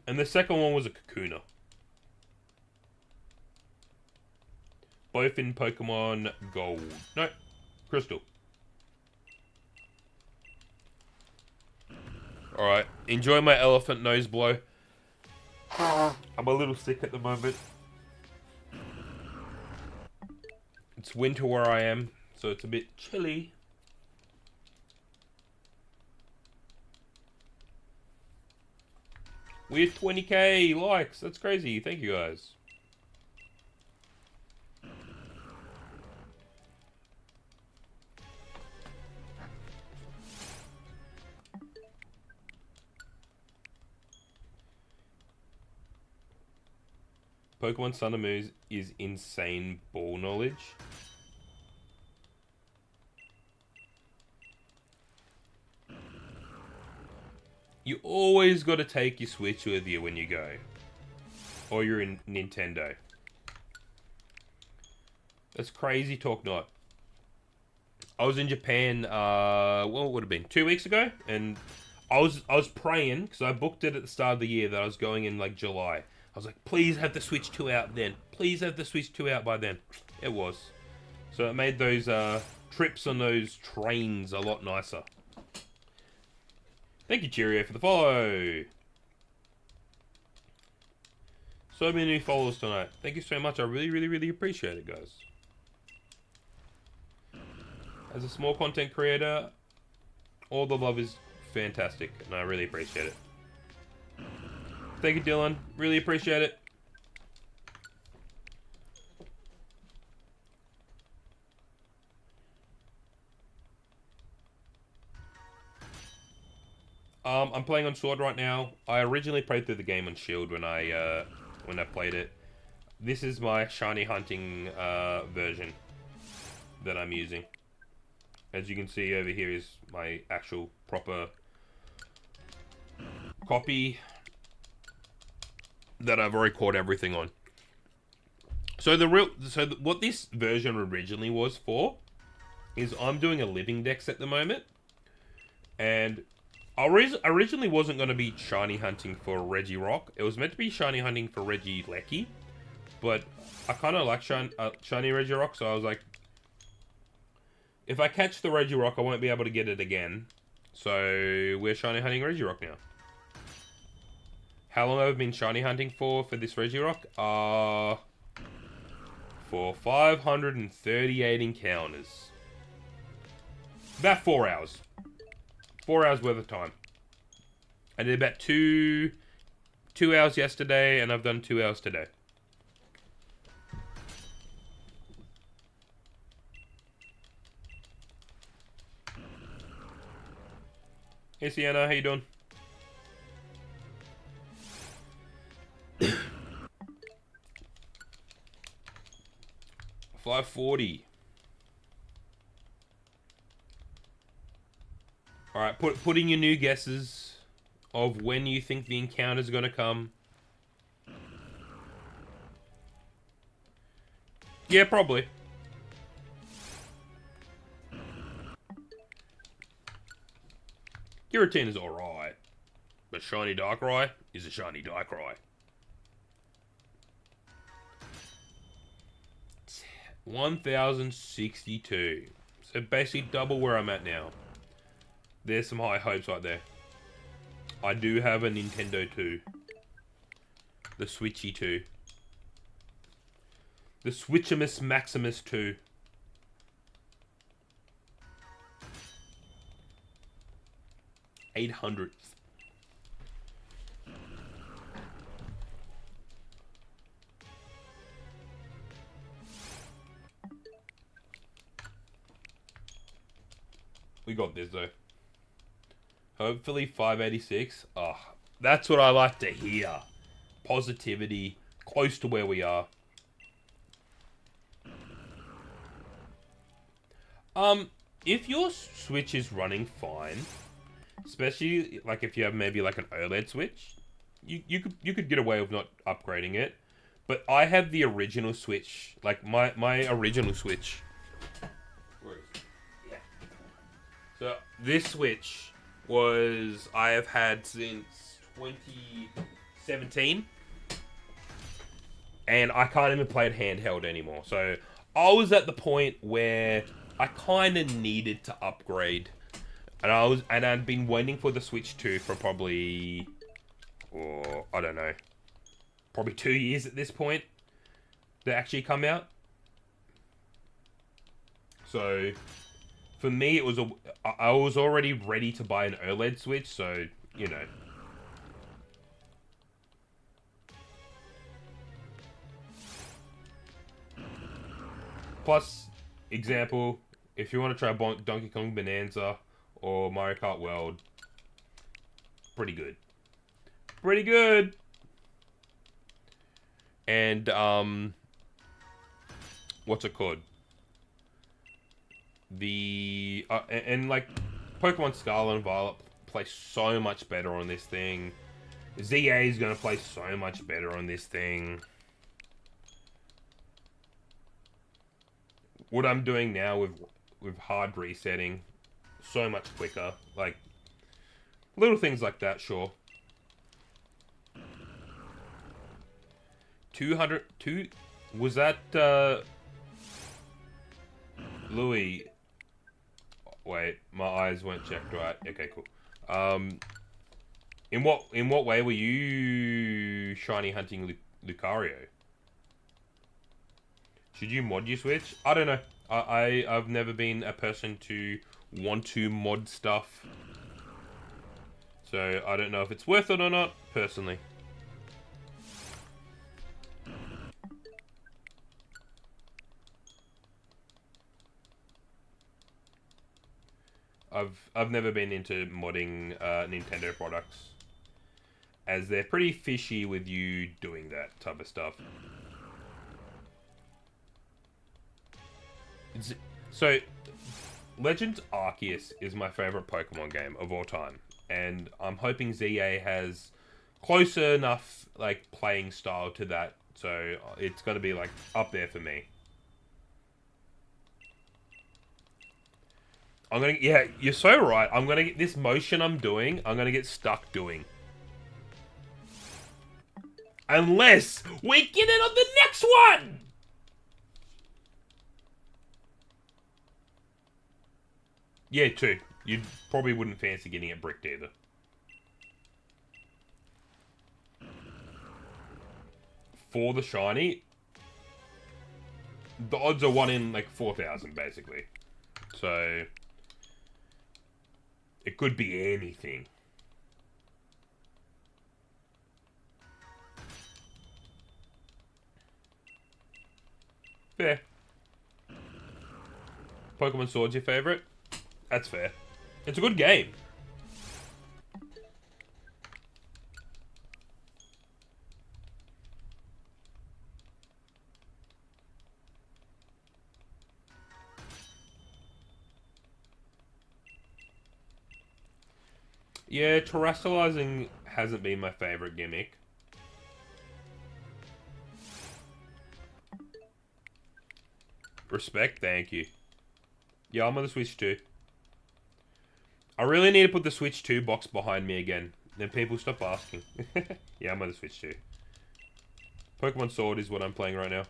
[SPEAKER 1] And the second one was a Kakuna. Both in Pokemon Gold. No, Crystal. Alright, enjoy my elephant nose blow. I'm a little sick at the moment. It's winter where I am, so it's a bit chilly. We had 20k likes. That's crazy. Thank you guys. Pokemon Sun and Moon is insane ball knowledge. You always got to take your Switch with you when you go. Or you're in Nintendo. That's crazy talk not. I was in Japan, what would it have been, 2 weeks ago? And I was praying, because I booked it at the start of the year, that I was going in like July. I was like, please have the Switch 2 out then. Please have the Switch 2 out by then. It was. So it made those trips on those trains a lot nicer. Thank you, Cheerio, for the follow. So many new followers tonight. Thank you so much. I really, really, really appreciate it, guys. As a small content creator, all the love is fantastic, and I really appreciate it. Thank you, Dylan. Really appreciate it. I'm playing on Sword right now. I originally played through the game on Shield when I played it. This is my shiny hunting version that I'm using. As you can see over here is my actual proper copy that I've already caught everything on. So what this version originally was for is I'm doing a living dex at the moment, and I originally wasn't going to be shiny hunting for Regirock. It was meant to be shiny hunting for Regieleki, but I kind of like shiny Regirock, so I was like, if I catch the Regirock, I won't be able to get it again. So we're shiny hunting Regirock now. How long have I been shiny hunting for this Regirock? For 538 encounters. About 4 hours. 4 hours worth of time. I did about two hours yesterday, and I've done 2 hours today. Hey Sienna, how you doing? $5.40. Alright, put in your new guesses of when you think the encounter's gonna come. Yeah, probably. Giratina is alright. But Shiny Darkrai is a Shiny Darkrai. 1062. So basically double where I'm at now. There's some high hopes right there. I do have a Nintendo 2. The Switchy 2. The Switchimus Maximus 2. $800th. We got this though. Hopefully 586. Oh, that's what I like to hear. Positivity. Close to where we are. If your Switch is running fine, especially like if you have maybe like an OLED Switch, you could get away with not upgrading it. But I have the original Switch, like my original Switch. Yeah. So this Switch was I have had since 2017, and I can't even play it handheld anymore. So I was at the point where I kind of needed to upgrade, and I'd been waiting for the Switch 2 for probably, or I don't know, probably 2 years at this point to actually come out. So for me, I was already ready to buy an OLED Switch, so you know. Plus, example, if you want to try Donkey Kong Bonanza or Mario Kart World, pretty good. Pretty good! And, what's it called? And like, Pokemon Scarlet and Violet play so much better on this thing. ZA is going to play so much better on this thing. What I'm doing now with hard resetting, so much quicker. Like, little things like that, sure. 202, was that, Louis? Wait, my eyes weren't checked right. Okay, cool. In what way were you shiny hunting Lucario? Should you mod your Switch? I don't know. I've never been a person to want to mod stuff. So I don't know if it's worth it or not, personally. I've never been into modding Nintendo products, as they're pretty fishy with you doing that type of stuff. So, Legends Arceus is my favorite Pokemon game of all time, and I'm hoping ZA has close enough like playing style to that, so it's gonna be like up there for me. Yeah, you're so right. I'm gonna get this motion I'm gonna get stuck doing. Unless we get it on the next one! Yeah, too. You probably wouldn't fancy getting it bricked either. For the shiny, the odds are 1 in like 4,000 basically. So it could be anything. Fair. Pokemon Sword's your favorite? That's fair. It's a good game. Yeah, terrestrializing hasn't been my favorite gimmick. Respect, thank you. Yeah, I'm on the Switch 2. I really need to put the Switch 2 box behind me again. Then people stop asking. Yeah, I'm on the Switch 2. Pokemon Sword is what I'm playing right now.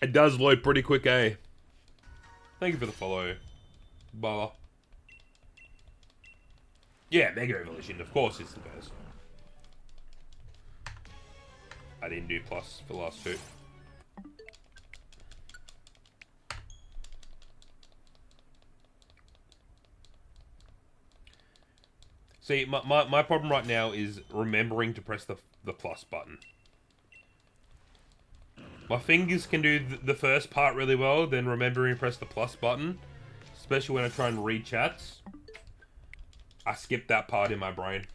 [SPEAKER 1] It does load pretty quick, eh? Thank you for the follow, Bala. Yeah, Mega Evolution, of course, it's the best. I didn't do plus for the last two. See, my problem right now is remembering to press the plus button. My fingers can do the first part really well, then remembering to press the plus button, especially when I try and read chats. I skip that part in my brain.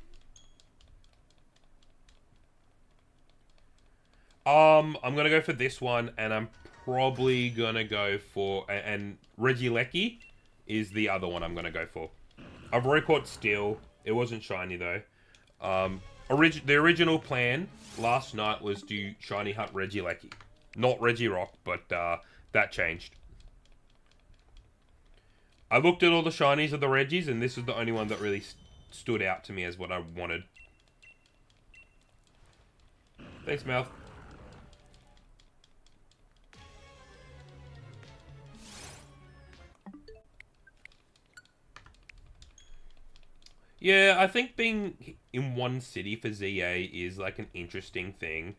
[SPEAKER 1] I'm gonna go for this one, and I'm probably gonna go for... And Regirock is the other one I'm gonna go for. I've already caught Steel. It wasn't shiny, though. The original plan last night was to shiny hunt Regirock. Not Regirock, but that changed. I looked at all the shinies of the Regis, and this is the only one that really stood out to me as what I wanted. Thanks, Mouth. Yeah, I think being in one city for ZA is like an interesting thing.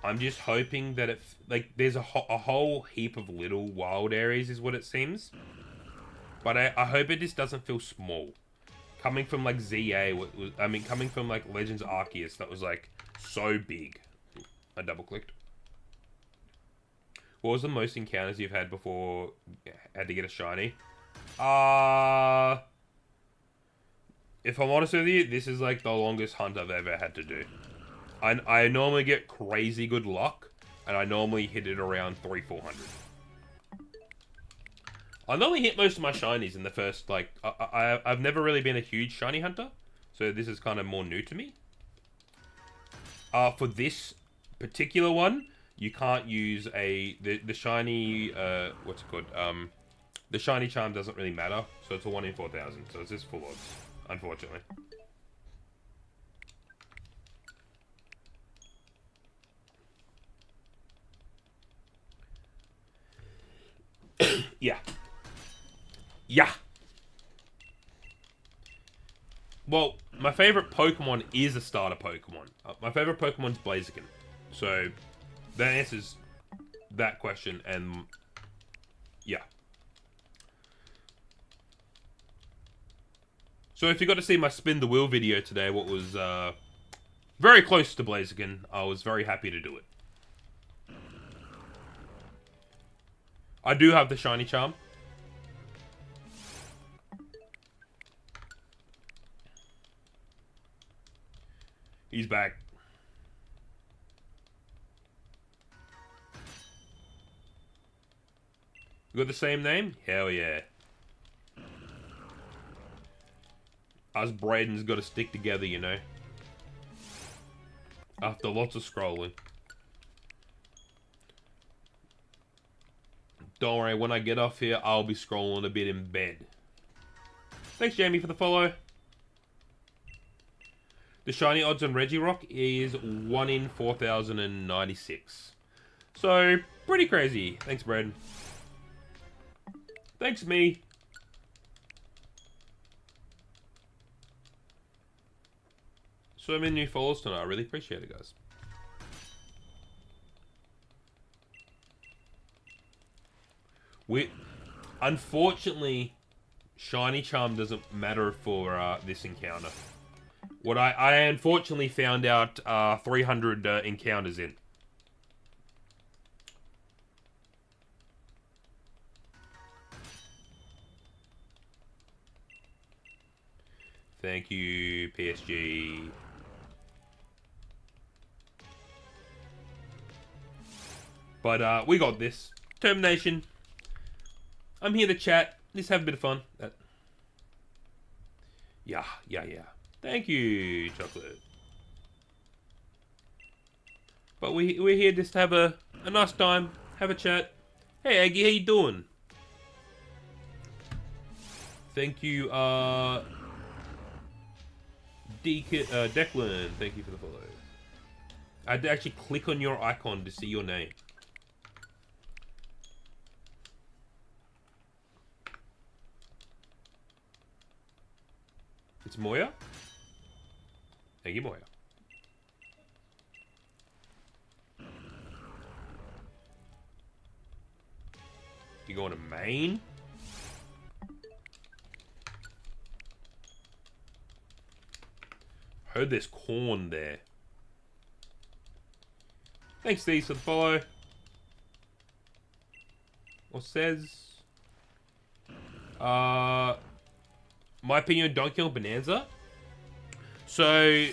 [SPEAKER 1] I'm just hoping that there's a whole heap of little wild areas is what it seems. But I hope it just doesn't feel small. Coming from like ZA, coming from like Legends Arceus, that was like so big. I double clicked. What was the most encounters you've had before had to get a shiny? If I'm honest with you, this is like the longest hunt I've ever had to do. I normally get crazy good luck, and I normally hit it around 300-400. I normally hit most of my shinies in the first, like, I've never really been a huge shiny hunter, so this is kind of more new to me. For this particular one, you can't use the shiny, what's it called? The shiny charm doesn't really matter, so it's a 1 in 4,000, so it's just full odds, unfortunately. Yeah. Yeah. Well, my favorite Pokemon is a starter Pokemon. My favorite Pokemon's Blaziken. So, that answers that question, and yeah. So if you got to see my spin the wheel video today, what was very close to Blaziken, I was very happy to do it. I do have the shiny charm. He's back. You got the same name? Hell yeah. Us Braden's got to stick together, you know. After lots of scrolling. Don't worry, when I get off here, I'll be scrolling a bit in bed. Thanks, Jamie, for the follow. The shiny odds on Regirock is 1 in 4,096. So, pretty crazy. Thanks, Brad. Thanks, me. So many new followers tonight. I really appreciate it, guys. Unfortunately, shiny charm doesn't matter for this encounter. What I unfortunately found out 300 encounters in. Thank you, PSG. But we got this. Termination. I'm here to chat. Let's have a bit of fun. Yeah. Thank you, Chocolate. But we're here just to have a nice time, have a chat. Hey, Aggie, how you doing? Thank you, Declan. Thank you for the follow. I had to actually click on your icon to see your name. It's Moya? Thank you, Moya. You going to Maine? Heard there's corn there. Thanks, Steve, for the follow. What says? My opinion, Donkey Kong Bonanza. So,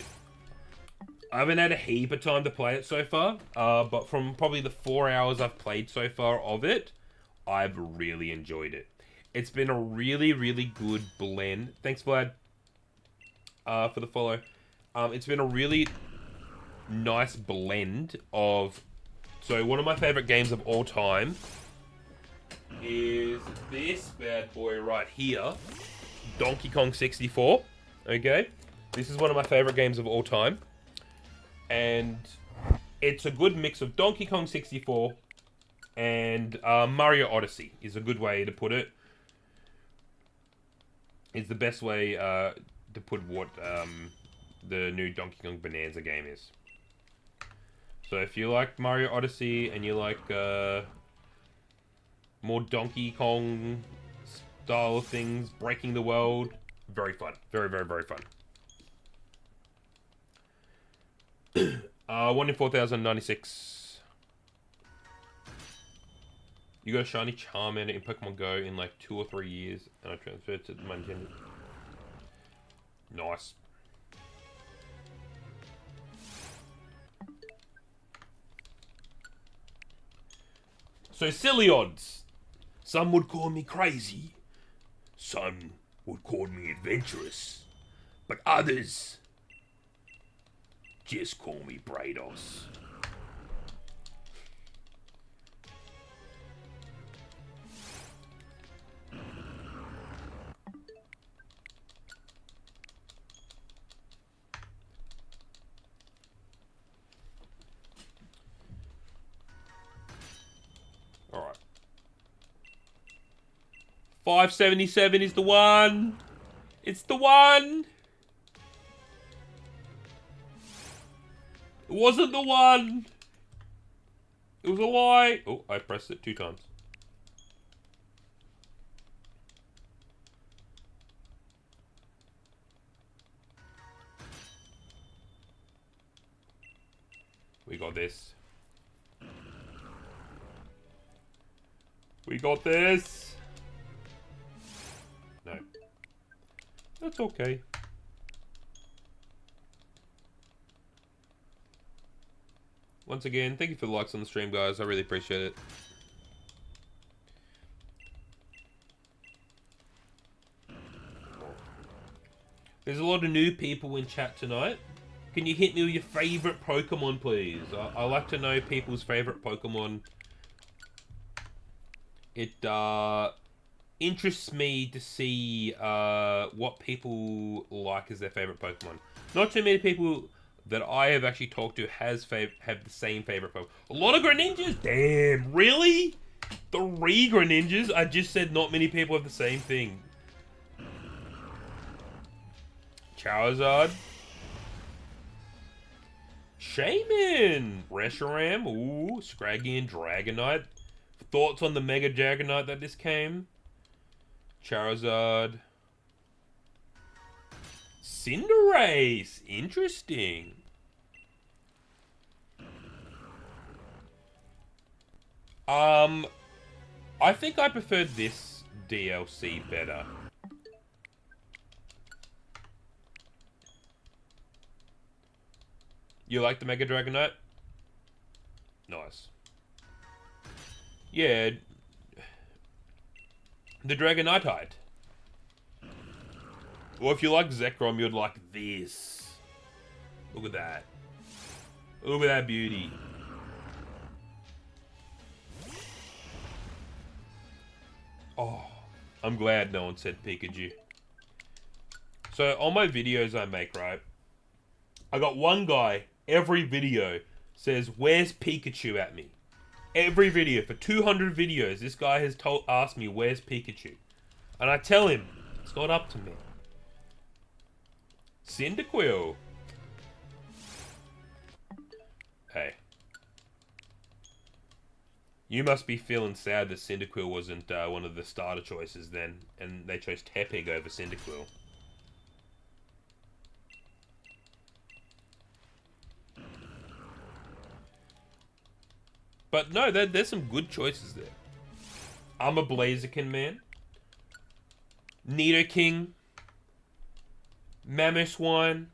[SPEAKER 1] I haven't had a heap of time to play it so far. But from probably the 4 hours I've played so far of it, I've really enjoyed it. It's been a really, really good blend. Thanks, Vlad, for the follow. It's been a really nice blend of... So, one of my favorite games of all time is this bad boy right here. Donkey Kong 64. Okay? This is one of my favorite games of all time. And it's a good mix of Donkey Kong 64 and Mario Odyssey is a good way to put it. It's the best way to put what the new Donkey Kong Bonanza game is. So if you like Mario Odyssey and you like more Donkey Kong style of things, breaking the world, very fun. Very, very, very fun. 1 in 4,096. You got a shiny Charmander in Pokemon Go in like 2 or 3 years, and I transferred to my Nintendo. Nice. So silly odds. Some would call me crazy. Some would call me adventurous. But others just call me Brados. Alright. 577 is the one. It's the one. It wasn't the one. It was a lie. Oh, I pressed it 2 times. We got this. We got this. No. That's okay. Once again, thank you for the likes on the stream, guys. I really appreciate it. There's a lot of new people in chat tonight. Can you hit me with your favorite Pokemon, please? I like to know people's favorite Pokemon. It interests me to see what people like as their favorite Pokemon. Not too many people that I have actually talked to have the same favorite Pokemon. A lot of Greninjas? Damn, really? 3 Greninjas? I just said not many people have the same thing. Charizard. Shaman. Reshiram. Ooh, Scraggy and Dragonite. Thoughts on the Mega Dragonite that just came? Charizard. Cinderace. Interesting. I think I preferred this DLC better. You like the Mega Dragonite? Nice. Yeah, the Dragonite. Or if you like Zekrom, you'd like this. Look at that. Look at that beauty. Oh, I'm glad no one said Pikachu. So, on my videos I make, right? I got one guy, every video, says, where's Pikachu at me? Every video, for 200 videos, this guy has asked me, where's Pikachu? And I tell him, it's not up to me. Cyndaquil. Hey. You must be feeling sad that Cyndaquil wasn't one of the starter choices then, and they chose Tepig over Cyndaquil. But no, there's some good choices there. I'm a Blaziken man. Nidoking. Mamoswine.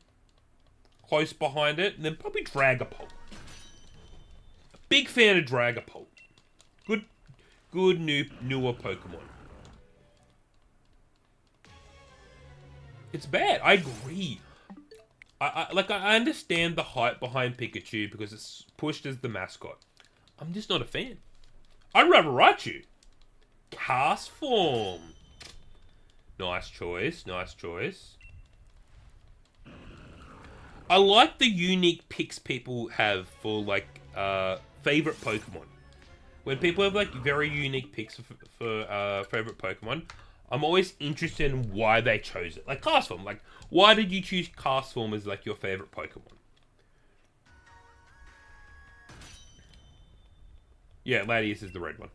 [SPEAKER 1] Close behind it. And then probably Dragapult. Big fan of Dragapult. Good newer Pokemon. It's bad. I agree. I understand the hype behind Pikachu because it's pushed as the mascot. I'm just not a fan. I'd rather Raichu. Cast form. Nice choice. Nice choice. I like the unique picks people have for like favorite Pokemon. When people have like very unique picks for favorite Pokemon, I'm always interested in why they chose it. Like Cast form. Like, why did you choose Cast form as like your favorite Pokemon? Yeah, Latias is the red one.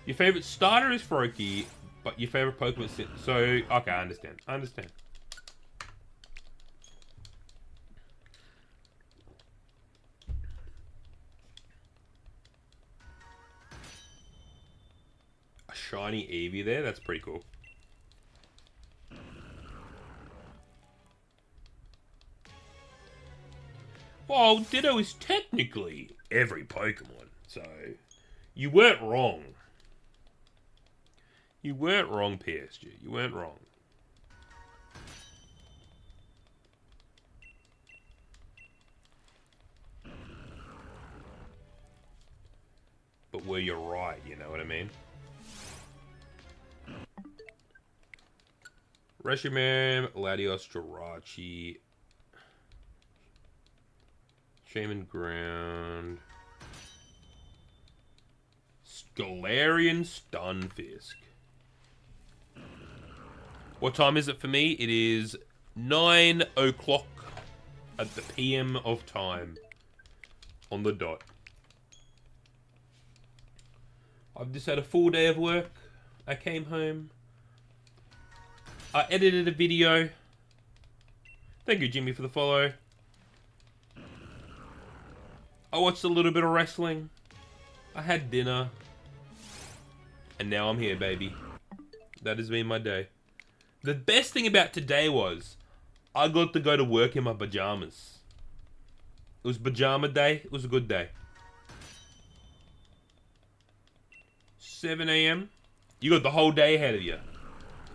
[SPEAKER 1] Your favorite starter is Froakie, but your favorite Pokemon is... So, okay, I understand. I understand. A shiny Eevee there? That's pretty cool. Well, Ditto is technically every Pokemon, so you weren't wrong. You weren't wrong, PSG. You weren't wrong. But were you right, you know what I mean? Reshiram, Latios, Jirachi, Shaman Ground, Galarian Stunfisk. What time is it for me? It is 9 o'clock at the PM of time. On the dot. I've just had a full day of work. I came home. I edited a video. Thank you, Jimmy, for the follow. I watched a little bit of wrestling. I had dinner. And now I'm here, baby. That has been my day. The best thing about today was I got to go to work in my pajamas. It was pajama day. It was a good day. 7 a.m. You got the whole day ahead of you.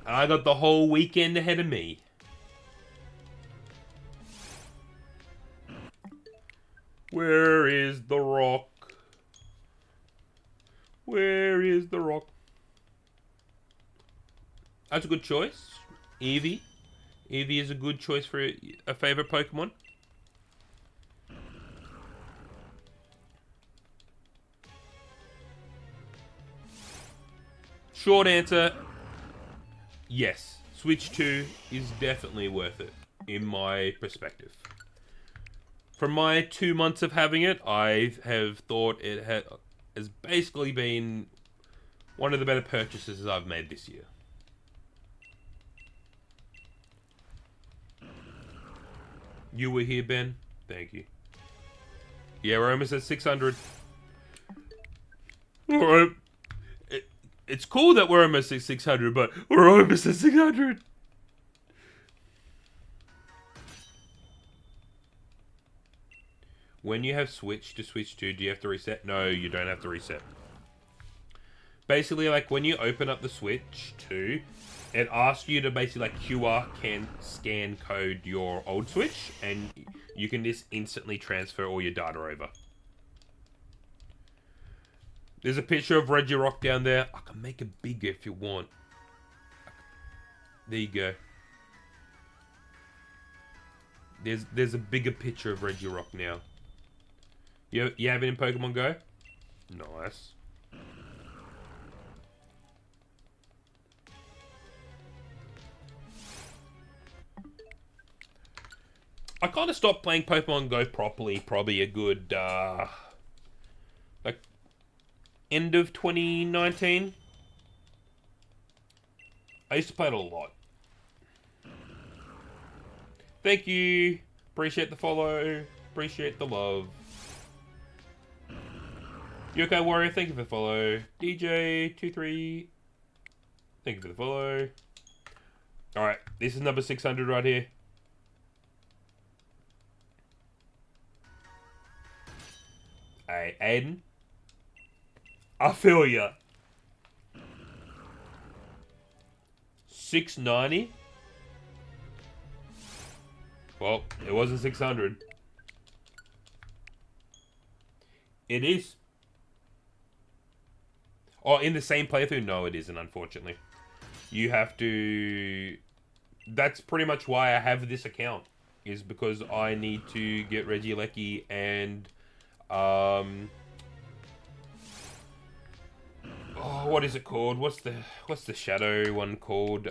[SPEAKER 1] And I got the whole weekend ahead of me. Where is the rock? Where is the rock? That's a good choice. Eevee. Eevee is a good choice for a favorite Pokemon. Short answer, yes. Switch 2 is definitely worth it, in my perspective. From my 2 months of having it, I have thought it has basically been one of the better purchases I've made this year. You were here, Ben. Thank you. Yeah, we're almost at 600. Alright. It's cool that we're almost at 600, but we're almost at 600. When you have switched to Switch 2, do you have to reset? No, you don't have to reset. Basically, like, when you open up the Switch 2, it asks you to basically, like, QR scan code your old Switch, and you can just instantly transfer all your data over. There's a picture of Regirock down there. I can make it bigger if you want. There you go. There's a bigger picture of Regirock now. You have it in Pokemon Go? Nice. I kind of stopped playing Pokemon Go properly, probably a good, like, end of 2019. I used to play it a lot. Thank you. Appreciate the follow. Appreciate the love. You okay, Warrior? Thank you for the follow. DJ23. Thank you for the follow. Alright, this is number 600 right here. Hey, Aiden. I feel ya. 690. Well, it wasn't 600. It is. Oh, in the same playthrough? No, it isn't, unfortunately. You have to... That's pretty much why I have this account. Is because I need to get Regieleki and... Oh, what is it called? What's the shadow one called?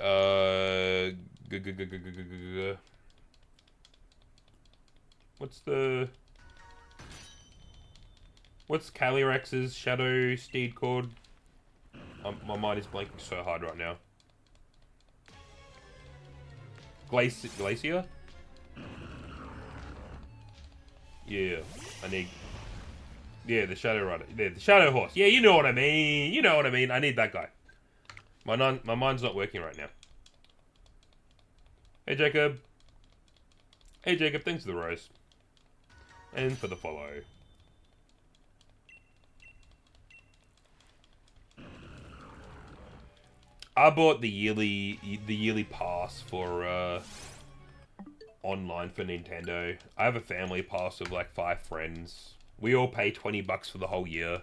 [SPEAKER 1] What's Calyrax's shadow steed called? My mind is blanking so hard right now. Glacier? Yeah, I need... Yeah, the Shadow Rider. Yeah, the Shadow Horse. Yeah, you know what I mean. You know what I mean. I need that guy. My mind's not working right now. Hey, Jacob. Hey, Jacob. Thanks for the rose. And for the follow. I bought the yearly pass for online for Nintendo. I have a family pass of like 5 friends. We all pay $20 for the whole year.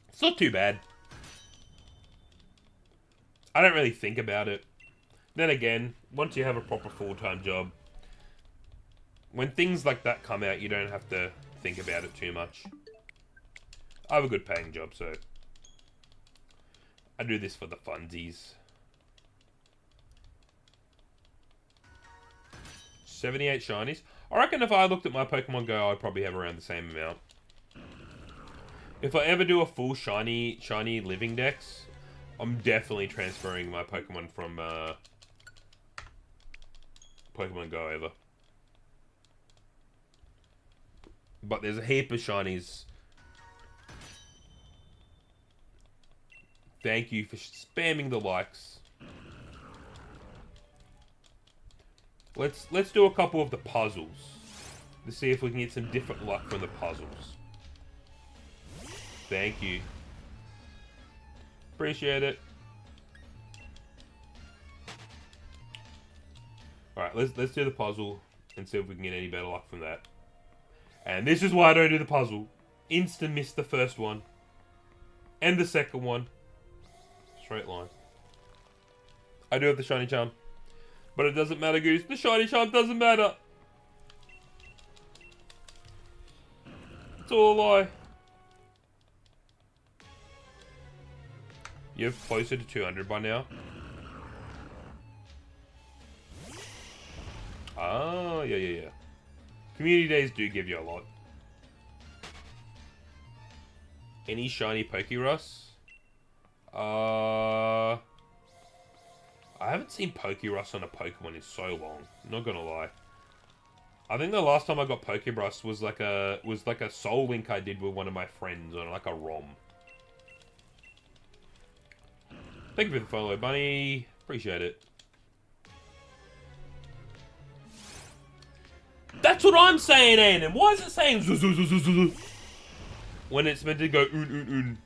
[SPEAKER 1] It's not too bad. I don't really think about it. Then again, once you have a proper full-time job, when things like that come out, you don't have to think about it too much. I have a good paying job, so I do this for the funsies. 78 shinies. I reckon if I looked at my Pokemon Go, I'd probably have around the same amount. If I ever do a full shiny living dex, I'm definitely transferring my Pokemon from Pokemon Go over. But there's a heap of shinies. Thank you for spamming the likes. Let's do a couple of the puzzles. To see if we can get some different luck from the puzzles. Thank you. Appreciate it. Alright, let's do the puzzle and see if we can get any better luck from that. And this is why I don't do the puzzle. Insta miss the first one. And the second one. Straight line. I do have the shiny charm. But it doesn't matter, Goose. The shiny charm doesn't matter. It's all a lie. You're closer to 200 by now. Oh, yeah. Community days do give you a lot. Any shiny Pokéruss? I haven't seen Pokéruss on a Pokemon in so long. Not gonna lie. I think the last time I got Pokéruss was like a Soul Link I did with one of my friends on like a ROM. Thank you for the follow, Bunny. Appreciate it. That's what I'm saying, Aiden. Why is it saying when it's meant to go un?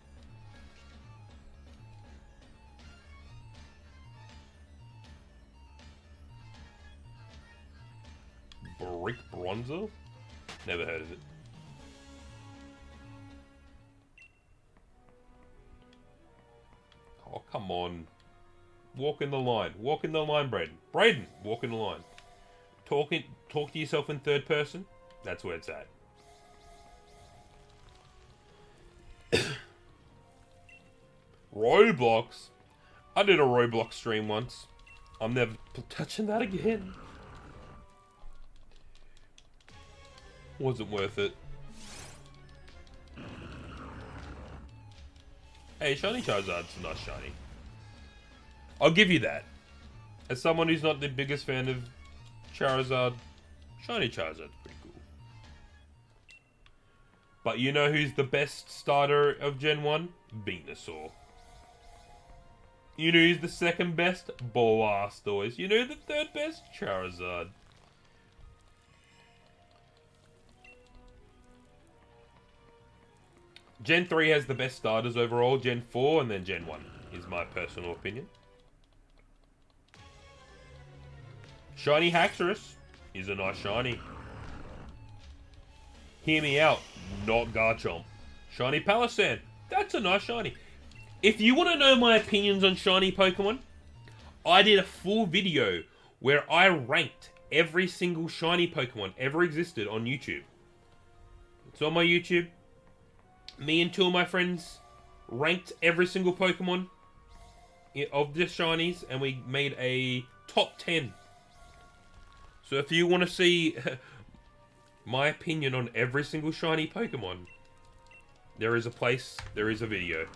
[SPEAKER 1] Brick bronzer? Never heard of it. Oh, come on. Walk in the line. Walk in the line, Braden. Braden, walk in the line. Talk to yourself in third person. That's where it's at. Roblox. I did a Roblox stream once. I'm never touching that again. Wasn't worth it. Hey, Shiny Charizard's not shiny. I'll give you that. As someone who's not the biggest fan of Charizard, Shiny Charizard's pretty cool. But you know who's the best starter of Gen 1? Venusaur. You know who's the second best? Blastoise. You know who the third best? Charizard. Gen 3 has the best starters overall. Gen 4 and then Gen 1 is my personal opinion. Shiny Haxorus is a nice shiny. Hear me out, not Garchomp. Shiny Palossand, that's a nice shiny. If you want to know my opinions on shiny Pokemon, I did a full video where I ranked every single shiny Pokemon ever existed on YouTube. It's on my YouTube. Me and two of my friends ranked every single Pokemon of the shinies, and we made a top 10. So if you want to see my opinion on every single shiny Pokemon, there is a place, there is a video.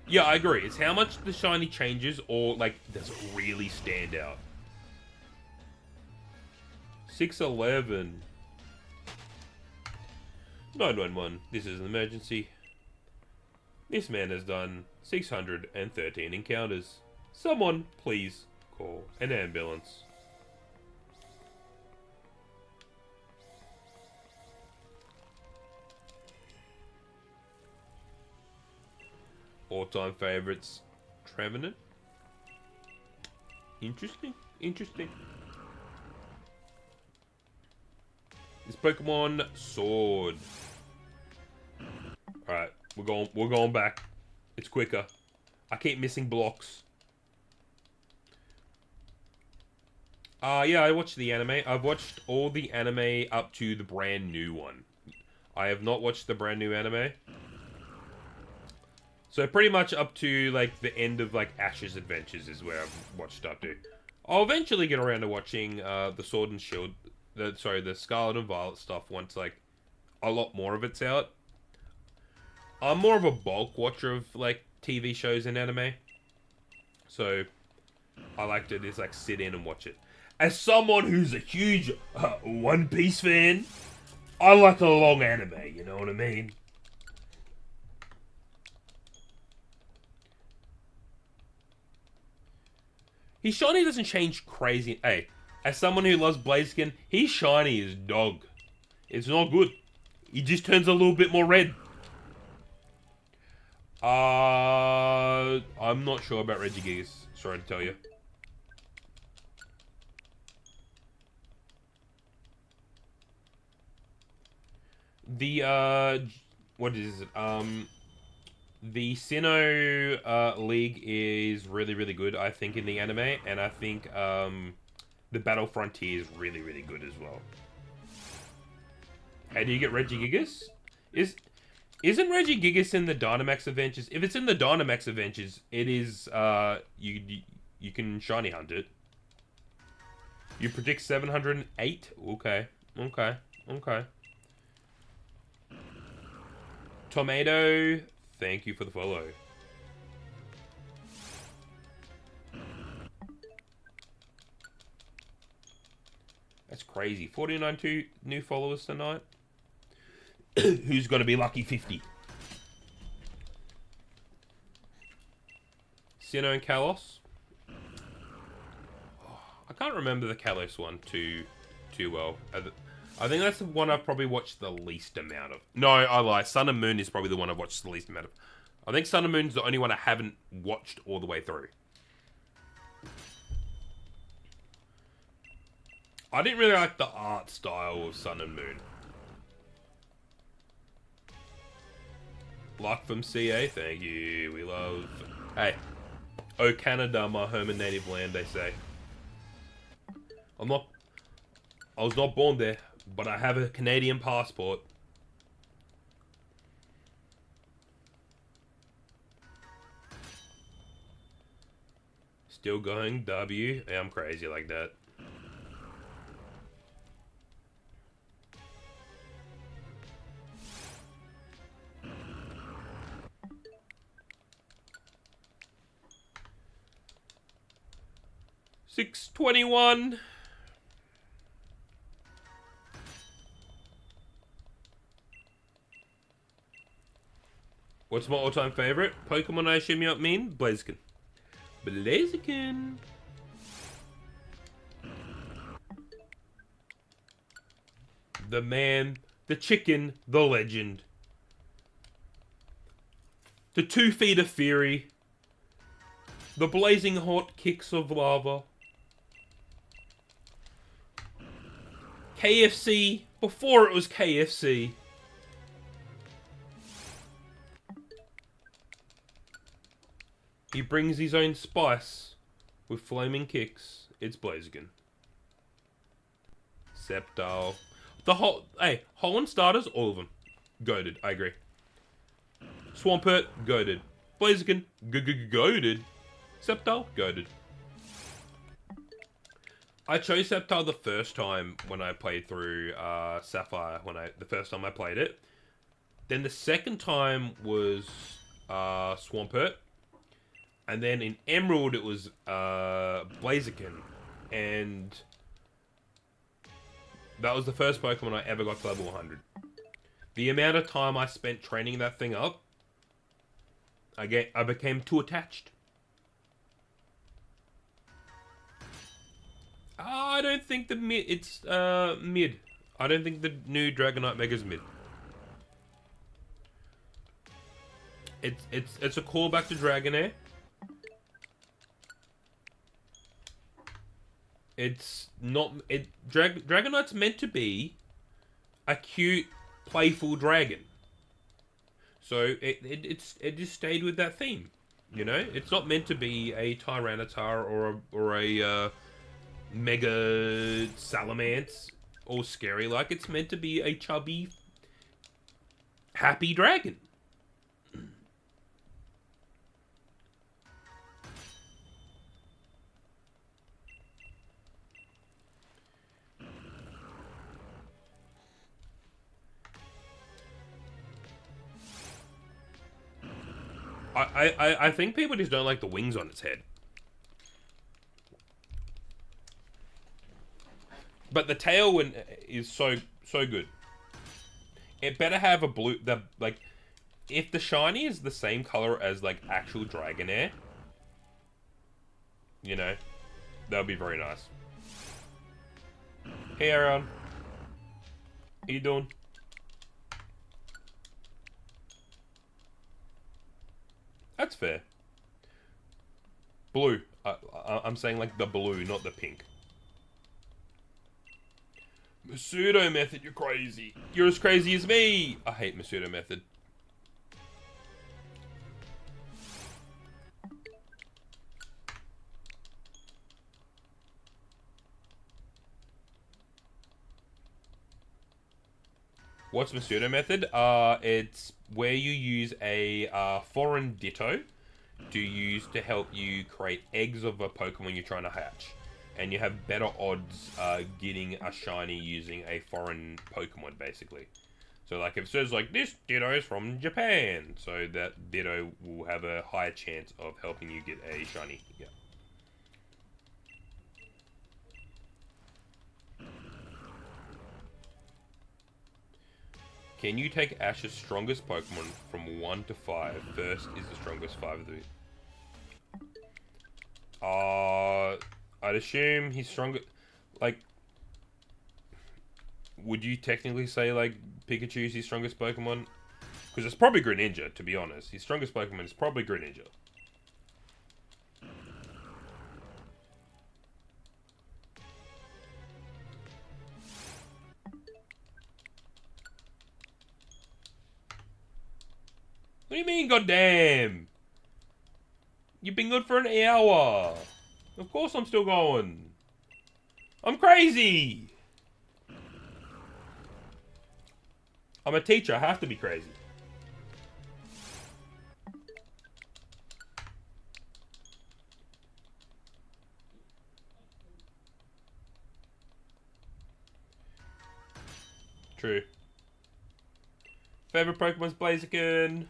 [SPEAKER 1] Yeah, I agree. It's how much the shiny changes, or like, does it really stand out? 611. 911. This is an emergency. This man has done 613 encounters. Someone, please call an ambulance. All-time favorites. Trevenant. Interesting. Interesting. This Pokemon Sword. Alright, we're going back. It's quicker. I keep missing blocks. Yeah, I watched the anime. I've watched all the anime up to the brand new one. I have not watched the brand new anime. So pretty much up to like the end of like Ash's Adventures is where I've watched up to. I'll eventually get around to watching the Sword and Shield, the Scarlet and Violet stuff once like a lot more of it's out. I'm more of a bulk watcher of like TV shows and anime, so I like to just like sit in and watch it. As someone who's a huge One Piece fan, I like a long anime. You know what I mean? His shiny doesn't change crazy. Hey, as someone who loves Blaziken, his shiny is dog. It's not good. He just turns a little bit more red. I'm not sure about Regigigas. Sorry to tell you. The, what is it? The Sinnoh League is really, really good, I think, in the anime, and I think the Battle Frontier is really, really good as well. How do you get Regigigas? Isn't Regigigas in the Dynamax Adventures? If it's in the Dynamax Adventures, it is you can shiny hunt it. You predict 708? Okay. Okay. Okay. Tomato, thank you for the follow. That's crazy. 49 new followers tonight. Who's going to be lucky 50? Sinnoh and Kalos. can't remember the Kalos one too well. I think that's the one I've probably watched the least amount of. No, I lie. Sun and Moon is probably the one I've watched the least amount of. I think Sun and Moon's the only one I haven't watched all the way through. I didn't really like the art style of Sun and Moon. Luck from CA, thank you. We love... Hey. Oh, Canada, my home and native land, they say. I was not born there, but I have a Canadian passport. Still going, W. Yeah, I'm crazy like that. $6.21. What's my all-time favorite Pokemon? I assume you mean Blaziken. Blaziken. The man, the chicken, the legend. The 2 feet of fury. The blazing hot kicks of lava. KFC before it was KFC. He brings his own spice with flaming kicks. It's Blaziken. Sceptile. The whole... Hey, Holland starters, all of them. Goated, I agree. Swampert, goated. Blaziken, goated. Sceptile, goated. I chose Sceptile the first time when I played through Sapphire, the first time I played it. Then the second time was Swampert. And then in Emerald it was Blaziken. And that was the first Pokemon I ever got to level 100. The amount of time I spent training that thing up, I became too attached. I don't think it's mid. I don't think the new Dragonite Mega's mid. It's a callback to Dragonair. It's not... Dragonite's meant to be a cute, playful dragon. So it just stayed with that theme. You know? It's not meant to be a Tyranitar or a Mega Salamence or scary. Like, it's meant to be a chubby, happy dragon. I think people just don't like the wings on its head. But the tail is so good. It better have a blue... if the shiny is the same color as, like, actual Dragonair, you know, that would be very nice. Hey, Aaron. How you doing? That's fair. Blue. I'm saying, like, the blue, not the pink. Masudo method, you're crazy. You're as crazy as me. I hate Masudo method. What's Masudo method? It's where you use a foreign ditto to help you create eggs of a Pokemon you're trying to hatch. And you have better odds getting a shiny using a foreign Pokemon, basically. So, like, if it says, like, this Ditto is from Japan, so that Ditto will have a higher chance of helping you get a shiny. Yeah. Can you take Ash's strongest Pokemon from 1 to 5? First is the strongest 5 of the... I'd assume he's stronger. Like, would you technically say, like, Pikachu's his strongest Pokemon? Because it's probably Greninja, to be honest. His strongest Pokemon is probably Greninja. What do you mean, goddamn? You've been good for an hour. Of course I'm still going. I'm crazy. I'm a teacher. I have to be crazy. True. Favorite Pokemon's Blaziken.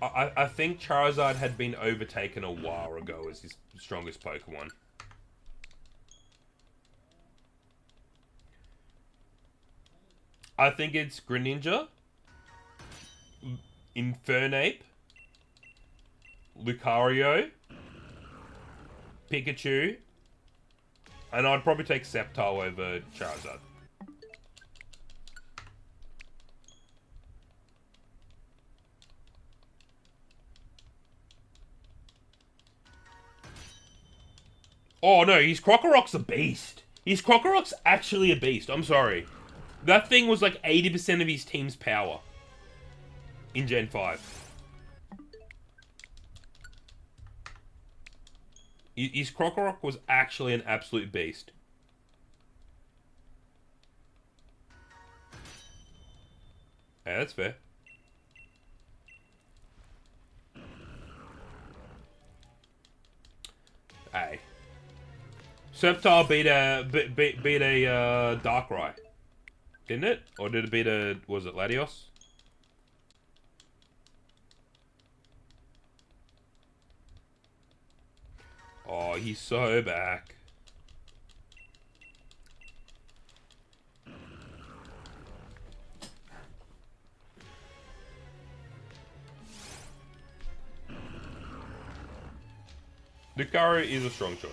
[SPEAKER 1] I think Charizard had been overtaken a while ago as his strongest Pokemon. I think it's Greninja, Infernape, Lucario, Pikachu, and I'd probably take Sceptile over Charizard. Oh no, his Crocorock's a beast. His Crocorock's actually a beast. I'm sorry. That thing was like 80% of his team's power in Gen 5. His Crocorock was actually an absolute beast. Yeah, that's fair. Hey. Sceptile beat a Darkrai, didn't it? Or did it beat a, was it Latios? Oh, he's so back. Lucario is a strong choice.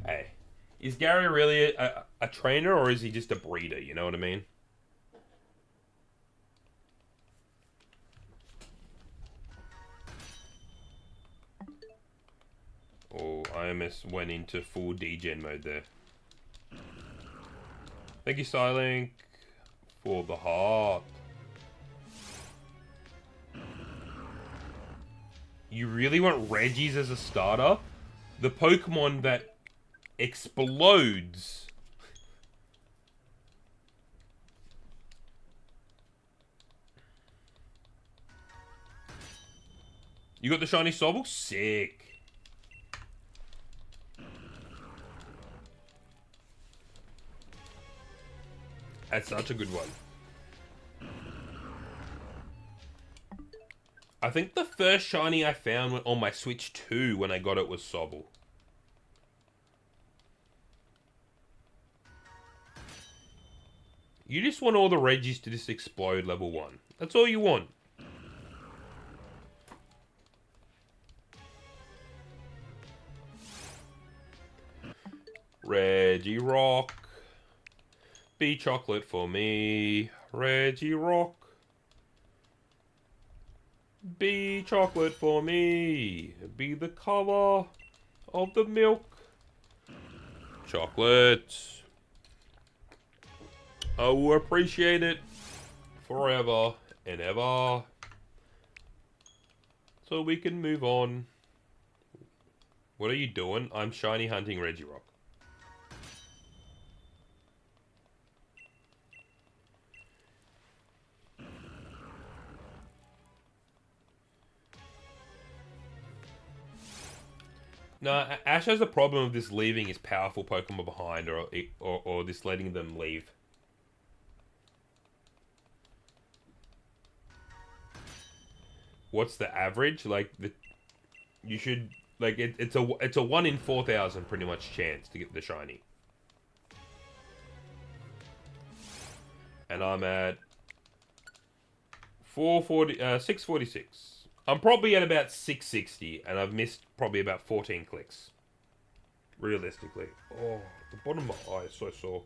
[SPEAKER 1] Hey, is Gary really a trainer or is he just a breeder? You know what I mean? Oh, I almost went into full degen mode there. Thank you, Silink, for the heart. You really want Regis as a starter? The Pokemon that explodes. You got the shiny Sobble? Sick. That's such a good one. I think the first shiny I found on my Switch 2 when I got it was Sobble. You just want all the Regis to just explode level 1. That's all you want. Regirock. Be chocolate for me. Regirock. Be chocolate for me. Be the color of the milk. Chocolate. I will appreciate it forever and ever. So we can move on. What are you doing? I'm shiny hunting Regirock. No, Ash has a problem of this leaving his powerful Pokemon behind, or this letting them leave. What's the average? Like you should like it's a 1 in 4,000 pretty much chance to get the shiny. And I'm at 440, 646. I'm probably at about 660, and I've missed probably about 14 clicks. Realistically. Oh, the bottom of my eye is so sore.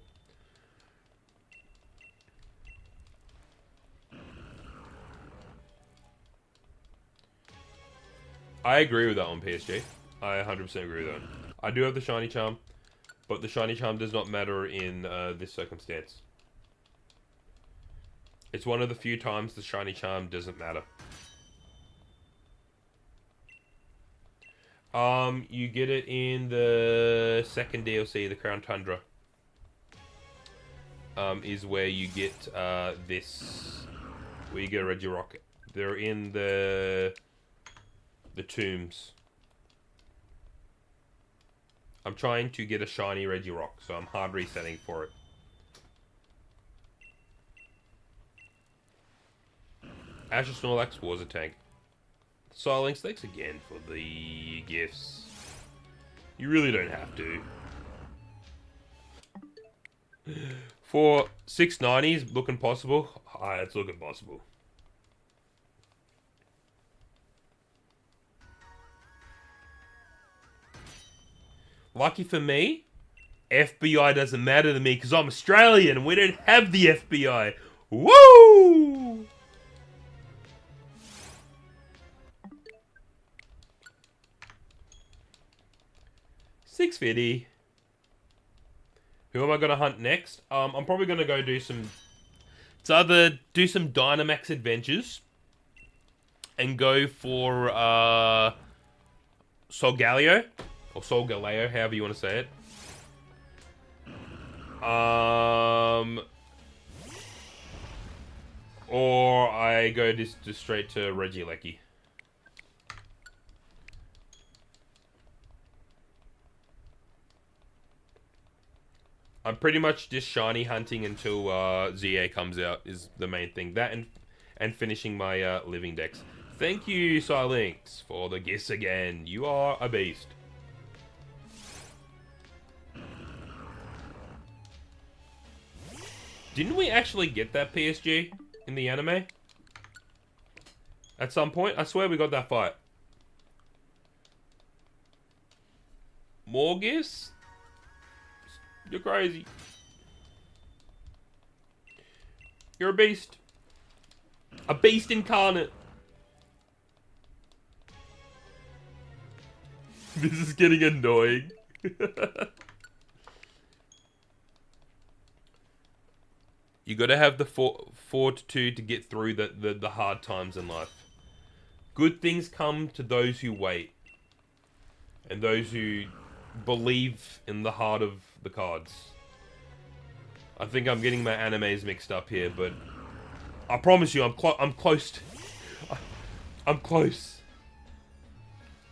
[SPEAKER 1] I agree with that one, PSG. I 100% agree with that. I do have the Shiny Charm, but the Shiny Charm does not matter in this circumstance. It's one of the few times the Shiny Charm doesn't matter. You get it in the second DLC, the Crown Tundra. Is where you get this, where you get a Regirock. They're in the tombs. I'm trying to get a Shiny Regirock, so I'm hard resetting for it. Asher Snorlax was a tank. Silence, thanks again for the gifts. You really don't have to. For 690s, looking possible. It's looking possible. Lucky for me, FBI doesn't matter to me because I'm Australian and we don't have the FBI. Woo! $6.50. Who am I going to hunt next? I'm probably going to go do some... It's either do some Dynamax adventures and go for Solgaleo. Or Solgaleo, however you want to say it. Or I go just straight to Regieleki. I'm pretty much just shiny hunting until ZA comes out is the main thing. That and finishing my living decks. Thank you, Silinx, for the gifts again. You are a beast. Didn't we actually get that PSG in the anime? At some point? I swear we got that fight. More gifts? You're crazy. You're a beast. A beast incarnate. This is getting annoying. You gotta have the fortitude to get through the hard times in life. Good things come to those who wait. And those who believe in the heart of the cards. I think I'm getting my animes mixed up here, but I promise you, I'm close. I'm close.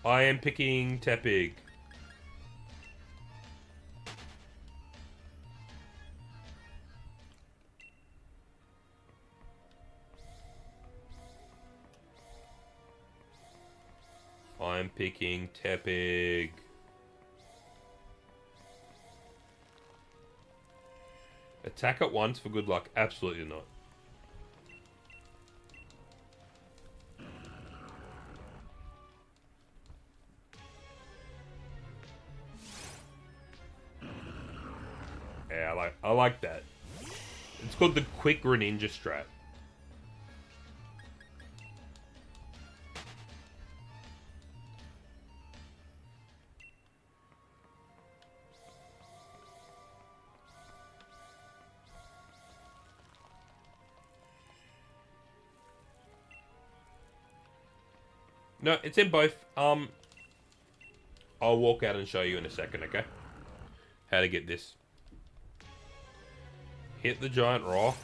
[SPEAKER 1] I am picking Tepig. I'm picking Tepig. Attack at once for good luck? Absolutely not. Yeah, I like that. It's called the quick Greninja strat. No, it's in both. I'll walk out and show you in a second, okay? How to get this. Hit the giant rock.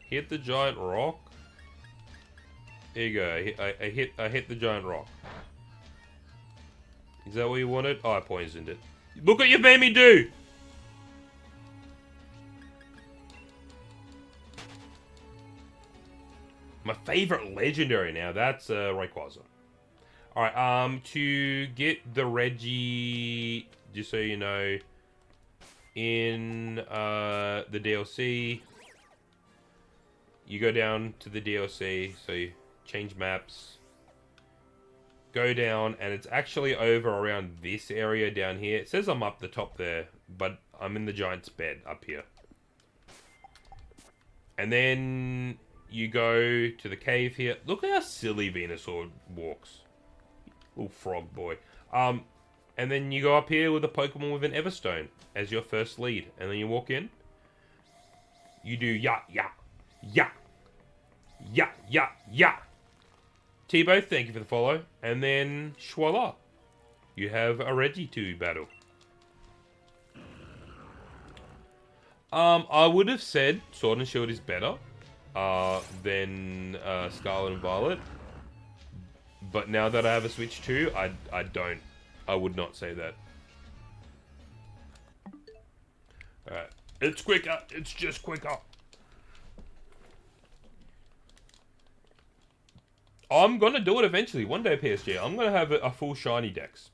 [SPEAKER 1] Hit the giant rock. There you go. I hit the giant rock. Is that what you wanted? Oh, I poisoned it. Look what you made me do! My favorite legendary now, that's Rayquaza. Alright, to get the just so you know, in the DLC, you go down to the DLC, so you change maps, go down, and it's actually over around this area down here. It says I'm up the top there, but I'm in the giant's bed up here. And then you go to the cave here. Look at how silly Venusaur walks. Little frog boy. And then you go up here with a Pokemon with an Everstone as your first lead. And then you walk in. You do ya, ya, ya. Ya, ya, ya. T-Bow, thank you for the follow. And then, voila. You have a Reggie to battle. I would have said Sword and Shield is better than Scarlet and Violet. But now that I have a Switch 2, I don't. I would not say that. Alright. It's quicker. It's just quicker. I'm gonna do it eventually. One day, PSG. I'm gonna have a full shiny dex.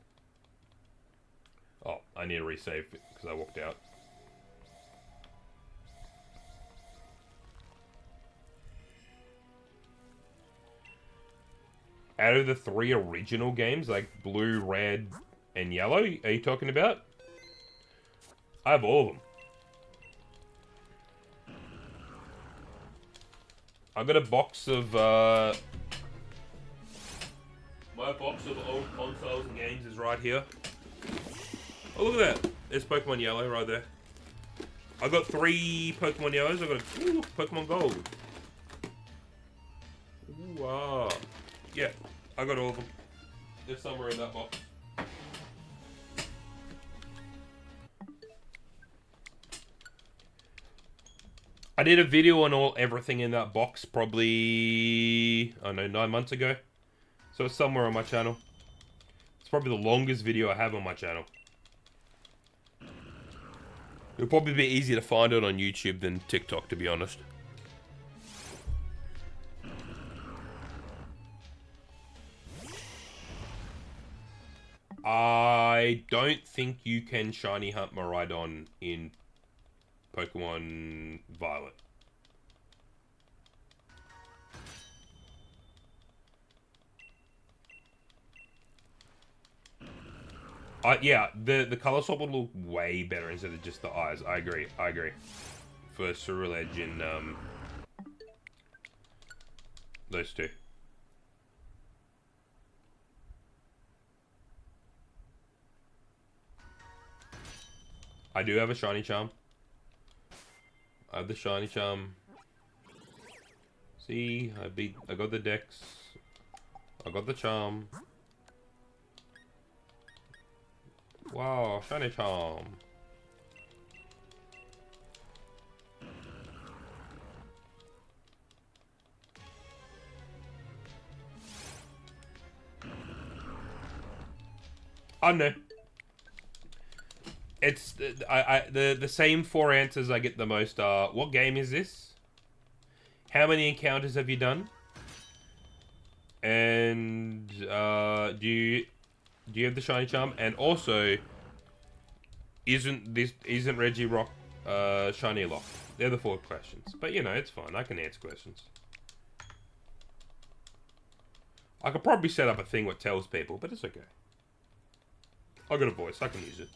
[SPEAKER 1] Oh, I need to resave because I walked out. Out of the 3 original games, like blue, red, and yellow, are you talking about? I have all of them. I got a box of, my box of old consoles and games is right here. Oh, look at that. There's Pokemon Yellow right there. I got 3 Pokemon Yellows. I got Pokemon Gold. Ooh, wow. Yeah, I got all of them. They're somewhere in that box. I did a video on everything in that box probably, I don't know, 9 months ago. So it's somewhere on my channel. It's probably the longest video I have on my channel. It'll probably be easier to find it on YouTube than TikTok, to be honest. I don't think you can shiny hunt Miraidon in Pokemon Violet. Yeah, the color swap would look way better instead of just the eyes. I agree. For Ceruledge and those two. I do have a shiny charm. I have the shiny charm. See, I got the dex. I got the charm. Wow, shiny charm. I don't know. It's the same 4 answers I get the most are, what game is this? How many encounters have you done? And do you have the shiny charm? And also, isn't Regirock shiny lock? They're the 4 questions. But you know, it's fine. I can answer questions. I could probably set up a thing that tells people, but it's okay. I got a voice. I can use it.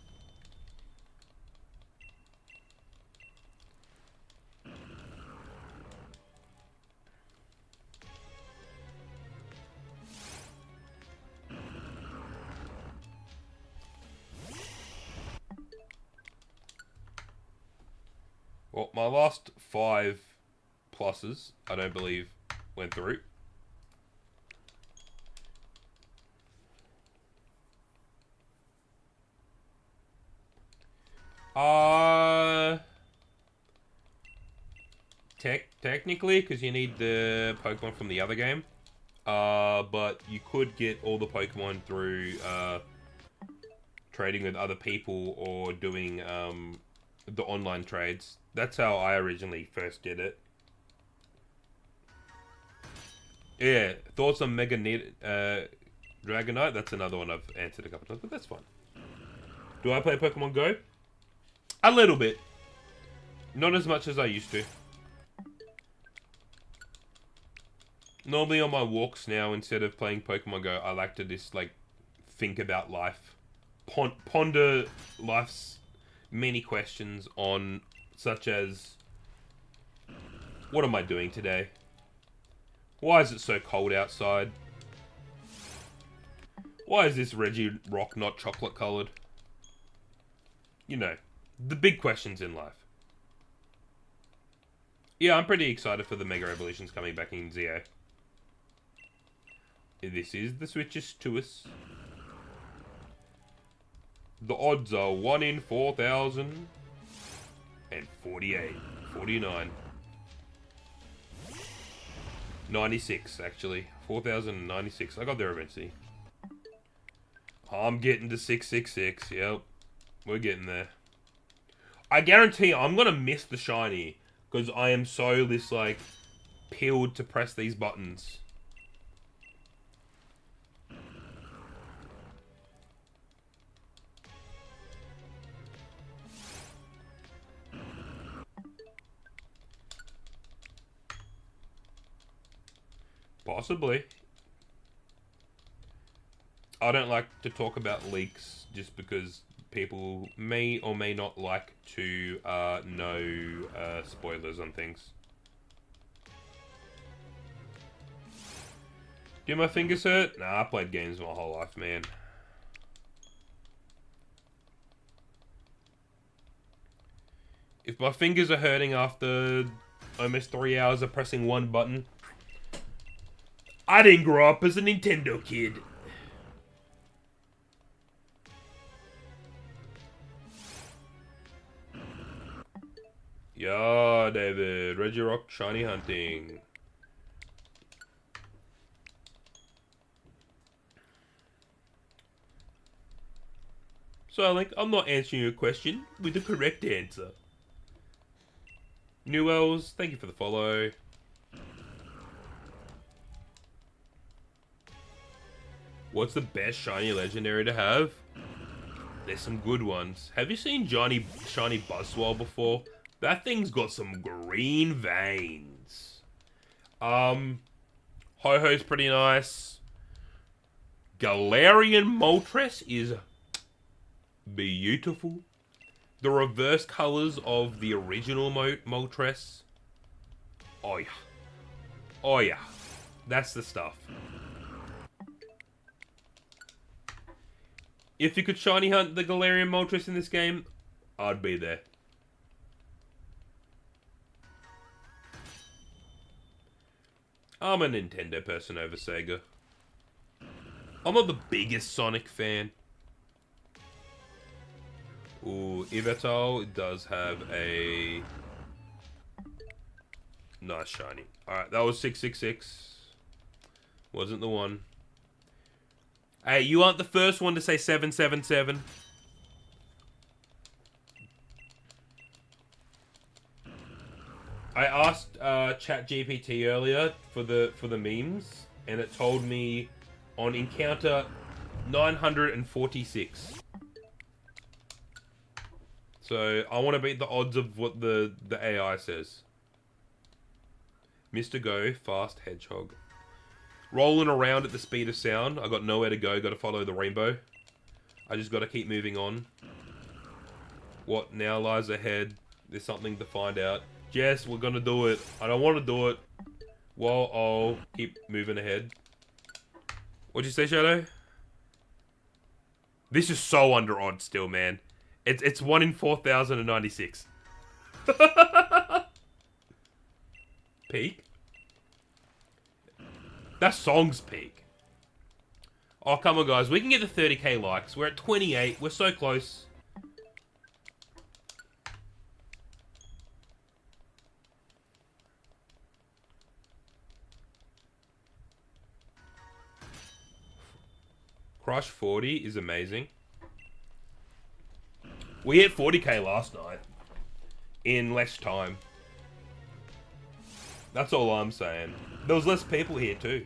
[SPEAKER 1] Well, my last 5 pluses, I don't believe, went through. Technically, because you need the Pokemon from the other game. But you could get all the Pokemon through trading with other people or doing the online trades. That's how I originally first did it. Yeah, thoughts on Mega Dragonite? That's another one I've answered a couple times, but that's fine. Do I play Pokemon Go? A little bit. Not as much as I used to. Normally on my walks now, instead of playing Pokemon Go, I like to just, like, think about life. Ponder life's many questions on, such as, what am I doing today? Why is it so cold outside? Why is this Regirock not chocolate coloured? You know, the big questions in life. Yeah, I'm pretty excited for the Mega Evolutions coming back in ZA. This is the Switches to us. The odds are 1 in 4,048. 49. 96, actually. 4,096. I got there eventually. I'm getting to 666. Yep. We're getting there. I guarantee I'm going to miss the shiny. Because I am so this, like, peeled to press these buttons. Possibly. I don't like to talk about leaks just because people may or may not like to know spoilers on things. Do my fingers hurt? Nah, I played games my whole life, man. If my fingers are hurting after almost 3 hours of pressing one button, I didn't grow up as a Nintendo kid. Yeah, David. Regirock shiny hunting. So, like, I'm not answering your question with the correct answer. Newells, thank you for the follow. What's the best shiny legendary to have? There's some good ones. Have you seen shiny Buzzwole before? That thing's got some green veins. Ho-Ho's pretty nice. Galarian Moltres is beautiful. The reverse colors of the original Moltres. Oh yeah. Oh yeah. That's the stuff. If you could shiny hunt the Galarian Moltres in this game, I'd be there. I'm a Nintendo person over Sega. I'm not the biggest Sonic fan. Ooh, Yveltal does have a nice shiny. Alright, that was 666. Wasn't the one. Hey, you aren't the first one to say 777. I asked ChatGPT earlier for the memes, and it told me on encounter 946. So I want to beat the odds of what the AI says. Mr. Go, fast hedgehog. Rolling around at the speed of sound. I got nowhere to go. Got to follow the rainbow. I just got to keep moving on. What now lies ahead? There's something to find out. Yes, we're gonna do it. I don't want to do it. Well, I'll keep moving ahead. What'd you say, Shadow? This is so under odds still, man. It's 1 in 4,096. Peak? That song's peak. Oh, come on, guys. We can get the 30k likes. We're at 28. We're so close. Crush 40 is amazing. We hit 40k last night. In less time. That's all I'm saying. There was less people here too.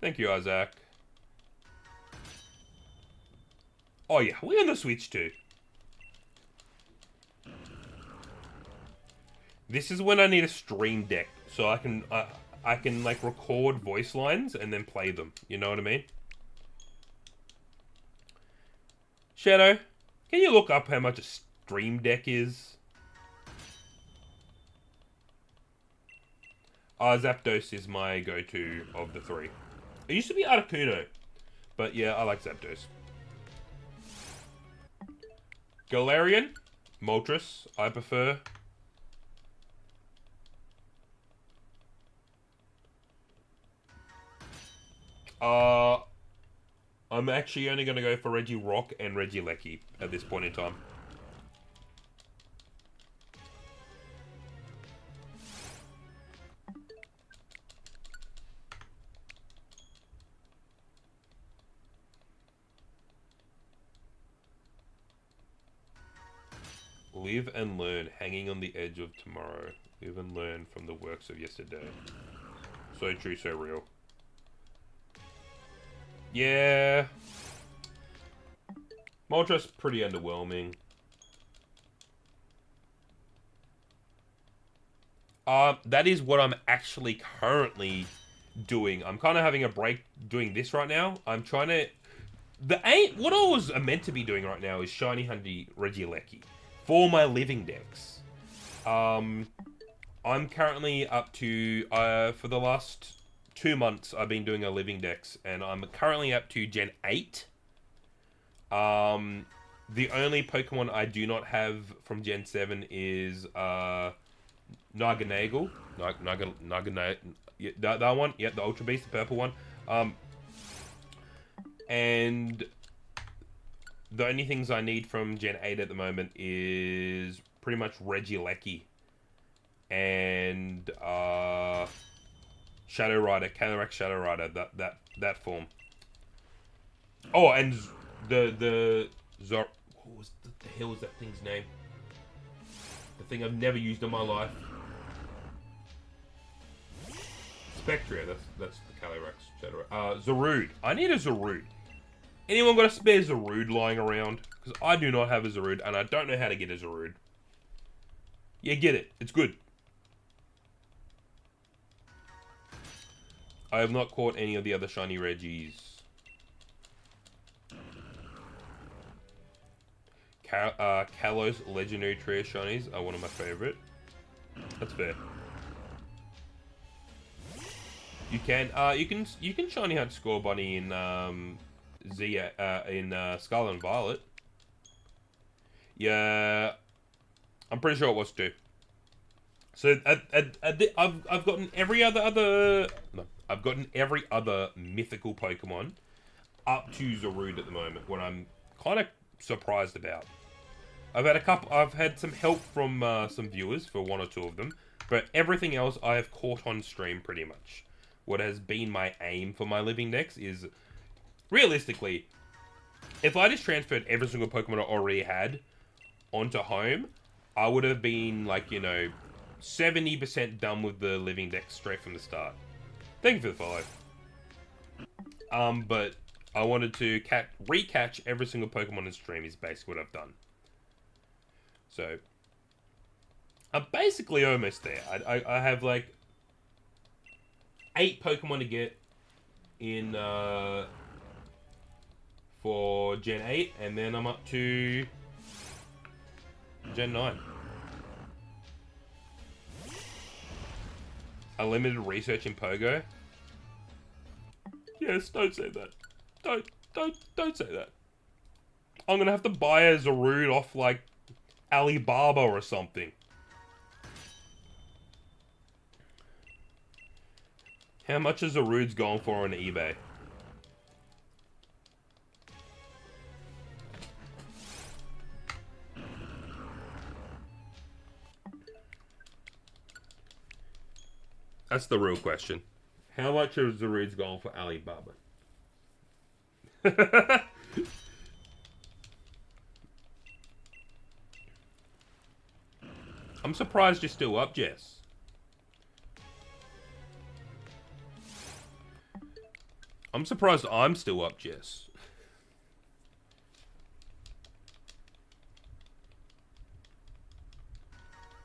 [SPEAKER 1] Thank you, Isaac. Oh yeah, we're on the Switch too. This is when I need a stream deck so I can like record voice lines and then play them. You know what I mean? Shadow, can you look up how much a stream deck is? Zapdos is my go-to of the three. It used to be Articuno, but yeah, I like Zapdos. Galarian, Moltres, I prefer. I'm actually only going to go for Regirock and Regieleki at this point in time. Live and learn, hanging on the edge of tomorrow. Live and learn from the works of yesterday. So true, so real. Yeah. Moltres pretty underwhelming. That is what I'm actually currently doing. I'm kind of having a break doing this right now. I'm trying to... What I was meant to be doing right now is Shiny Regieleki for my living decks. I'm currently up to... for the last 2 months, I've been doing a living decks, and I'm currently up to Gen 8. The only Pokemon I do not have from Gen 7 is Naganagel. Yeah, that one. Yeah, the Ultra Beast, the purple one. And the only things I need from Gen 8 at the moment is pretty much Regieleki and Shadow Rider, Calyrex Shadow Rider, that form. Oh, and what was the hell was that thing's name? The thing I've never used in my life. Spectria, that's the Calyrex Shadow Rider. Zarude. I need a Zarude. Anyone got a spare Zarude lying around? Because I do not have a Zarude, and I don't know how to get a Zarude. Yeah, get it. It's good. I have not caught any of the other Shiny Regis. Kalos Legendary Trio Shinies are one of my favorite. That's fair. You can Shiny Hunt Score Bunny in Scarlet and Violet. Yeah, I'm pretty sure it was too. So I've gotten every other I've gotten every other mythical Pokemon up to Zarude at the moment. What I'm kind of surprised about. I've had some help from some viewers for 1 or 2 of them, but everything else I have caught on stream pretty much. What has been my aim for my living decks is, realistically, if I just transferred every single Pokemon I already had onto home, I would have been like, 70% done with the living deck straight from the start. Thank you for the follow. But I wanted to recatch every single Pokemon in stream is basically what I've done. So, I'm basically almost there. I have like 8 Pokemon to get in for Gen 8, and then I'm up to Gen 9. Unlimited research in Pogo. Yes, don't say that. Don't say that. I'm gonna have to buy a Zarude off like Alibaba or something. How much is Zarude's going for on eBay? That's the real question. How much is Zarude's going for Alibaba? I'm surprised you're still up, Jess. I'm surprised I'm still up, Jess.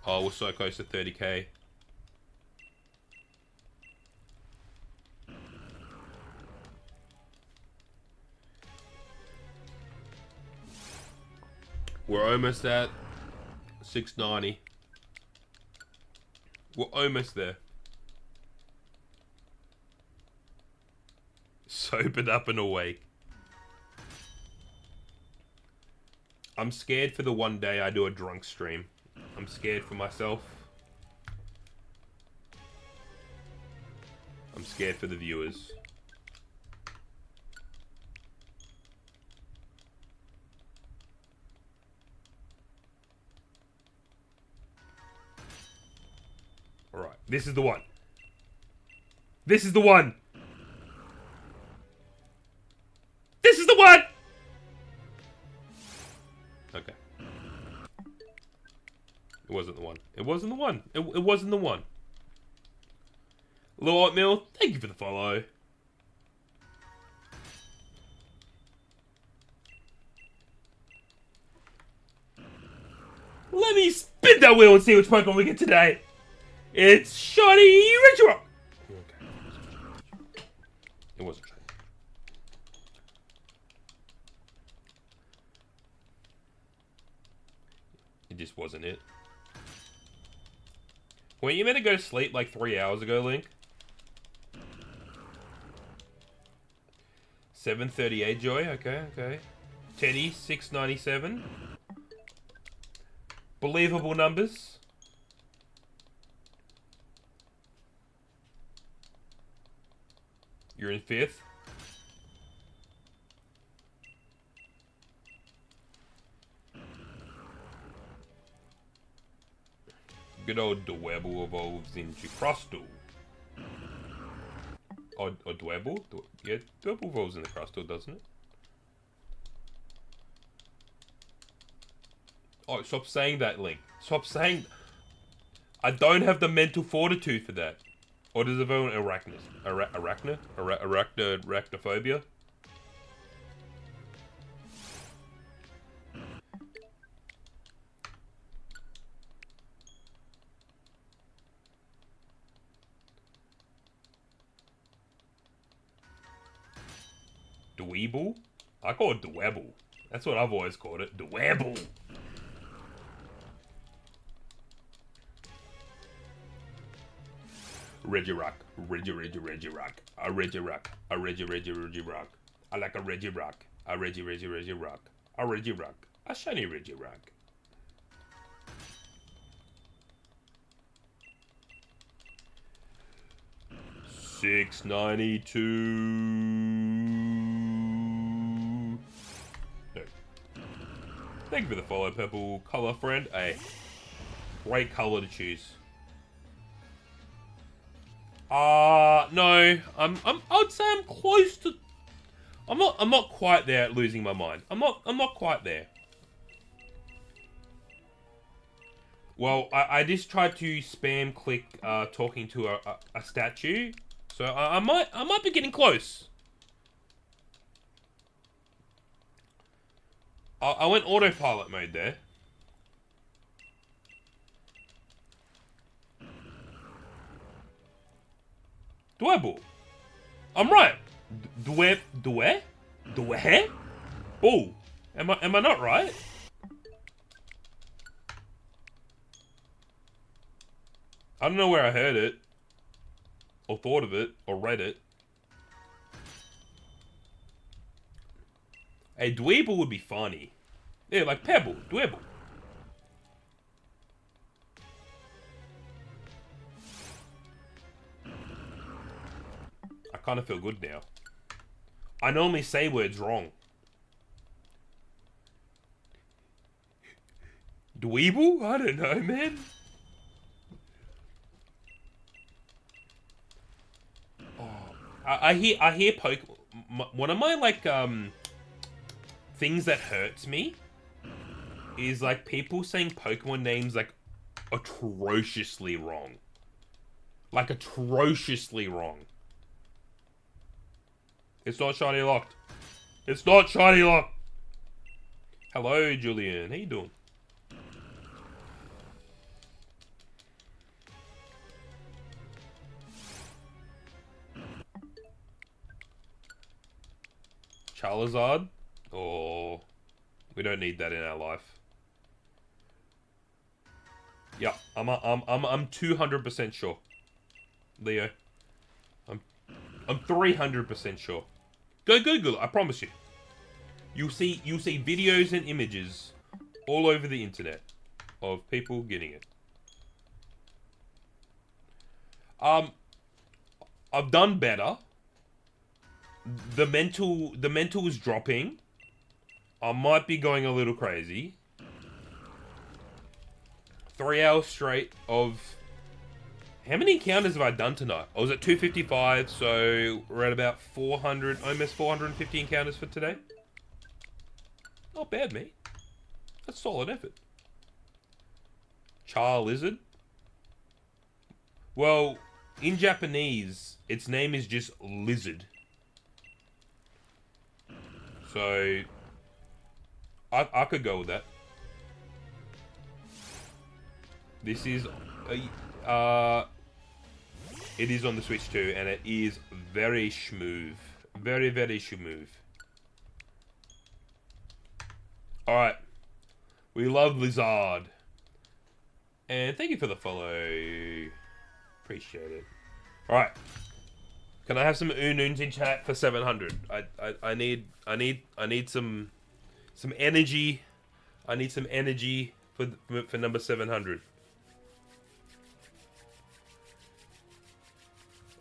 [SPEAKER 1] Oh, we're so close to 30k. We're almost at 690. We're almost there. Sobered up and awake. I'm scared for the one day I do a drunk stream. I'm scared for myself. I'm scared for the viewers. Alright, this is the one. This is the one! This is the one! Okay. It wasn't the one. It wasn't the one. It wasn't the one. Little Oatmeal, thank you for the follow. Let me spin that wheel and see which Pokemon we get today. It's Shiny Regirock. Okay. It wasn't shiny. It just wasn't it. Weren't you meant to go to sleep like 3 hours ago, Link? 7:38, Joy. Okay, okay. Teddy, 697. Believable numbers. You're in 5th. Good old Dwebble evolves into Crustle. Or Dwebble? Yeah, Dwebble evolves into Crustle, doesn't it? Oh, stop saying that, Link. Stop saying... I don't have the mental fortitude for that. Or does it evolve into Arachnid? Arachnophobia? Dweeble? I call it Dwebble. That's what I've always called it. Dwebble. Regirock. Regirock. A Regirock. A Regirock. I like a Regirock. A Regirock. A Regirock. A Shiny Regirock. $6.92. No. Thank you for the follow, purple color friend. A great color to choose. No. I'd say I'm close to. I'm not quite there at losing my mind. I'm not quite there. Well, I just tried to spam click talking to a statue, so I might be getting close. I went autopilot mode there. Dwebble. I'm right. Dwe? Bull. Am I not right? I don't know where I heard it, or thought of it, or read it. A Dweeble would be funny. Yeah, like Pebble, Dwebble. I kind of feel good now. I normally say words wrong. Dweeble? I don't know, man. Oh, I hear Pokemon. One of my like things that hurts me is like people saying Pokemon names like atrociously wrong. Like atrociously wrong. It's not shiny locked. It's not shiny locked. Hello, Julian. How you doing? Charizard? Oh, we don't need that in our life. Yeah, I'm 200% sure. Leo. I'm 300% sure. Go Google it, I promise you. You'll see videos and images all over the internet of people getting it. I've done better. The mental is dropping. I might be going a little crazy. 3 hours straight of... How many encounters have I done tonight? I was at 255, so we're at about 400, almost 450 encounters for today. Not bad, mate. That's solid effort. Charizard? Well, in Japanese, its name is just lizard. So, I could go with that. This is... it is on the Switch too, and it is very smooth. Very, very smooth. Alright. We love Lizard. And thank you for the follow. Appreciate it. Alright. Can I have some ununs in chat for 700? I need some energy. I need some energy for number 700.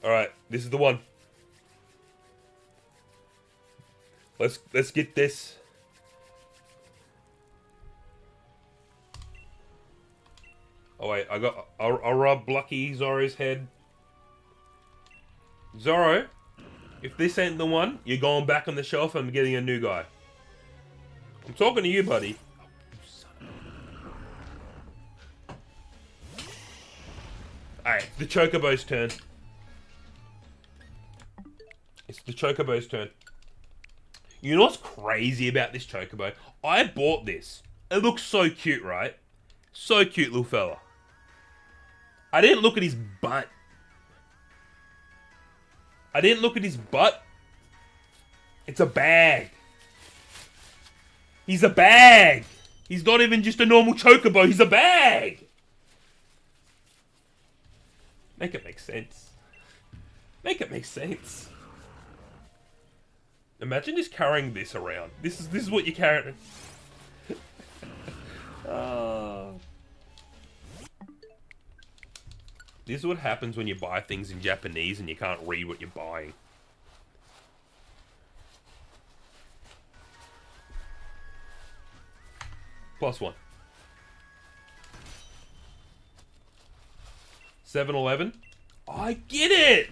[SPEAKER 1] Alright, this is the one. Let's get this. Oh wait, I'll rub Lucky Zoro's head. Zoro, if this ain't the one, you're going back on the shelf and getting a new guy. I'm talking to you, buddy. Alright, the Chocobo's turn. It's the Chocobo's turn. You know what's crazy about this Chocobo? I bought this. It looks so cute, right? So cute, little fella. I didn't look at his butt. I didn't look at his butt. It's a bag. He's a bag. He's not even just a normal Chocobo. He's a bag. Make it make sense. Make it make sense. Imagine just carrying this around. This is what you're carrying. This is what happens when you buy things in Japanese and you can't read what you're buying. +1. 7-Eleven. I get it!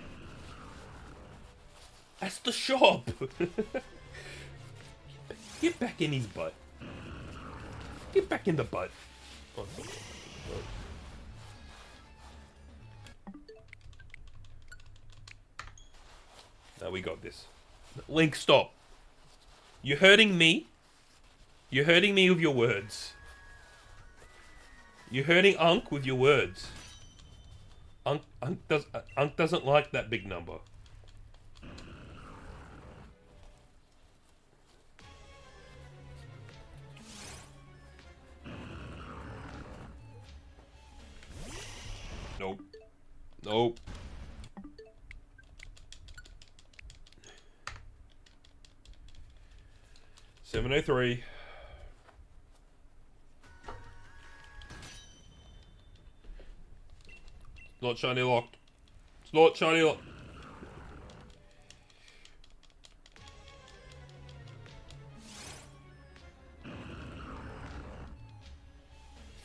[SPEAKER 1] That's the shop! Get back in his butt. Get back in the butt. Oh, no, we got this. Link, stop. You're hurting me. You're hurting me with your words. You're hurting Unk with your words. Unk doesn't like that big number. Nope. Nope. $703. Not shiny locked. It's not shiny locked.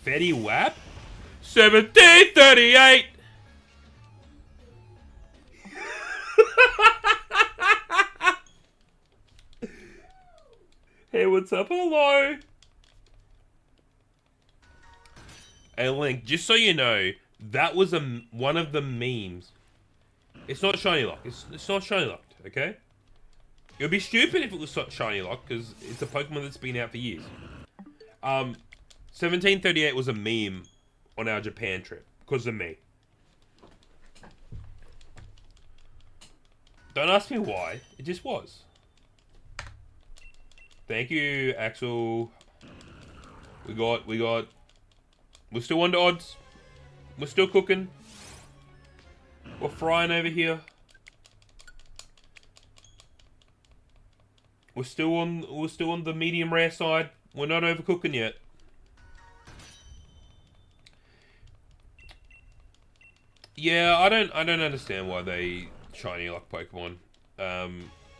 [SPEAKER 1] Fetty Wap? 1738! Hey, what's up? Hello! Hey, Link, just so you know, that was one of the memes. It's not shiny locked. It's not shiny locked, okay? It would be stupid if it was Shiny Lock, because it's a Pokemon that's been out for years. 1738 was a meme on our Japan trip, because of me. Don't ask me why, it just was. Thank you, Axel. We're still under odds. We're still cooking. We're frying over here. We're still on the medium rare side. We're not overcooking yet. Yeah, I don't understand why they shiny lock Pokemon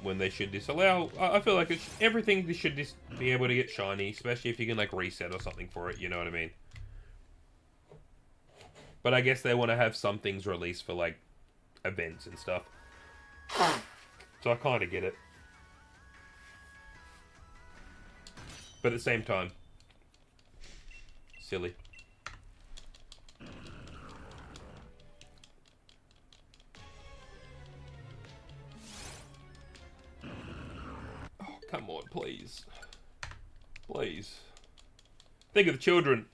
[SPEAKER 1] when they should disallow. I feel like everything should just be able to get shiny, especially if you can like reset or something for it. You know what I mean? But I guess they want to have some things released for like events and stuff. So I kind of get it. But at the same time, silly. Oh, come on, please. Please. Think of the children.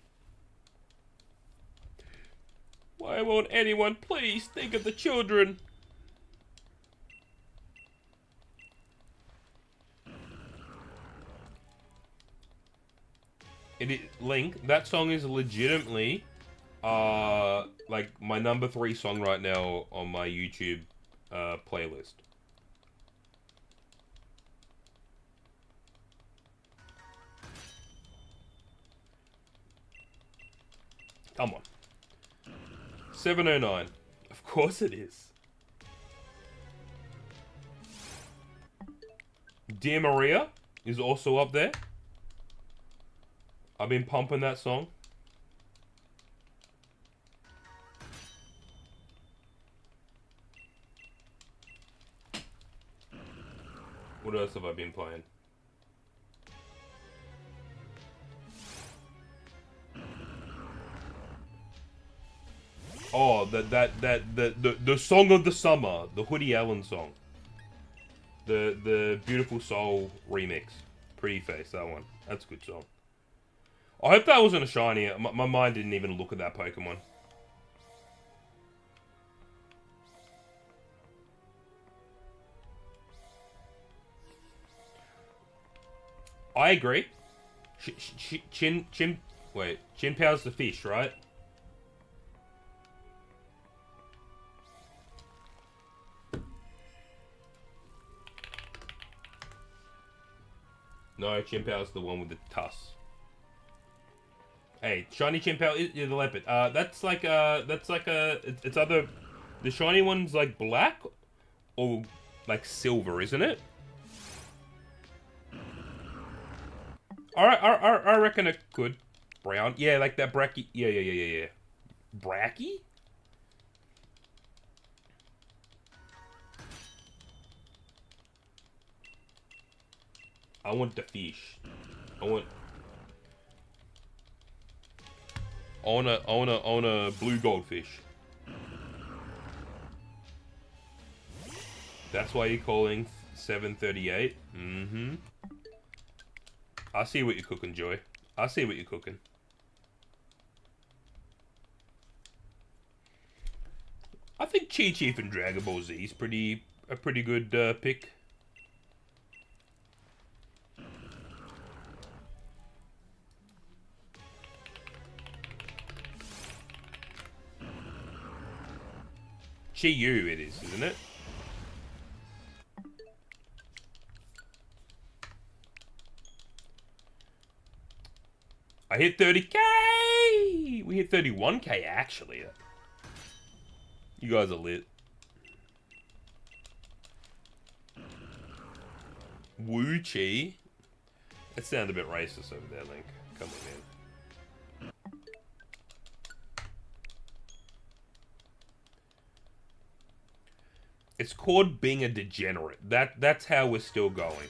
[SPEAKER 1] Why won't anyone please think of the children? Link, that song is legitimately like my number 3 song right now on my YouTube playlist. Come on. 709. Of course it is. Dear Maria is also up there. I've been pumping that song. What else have I been playing? Oh, the song of the summer, the Hoodie Allen song. The Beautiful Soul remix. Pretty Face, that one. That's a good song. I hope that wasn't a shiny. My mind didn't even look at that Pokemon. I agree. Chinpow's the fish, right? No, Chinpow's the one with the tusks. Hey, shiny Chimpow is the leopard. That's like it's either the shiny one's like black or like silver, isn't it? I reckon it could. Brown, yeah, like that Bracky. Yeah. Bracky. I want the fish. I want a blue goldfish. That's why you're calling 738. Mm-hmm. I see what you're cooking, Joy. I see what you're cooking. I think Chi from Dragon Ball Z is a pretty good pick. Chi-Yu it is, isn't it? I hit 30k! We hit 31k actually. You guys are lit. Wu Chi? That sounded a bit racist over there, Link. Come on, man. It's called being a degenerate. That's how we're still going.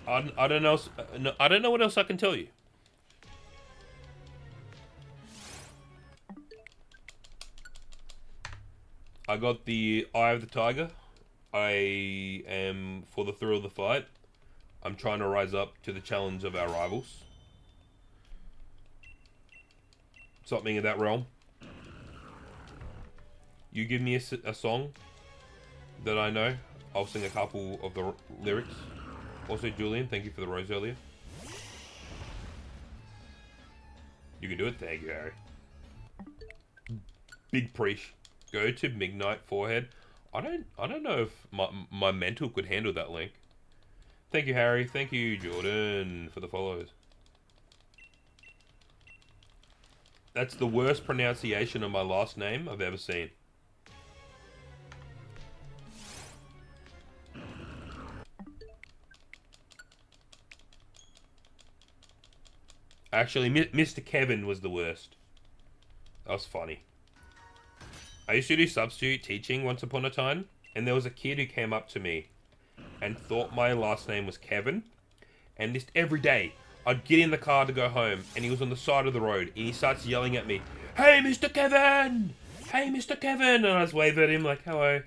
[SPEAKER 1] I don't know. I don't know what else I can tell you. I got the Eye of the Tiger. I am, for the thrill of the fight, I'm trying to rise up to the challenge of our rivals. Something in that realm. You give me a song that I know, I'll sing a couple of the lyrics. Also, Julian, thank you for the rose earlier. You can do it. Thank you, Harry. Big preach. Go to Midnight Forehead. I don't know if my mental could handle that link. Thank you, Harry. Thank you, Jordan, for the follows. That's the worst pronunciation of my last name I've ever seen. Actually, Mr. Kevin was the worst. That was funny. I used to do substitute teaching once upon a time, and there was a kid who came up to me and thought my last name was Kevin. And just every day, I'd get in the car to go home, and he was on the side of the road, and he starts yelling at me, "Hey, Mr. Kevin! Hey, Mr. Kevin!" And I just wave at him like, "Hello.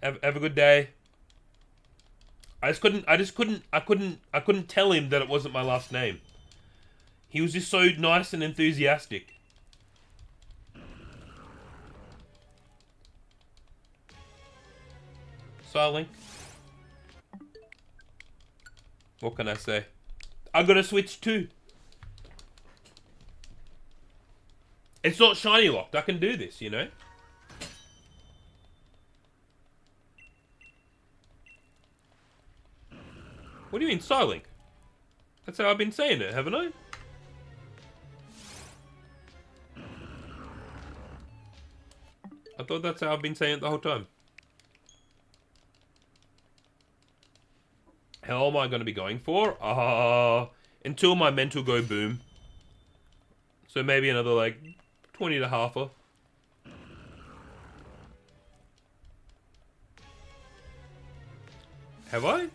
[SPEAKER 1] Have a good day." I couldn't tell him that it wasn't my last name. He was just so nice and enthusiastic. Starlink. What can I say? I got a Switch too. It's not shiny locked. I can do this, you know? What do you mean, Starlink? That's how I've been saying it, haven't I? I thought that's how I've been saying it the whole time. How am I going to be going for? Until my mental go boom. So maybe another like 20 to halfer. Have I?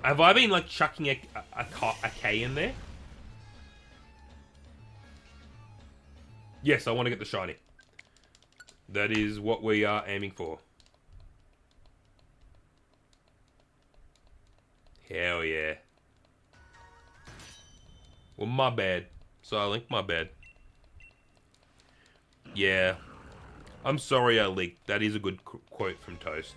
[SPEAKER 1] Have I been like chucking a K in there? Yes, I want to get the shiny. That is what we are aiming for. Hell yeah. Well, my bad. Starlink, my bad. Yeah. I'm sorry I leaked. That is a good quote from Toast.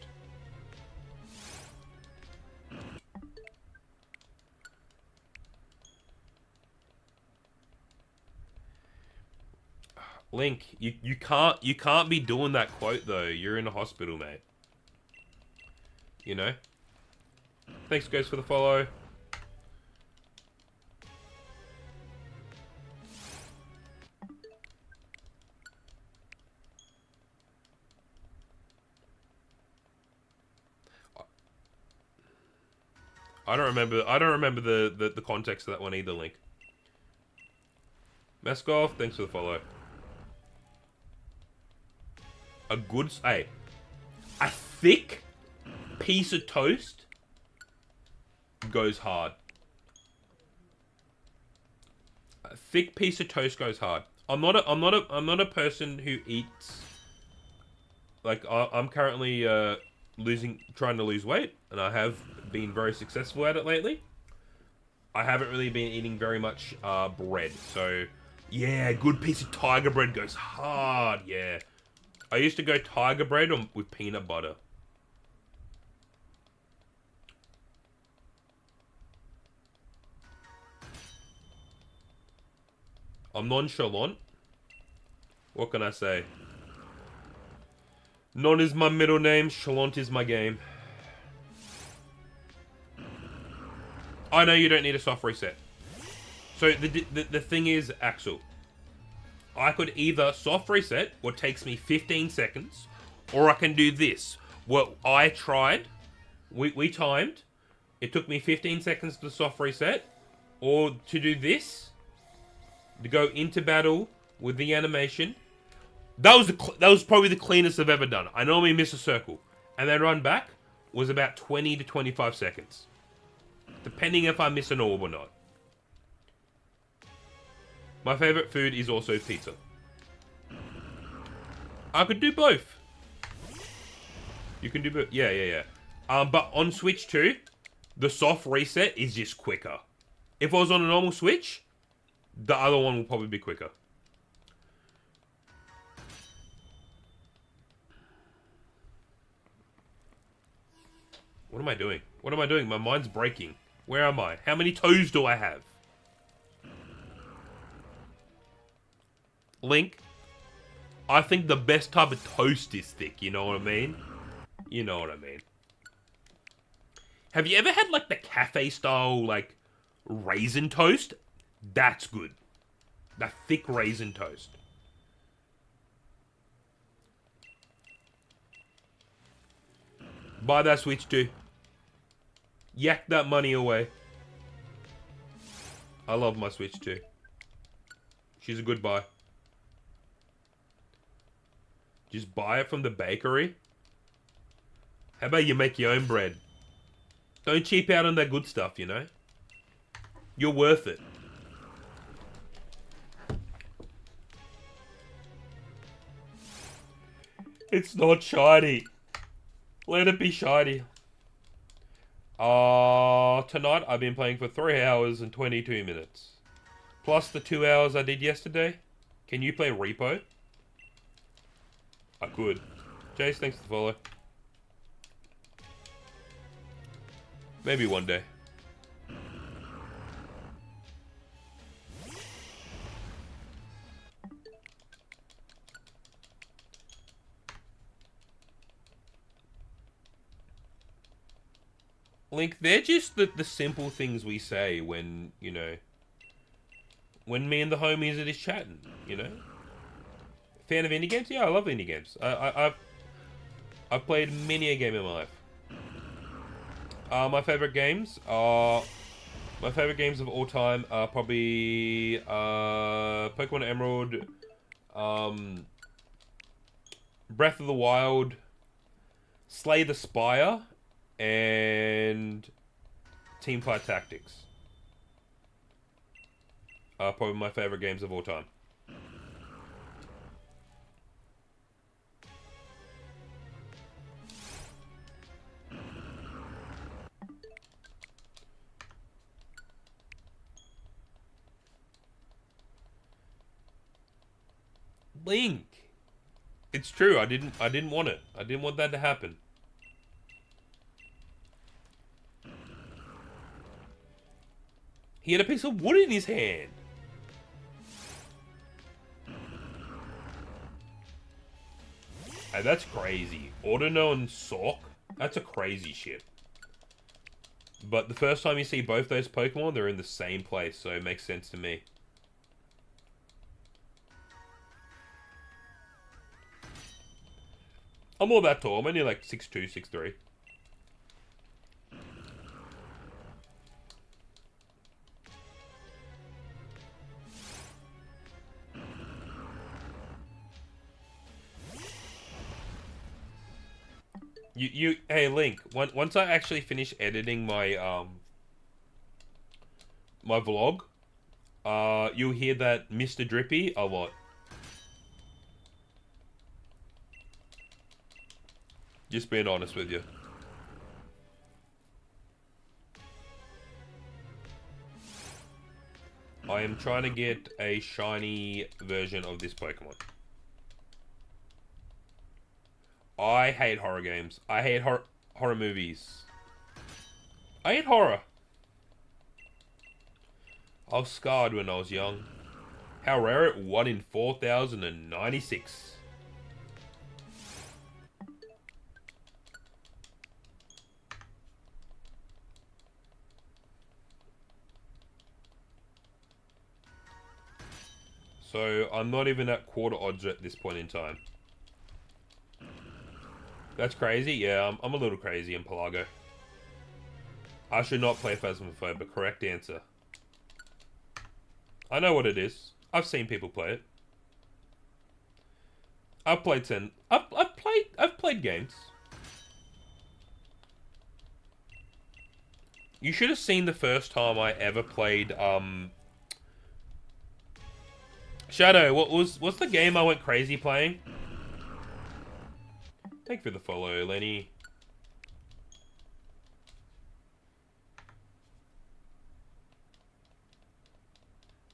[SPEAKER 1] Link, you can't be doing that quote though. You're in a hospital, mate. You know? Thanks guys for the follow. I don't remember the context of that one either, Link. Meskov, thanks for the follow. A good, hey, a thick piece of toast goes hard. A thick piece of toast goes hard. I'm not a person who eats. Like I'm currently trying to lose weight, and I have been very successful at it lately. I haven't really been eating very much bread, so yeah, a good piece of tiger bread goes hard. Yeah. I used to go tiger bread with peanut butter. I'm nonchalant. What can I say? Non is my middle name, chalant is my game. I know you don't need a soft reset. So the thing is, Axel, I could either soft reset, what takes me 15 seconds, or I can do this. Well, I tried. We timed. It took me 15 seconds to soft reset, or to do this, to go into battle with the animation. That was probably the cleanest I've ever done. I normally miss a circle, and then run back was about 20 to 25 seconds, depending if I miss an orb or not. My favorite food is also pizza. I could do both. You can do both. Yeah, yeah, yeah. But on Switch 2, the soft reset is just quicker. If I was on a normal Switch, the other one will probably be quicker. What am I doing? What am I doing? My mind's breaking. Where am I? How many toes do I have? Link, I think the best type of toast is thick, you know what I mean? You know what I mean. Have you ever had, like, the cafe style, like, raisin toast? That's good. That thick raisin toast. Buy that Switch too. Yak that money away. I love my Switch too. She's a good buy. Just buy it from the bakery. How about you make your own bread? Don't cheap out on that good stuff, you know? You're worth it. It's not shiny. Let it be shiny. Tonight I've been playing for 3 hours and 22 minutes. Plus the 2 hours I did yesterday. Can you play Repo? I could. Jace, thanks for the follow. Maybe one day. Link, they're just the simple things we say when, you know, when me and the homies are just chatting, you know? Fan of indie games? Yeah, I love indie games. I've played many a game in my life. My favorite games of all time are probably Pokemon Emerald, Breath of the Wild, Slay the Spire, and Teamfight Tactics. Are probably my favorite games of all time. Link. It's true. I didn't want it. I didn't want that to happen. He had a piece of wood in his hand. Hey, that's crazy. Audino and Sock. That's a crazy ship. But the first time you see both those Pokemon, they're in the same place, so it makes sense to me. I'm not that tall. I'm only like 6'2", 6'3". Hey Link, once I actually finish editing my my vlog, you'll hear that Mr. Drippy a lot. Just being honest with you. I am trying to get a shiny version of this Pokemon. I hate horror games. I hate horror movies. I hate horror. I was scarred when I was young. How rare it? 1 in 4,096. So I'm not even at quarter odds at this point in time. That's crazy? Yeah, I'm a little crazy in Pelago. I should not play Phasmophobia, correct answer. I know what it is. I've seen people play it. I've played I've played games. You should have seen the first time I ever played Shadow, what's the game I went crazy playing? Thank you for the follow, Lenny.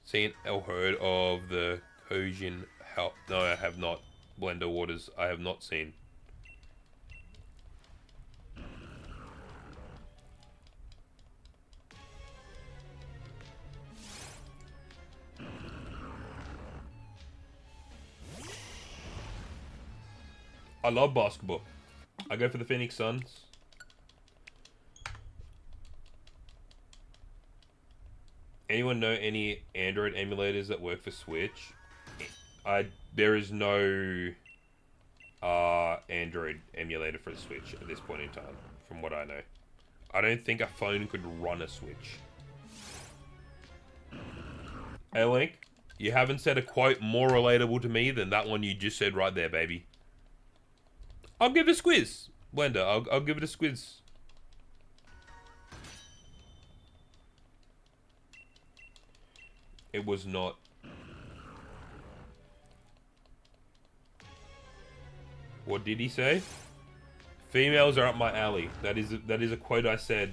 [SPEAKER 1] Seen or heard of the Kojin help? No, I have not. Blender Waters, I have not seen. I love basketball. I go for the Phoenix Suns. Anyone know any Android emulators that work for Switch? There is no Android emulator for the Switch at this point in time, from what I know. I don't think a phone could run a Switch. Hey Link, you haven't said a quote more relatable to me than that one you just said right there, baby. I'll give it a squiz. Blender, I'll give it a squiz. It was not. What did he say? Females are up my alley. That is a quote I said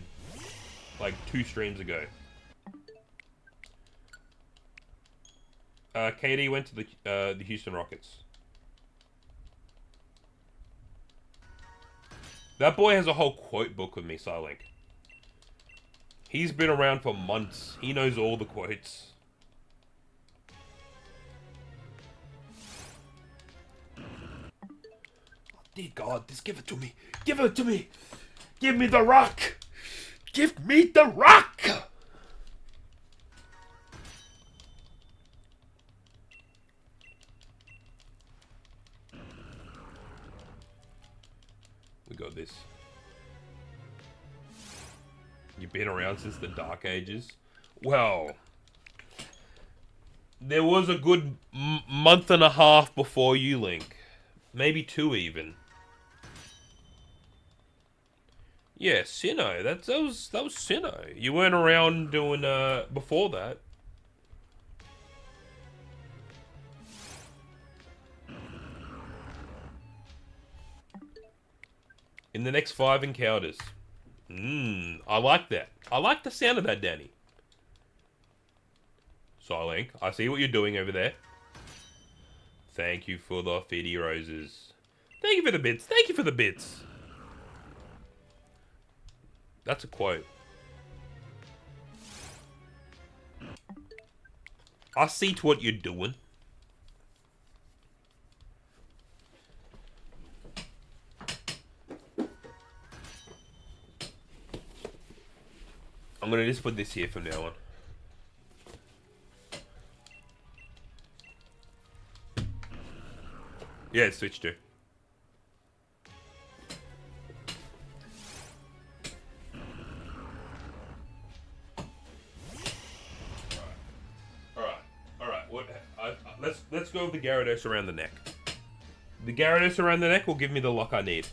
[SPEAKER 1] like 2 streams ago. KD went to the Houston Rockets. That boy has a whole quote book with me, Silink. He's been around for months. He knows all the quotes. Dear God, just give it to me. Give it to me. Give me the rock. Give me the rock. We got this. You've been around since the Dark Ages? Well, there was a good month and a half before you, Link. Maybe 2 even. Yeah, Sinnoh. That was Sinnoh. You weren't around doing before that. In the next 5 encounters. I like that. I like the sound of that, Danny. Silink, I see what you're doing over there. Thank you for the 50 roses. Thank you for the bits. Thank you for the bits. That's a quote. I see to what you're doing. I'm gonna just put this here from now on. Yeah, it's switched to. Alright. Let's go with the Gyarados around the neck. The Gyarados around the neck will give me the lock I need.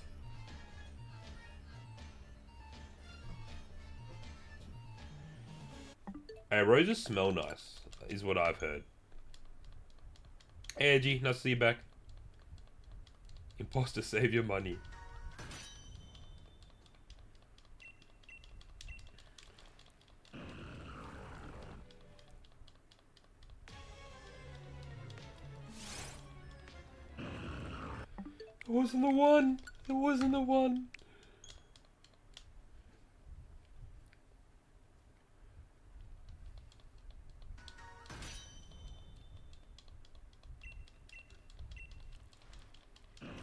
[SPEAKER 1] Hey, roses smell nice, is what I've heard. Hey, Edgy, nice to see you back. Imposter, save your money. It wasn't the one. It wasn't the one.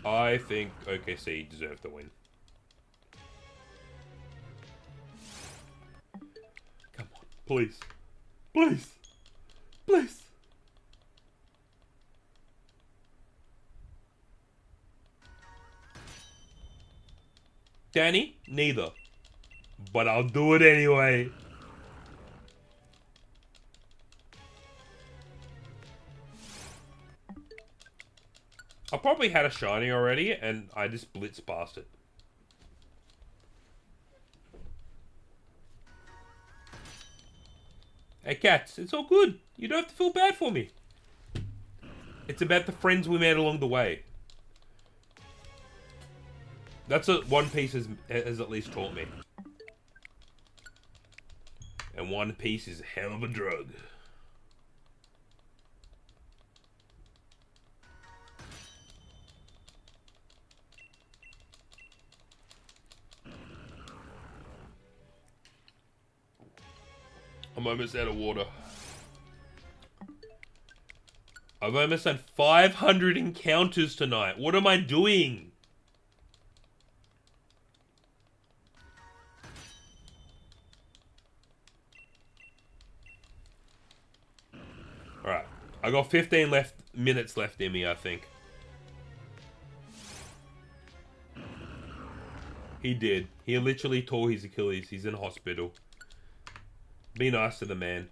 [SPEAKER 1] I think OKC deserved the win. Come on, please. Please. Please. Danny, neither. But I'll do it anyway. I probably had a shiny already, and I just blitzed past it. Hey, cats, it's all good. You don't have to feel bad for me. It's about the friends we made along the way. That's what One Piece has at least taught me. And One Piece is a hell of a drug. I'm almost out of water. I've almost done 500 encounters tonight. What am I doing? Alright. I got 15 minutes left in me, I think. He did. He literally tore his Achilles. He's in hospital. Be nice to the man.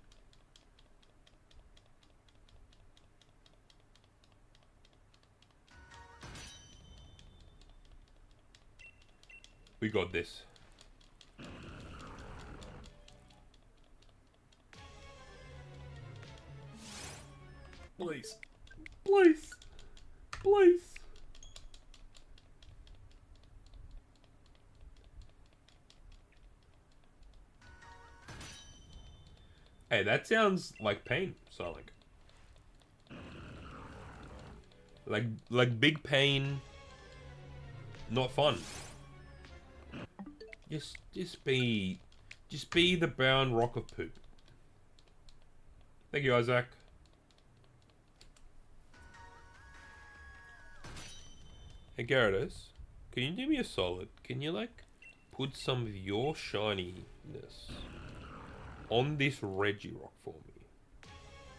[SPEAKER 1] We got this. Please. Please. Please. Hey, that sounds like pain, Sonic. Like big pain. Not fun. Just be the brown rock of poop. Thank you, Isaac. Hey, Gyarados, can you do me a solid? Can you, like, put some of your shininess on this Regirock for me?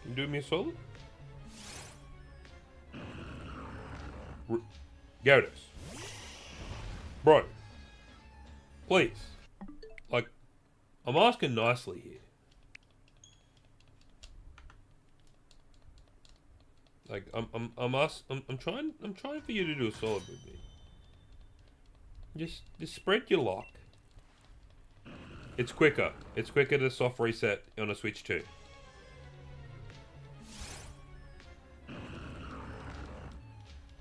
[SPEAKER 1] Can you do me a solid? Gyarados. Bro. Please. Like, I'm asking nicely here. Like, I'm trying for you to do a solid with me. Just spread your luck. It's quicker. It's quicker to soft reset on a Switch 2.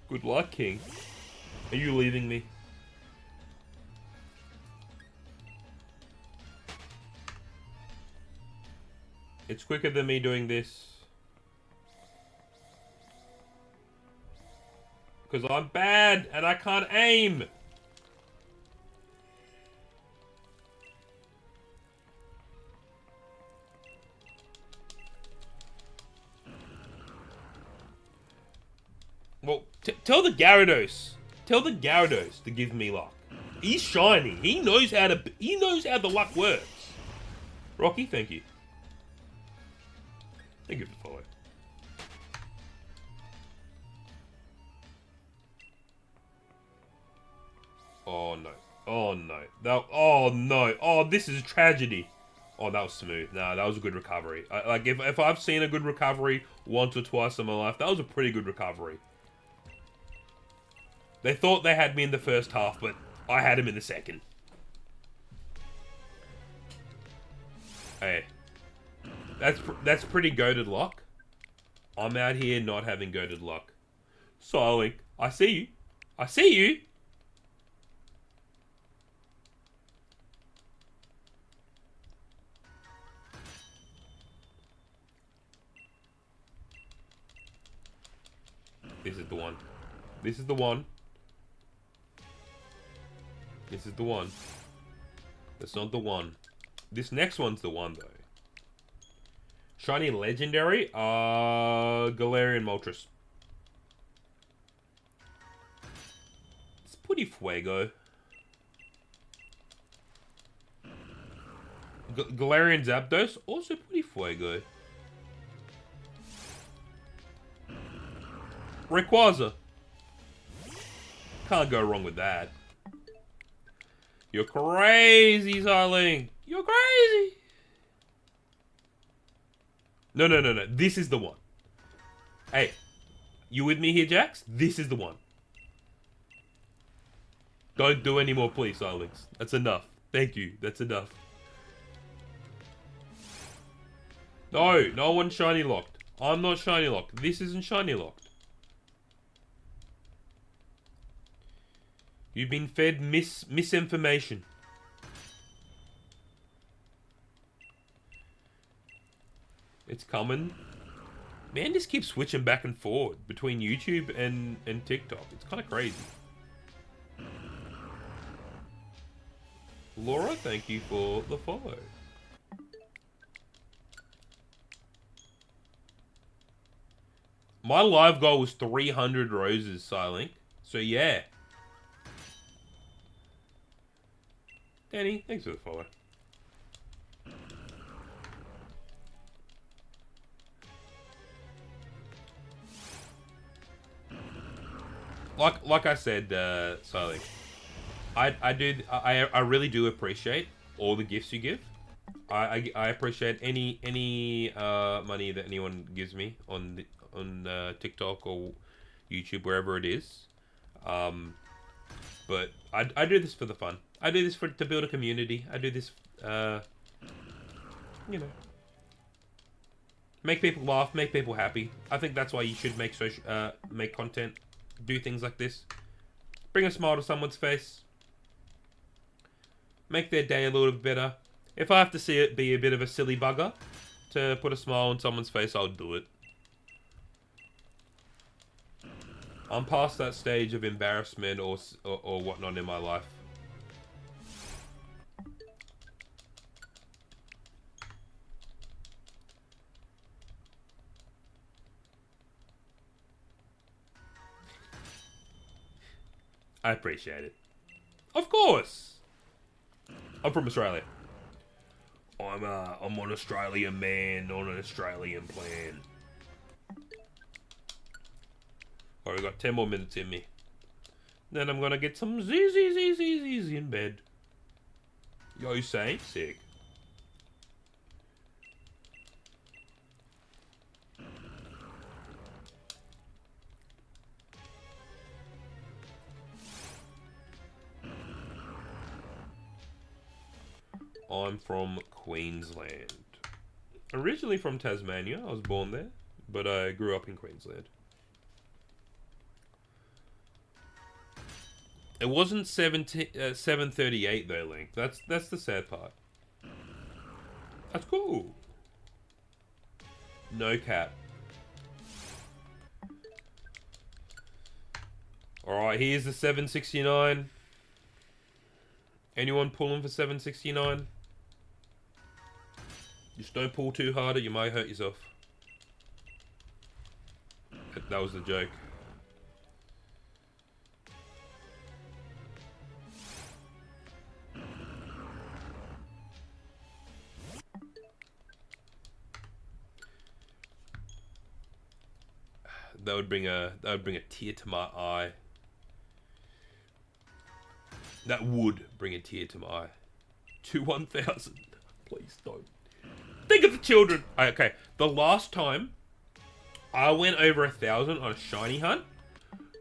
[SPEAKER 1] Good luck, King. Are you leaving me? It's quicker than me doing this. Because I'm bad and I can't aim. Well, tell the Gyarados. Tell the Gyarados to give me luck. He's shiny. He knows how the luck works. Rocky, thank you. Thank you for following. Oh no. Oh no. Oh no. Oh, this is a tragedy. Oh, that was smooth. Nah, that was a good recovery. Like, if I've seen a good recovery once or twice in my life, that was a pretty good recovery. They thought they had me in the first half, but I had him in the second. Hey. That's pretty goated luck. I'm out here not having goated luck. Silink, I see you. I see you. This is the one. This is the one. This is the one. That's not the one. This next one's the one, though. Shiny Legendary? Galarian Moltres. It's pretty fuego. Galarian Zapdos? Also pretty fuego. Rayquaza. Can't go wrong with that. You're crazy, Zyling. You're crazy. No. This is the one. Hey, you with me here, Jax? This is the one. Don't do any more, please, Zylinx. That's enough. Thank you. That's enough. No one's shiny locked. I'm not shiny locked. This isn't shiny locked. You've been fed misinformation. It's coming. Man, just keeps switching back and forth between YouTube and TikTok. It's kind of crazy. Laura, thank you for the follow. My live goal was 300 roses, Silink. So yeah. Danny, thanks for the follow. Like I said, Silink, I really do appreciate all the gifts you give. I appreciate any money that anyone gives me on TikTok or YouTube, wherever it is. But I do this for the fun. I do this to build a community. I do this, you know, make people laugh, make people happy. I think that's why you should make content, do things like this. Bring a smile to someone's face. Make their day a little bit better. If I have to see it be a bit of a silly bugger to put a smile on someone's face, I'll do it. I'm past that stage of embarrassment or whatnot in my life. I appreciate it. Of course. I'm from Australia. I'm an Australian man on an Australian plan. Alright, got 10 more minutes in me. Then I'm gonna get some zzzzzzzz in bed. Yo, Saint, sick. I'm from Queensland. Originally from Tasmania. I was born there, but I grew up in Queensland. It wasn't 7:38 though, Link. That's the sad part. That's cool. No cap. Alright, here's the 769. Anyone pulling for 769? Just don't pull too hard or you might hurt yourself. That was the joke. That would bring a tear to my eye. That would bring a tear to my eye. To 1,000. Please don't. Think of the children. Okay, the last time I went over 1,000 on a shiny hunt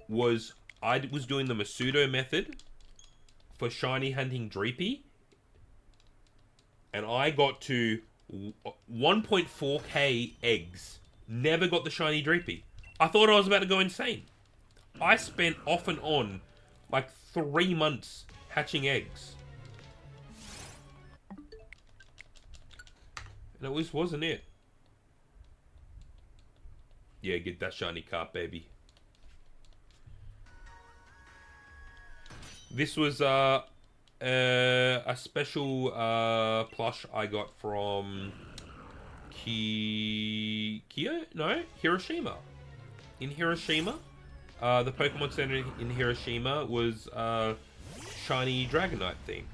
[SPEAKER 1] was I was doing the Masudo method for shiny hunting Dreepy, and I got to 1.4k eggs. Never got the shiny Dreepy. I thought I was about to go insane. I spent off and on like 3 months hatching eggs. And it wasn't it. Yeah, get that shiny carp, baby. This was a special plush I got from Hiroshima. In Hiroshima, the Pokemon Center in Hiroshima was shiny Dragonite themed.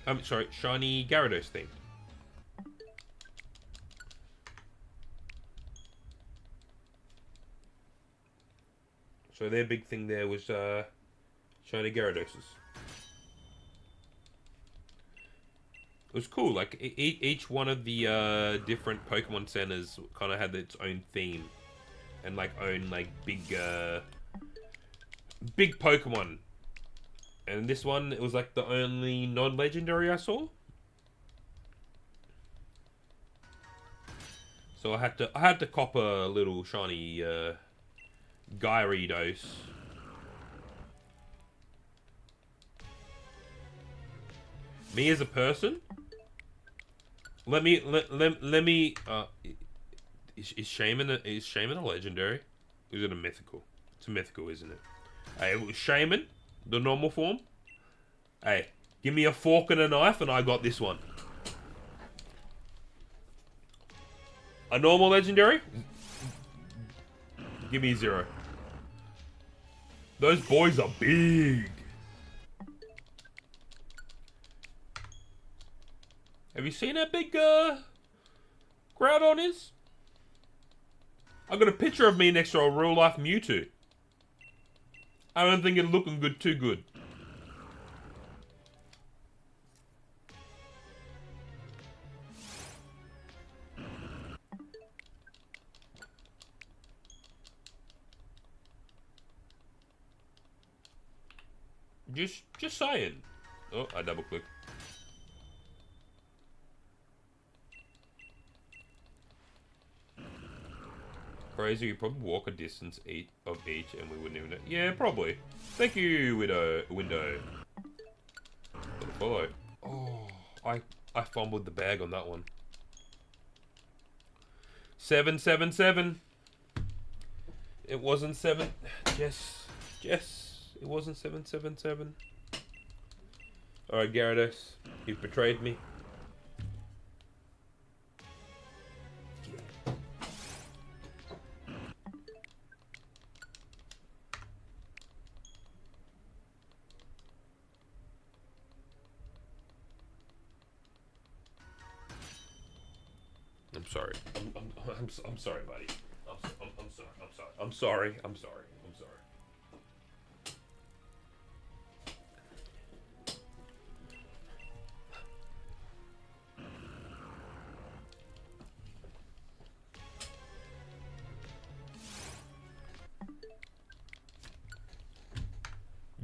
[SPEAKER 1] I'm sorry, shiny Gyarados themed. So their big thing there was shiny Gyaradoses. It was cool. Like each one of the different Pokemon centers kind of had its own theme, and like own like big Pokemon. And this one, it was like the only non-legendary I saw. So I had to cop a little shiny Gyarados. Me as a person. Let me. Is Shaman a legendary? Or is it a mythical? It's a mythical, isn't it? Hey, it was Shaman, the normal form. Hey, give me a fork and a knife, and I got this one. A normal legendary? Give me 0. Those boys are big. Have you seen how big Groudon is? I got a picture of me next to a real life Mewtwo. I don't think it's looking good, too good. Just saying. Oh, I double click. Crazy, we probably walk a distance of each and we wouldn't even know. Yeah, probably. Thank you, Window, for the follow. Oh, I fumbled the bag on that one. 777. It wasn't 7. Yes, it wasn't 777. Alright, Gyarados, you've betrayed me. I'm sorry. I'm sorry, buddy. I'm sorry.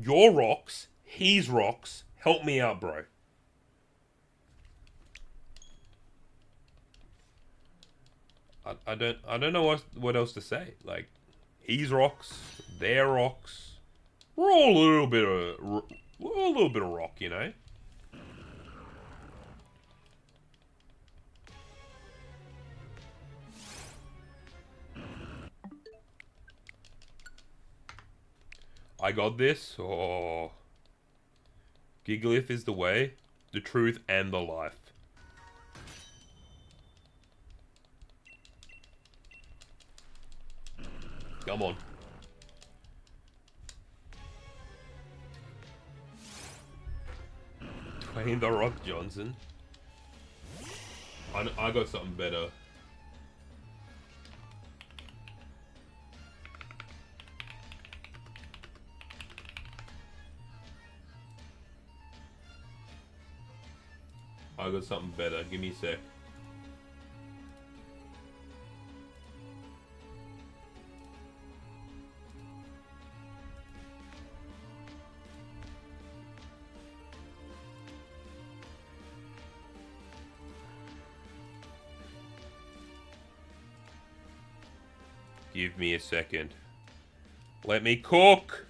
[SPEAKER 1] Your rocks, he's rocks. Help me out, bro. I don't know what else to say. Like, he's rocks, they're rocks. We're all a little bit of rock, you know. I got this. Oh, Gigalith is the way, the truth, and the life. Come on. Dwayne The Rock Johnson. I got something better. I got something better. Give me a sec. Give me a second. Let me cook.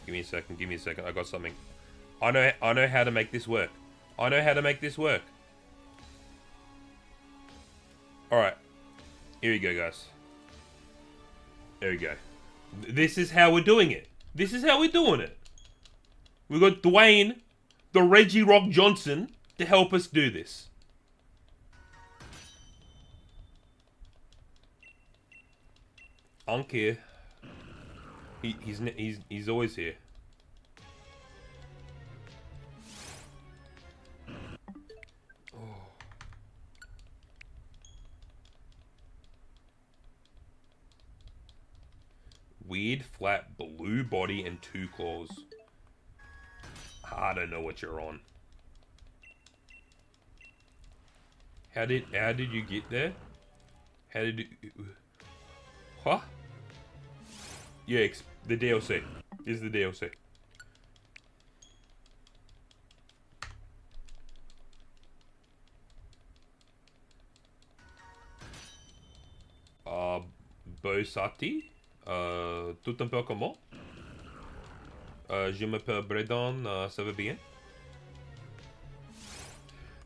[SPEAKER 1] Give me a second. I got something. I know how to make this work. Alright. Here we go, guys. There we go. This is how we're doing it. We got Dwayne, the Regirock Johnson, to help us do this. Unk here. He's always here. Oh. Weird flat blue body and 2 claws. I don't know what you're on. How did you get there? How did you... Huh? Yeah, the DLC. Is the DLC. Bosati? Tout un peu comment? Je m'appelle Bredon, ça va bien?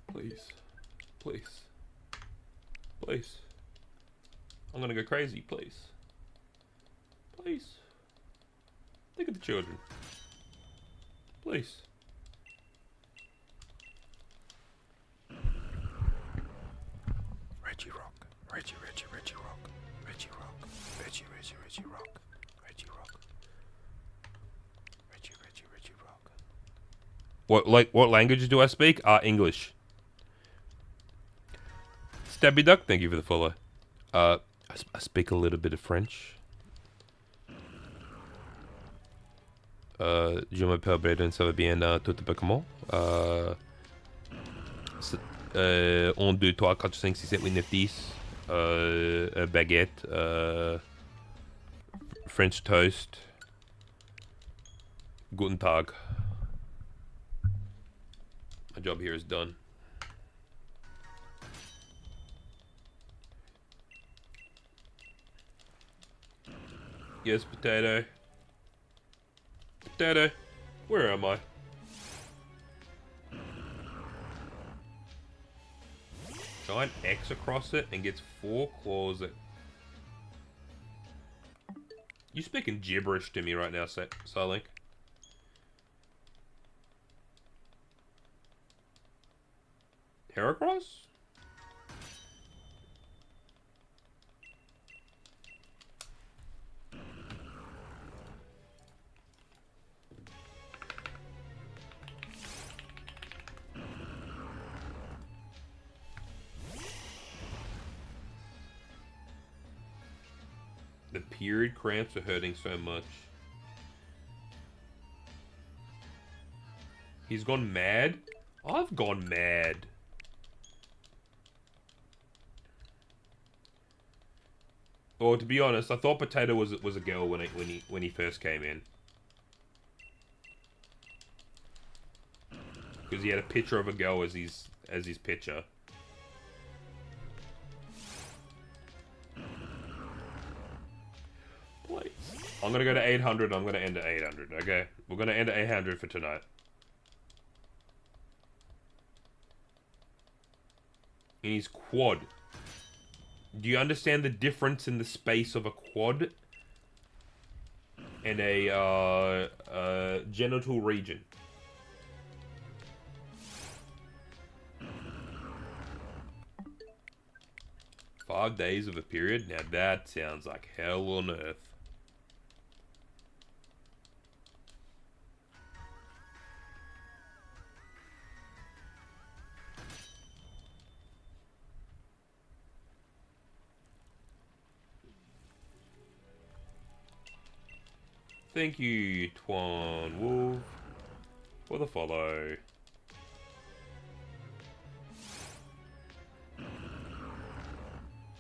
[SPEAKER 1] Please. Please. Please. I'm gonna go crazy, please. Please. Think of the children. Please. Regirock. Regirock. Regirock. Regirock. Regirock. Regirock. What language do I speak? English. Stabby Duck, thank you for the follow. I speak a little bit of French. Je m'appelle Braden, ça va bien, tout un peu comment? 1, 2, 3, 4, 5, 6, 7, 8, 9, 10. Baguette. French toast. Guten Tag. My job here is done. Yes, potato. Potato. Where am I? Giant X across it and gets 4 claws. You speaking gibberish to me right now, Silink? Heracross? The period cramps are hurting so much. He's gone mad? I've gone mad. Well, to be honest, I thought Potato was a girl when he first came in. Because he had a picture of a girl as his picture. Please. I'm gonna go to 800. I'm gonna end at 800. Okay, we're gonna end at 800 for tonight. In his quad. Do you understand the difference in the space of a quad and a genital region? "5 days of a period? Now that sounds like hell on earth." Thank you, Twan Wolf, for the follow.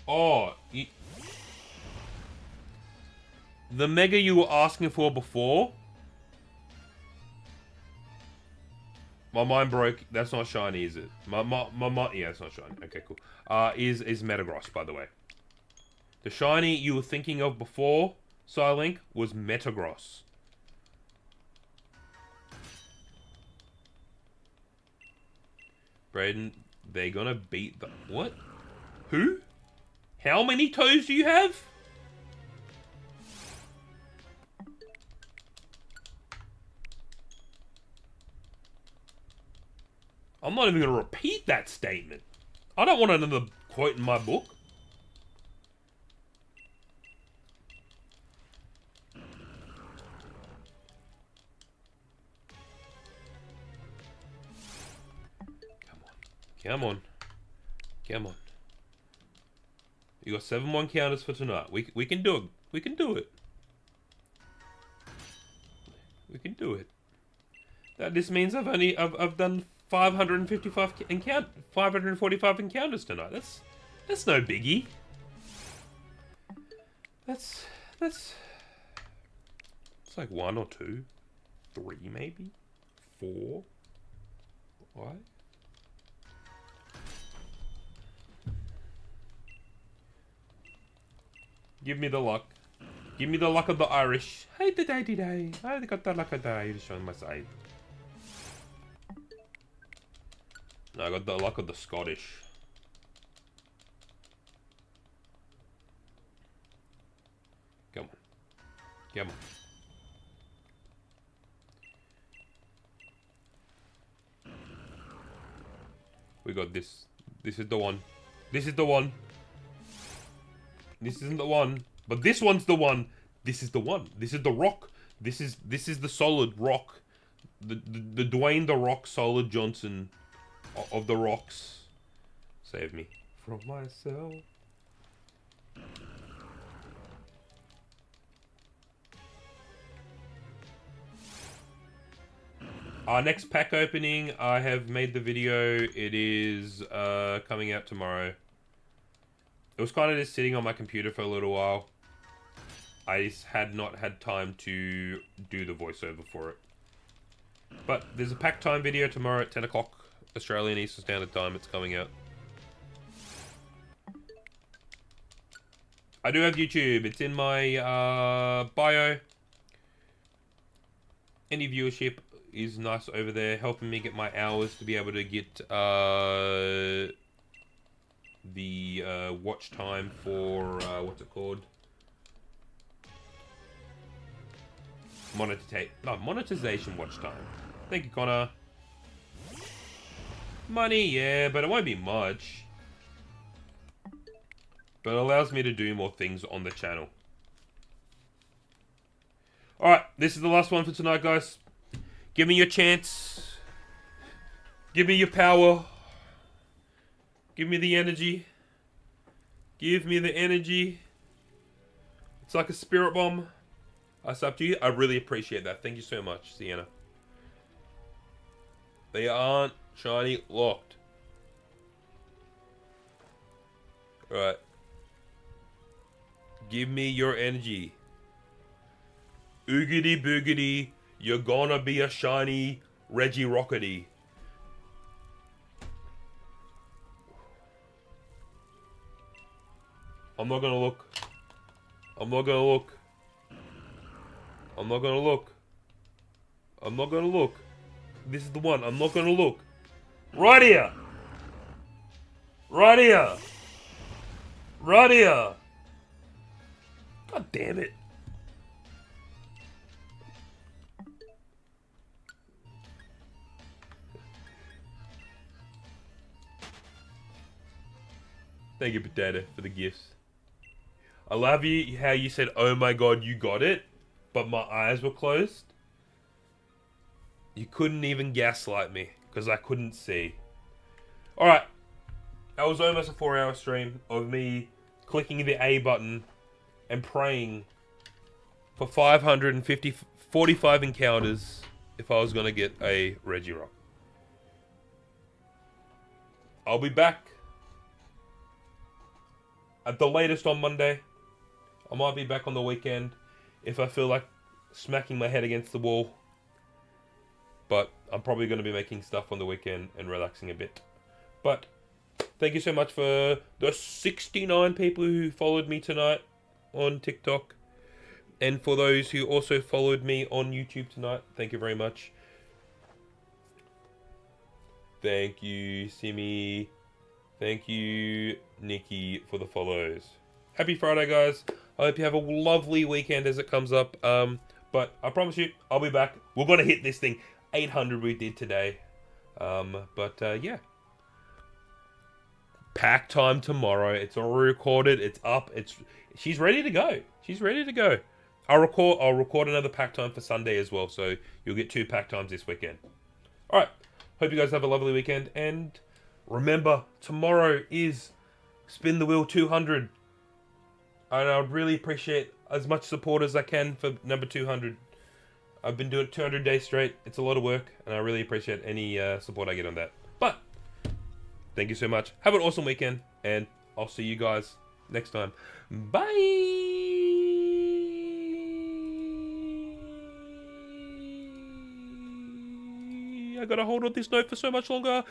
[SPEAKER 1] Oh, the mega you were asking for before? My mind broke. That's not shiny, is it? Yeah, it's not shiny. Okay, cool. Is Metagross, by the way. The shiny you were thinking of before, Silink, was Metagross. Braden, they gonna beat the... What? Who? How many toes do you have? I'm not even gonna repeat that statement. I don't want another quote in my book. Come on. Come on. You got 7-1 counters for tonight. We can do it. We can do it. We can do it. This means I've done 545 encounters tonight. That's no biggie. It's like 1 or 2, 3 maybe, 4. Why? Give me the luck. Give me the luck of the Irish. Hey, the day, day. I got the luck of the Irish on my side. No, I got the luck of the Scottish. Come on. Come on. We got this. This is the one. This is the one. This isn't the one. But this one's the one. This is the one. This is the rock. This is the solid rock. The Dwayne the Rock Solid Johnson of the rocks. Save me from myself. Our next pack opening, I have made the video. It is coming out tomorrow. It was kind of just sitting on my computer for a little while. I just had not had time to do the voiceover for it. But there's a pack time video tomorrow at 10 o'clock Australian Eastern Standard Time. It's coming out. I do have YouTube. It's in my bio. Any viewership is nice over there, helping me get my hours to be able to get the watch time for what's it called? Monetization watch time. Thank you, Connor. Money, yeah, but it won't be much. But it allows me to do more things on the channel. Alright, this is the last one for tonight, guys. Give me your chance. Give me your power. Give me the energy. Give me the energy. It's like a spirit bomb. That's up to you. I really appreciate that. Thank you so much, Sienna. They aren't shiny locked. Alright. Give me your energy. Oogity boogity. You're gonna be a shiny Regirockety. I'm not gonna look. I'm not gonna look. I'm not gonna look. I'm not gonna look. This is the one. I'm not gonna look. Right here. Right here. Right here. God damn it. Thank you, Potato, for the gifts. I love you how you said, oh my god, you got it, but my eyes were closed. You couldn't even gaslight me, because I couldn't see. Alright, that was almost a 4-hour stream of me clicking the A button and praying for 45 encounters if I was going to get a Regirock. I'll be back. At the latest on Monday. I might be back on the weekend if I feel like smacking my head against the wall. But I'm probably going to be making stuff on the weekend and relaxing a bit. But thank you so much for the 69 people who followed me tonight on TikTok. And for those who also followed me on YouTube tonight, thank you very much. Thank you, Simi. Thank you, Nikki, for the follows. Happy Friday, guys. I hope you have a lovely weekend as it comes up. But I promise you, I'll be back. We're going to hit this thing. 800 we did today. Yeah. Pack time tomorrow. It's all recorded. It's up. She's ready to go. She's ready to go. I'll record another pack time for Sunday as well. So you'll get 2 pack times this weekend. All right. Hope you guys have a lovely weekend. And remember, tomorrow is Spin the Wheel 200. And I would really appreciate as much support as I can for number 200. I've been doing it 200 days straight. It's a lot of work, and I really appreciate any support I get on that. But, thank you so much. Have an awesome weekend, and I'll see you guys next time. Bye! I gotta hold on this note for so much longer.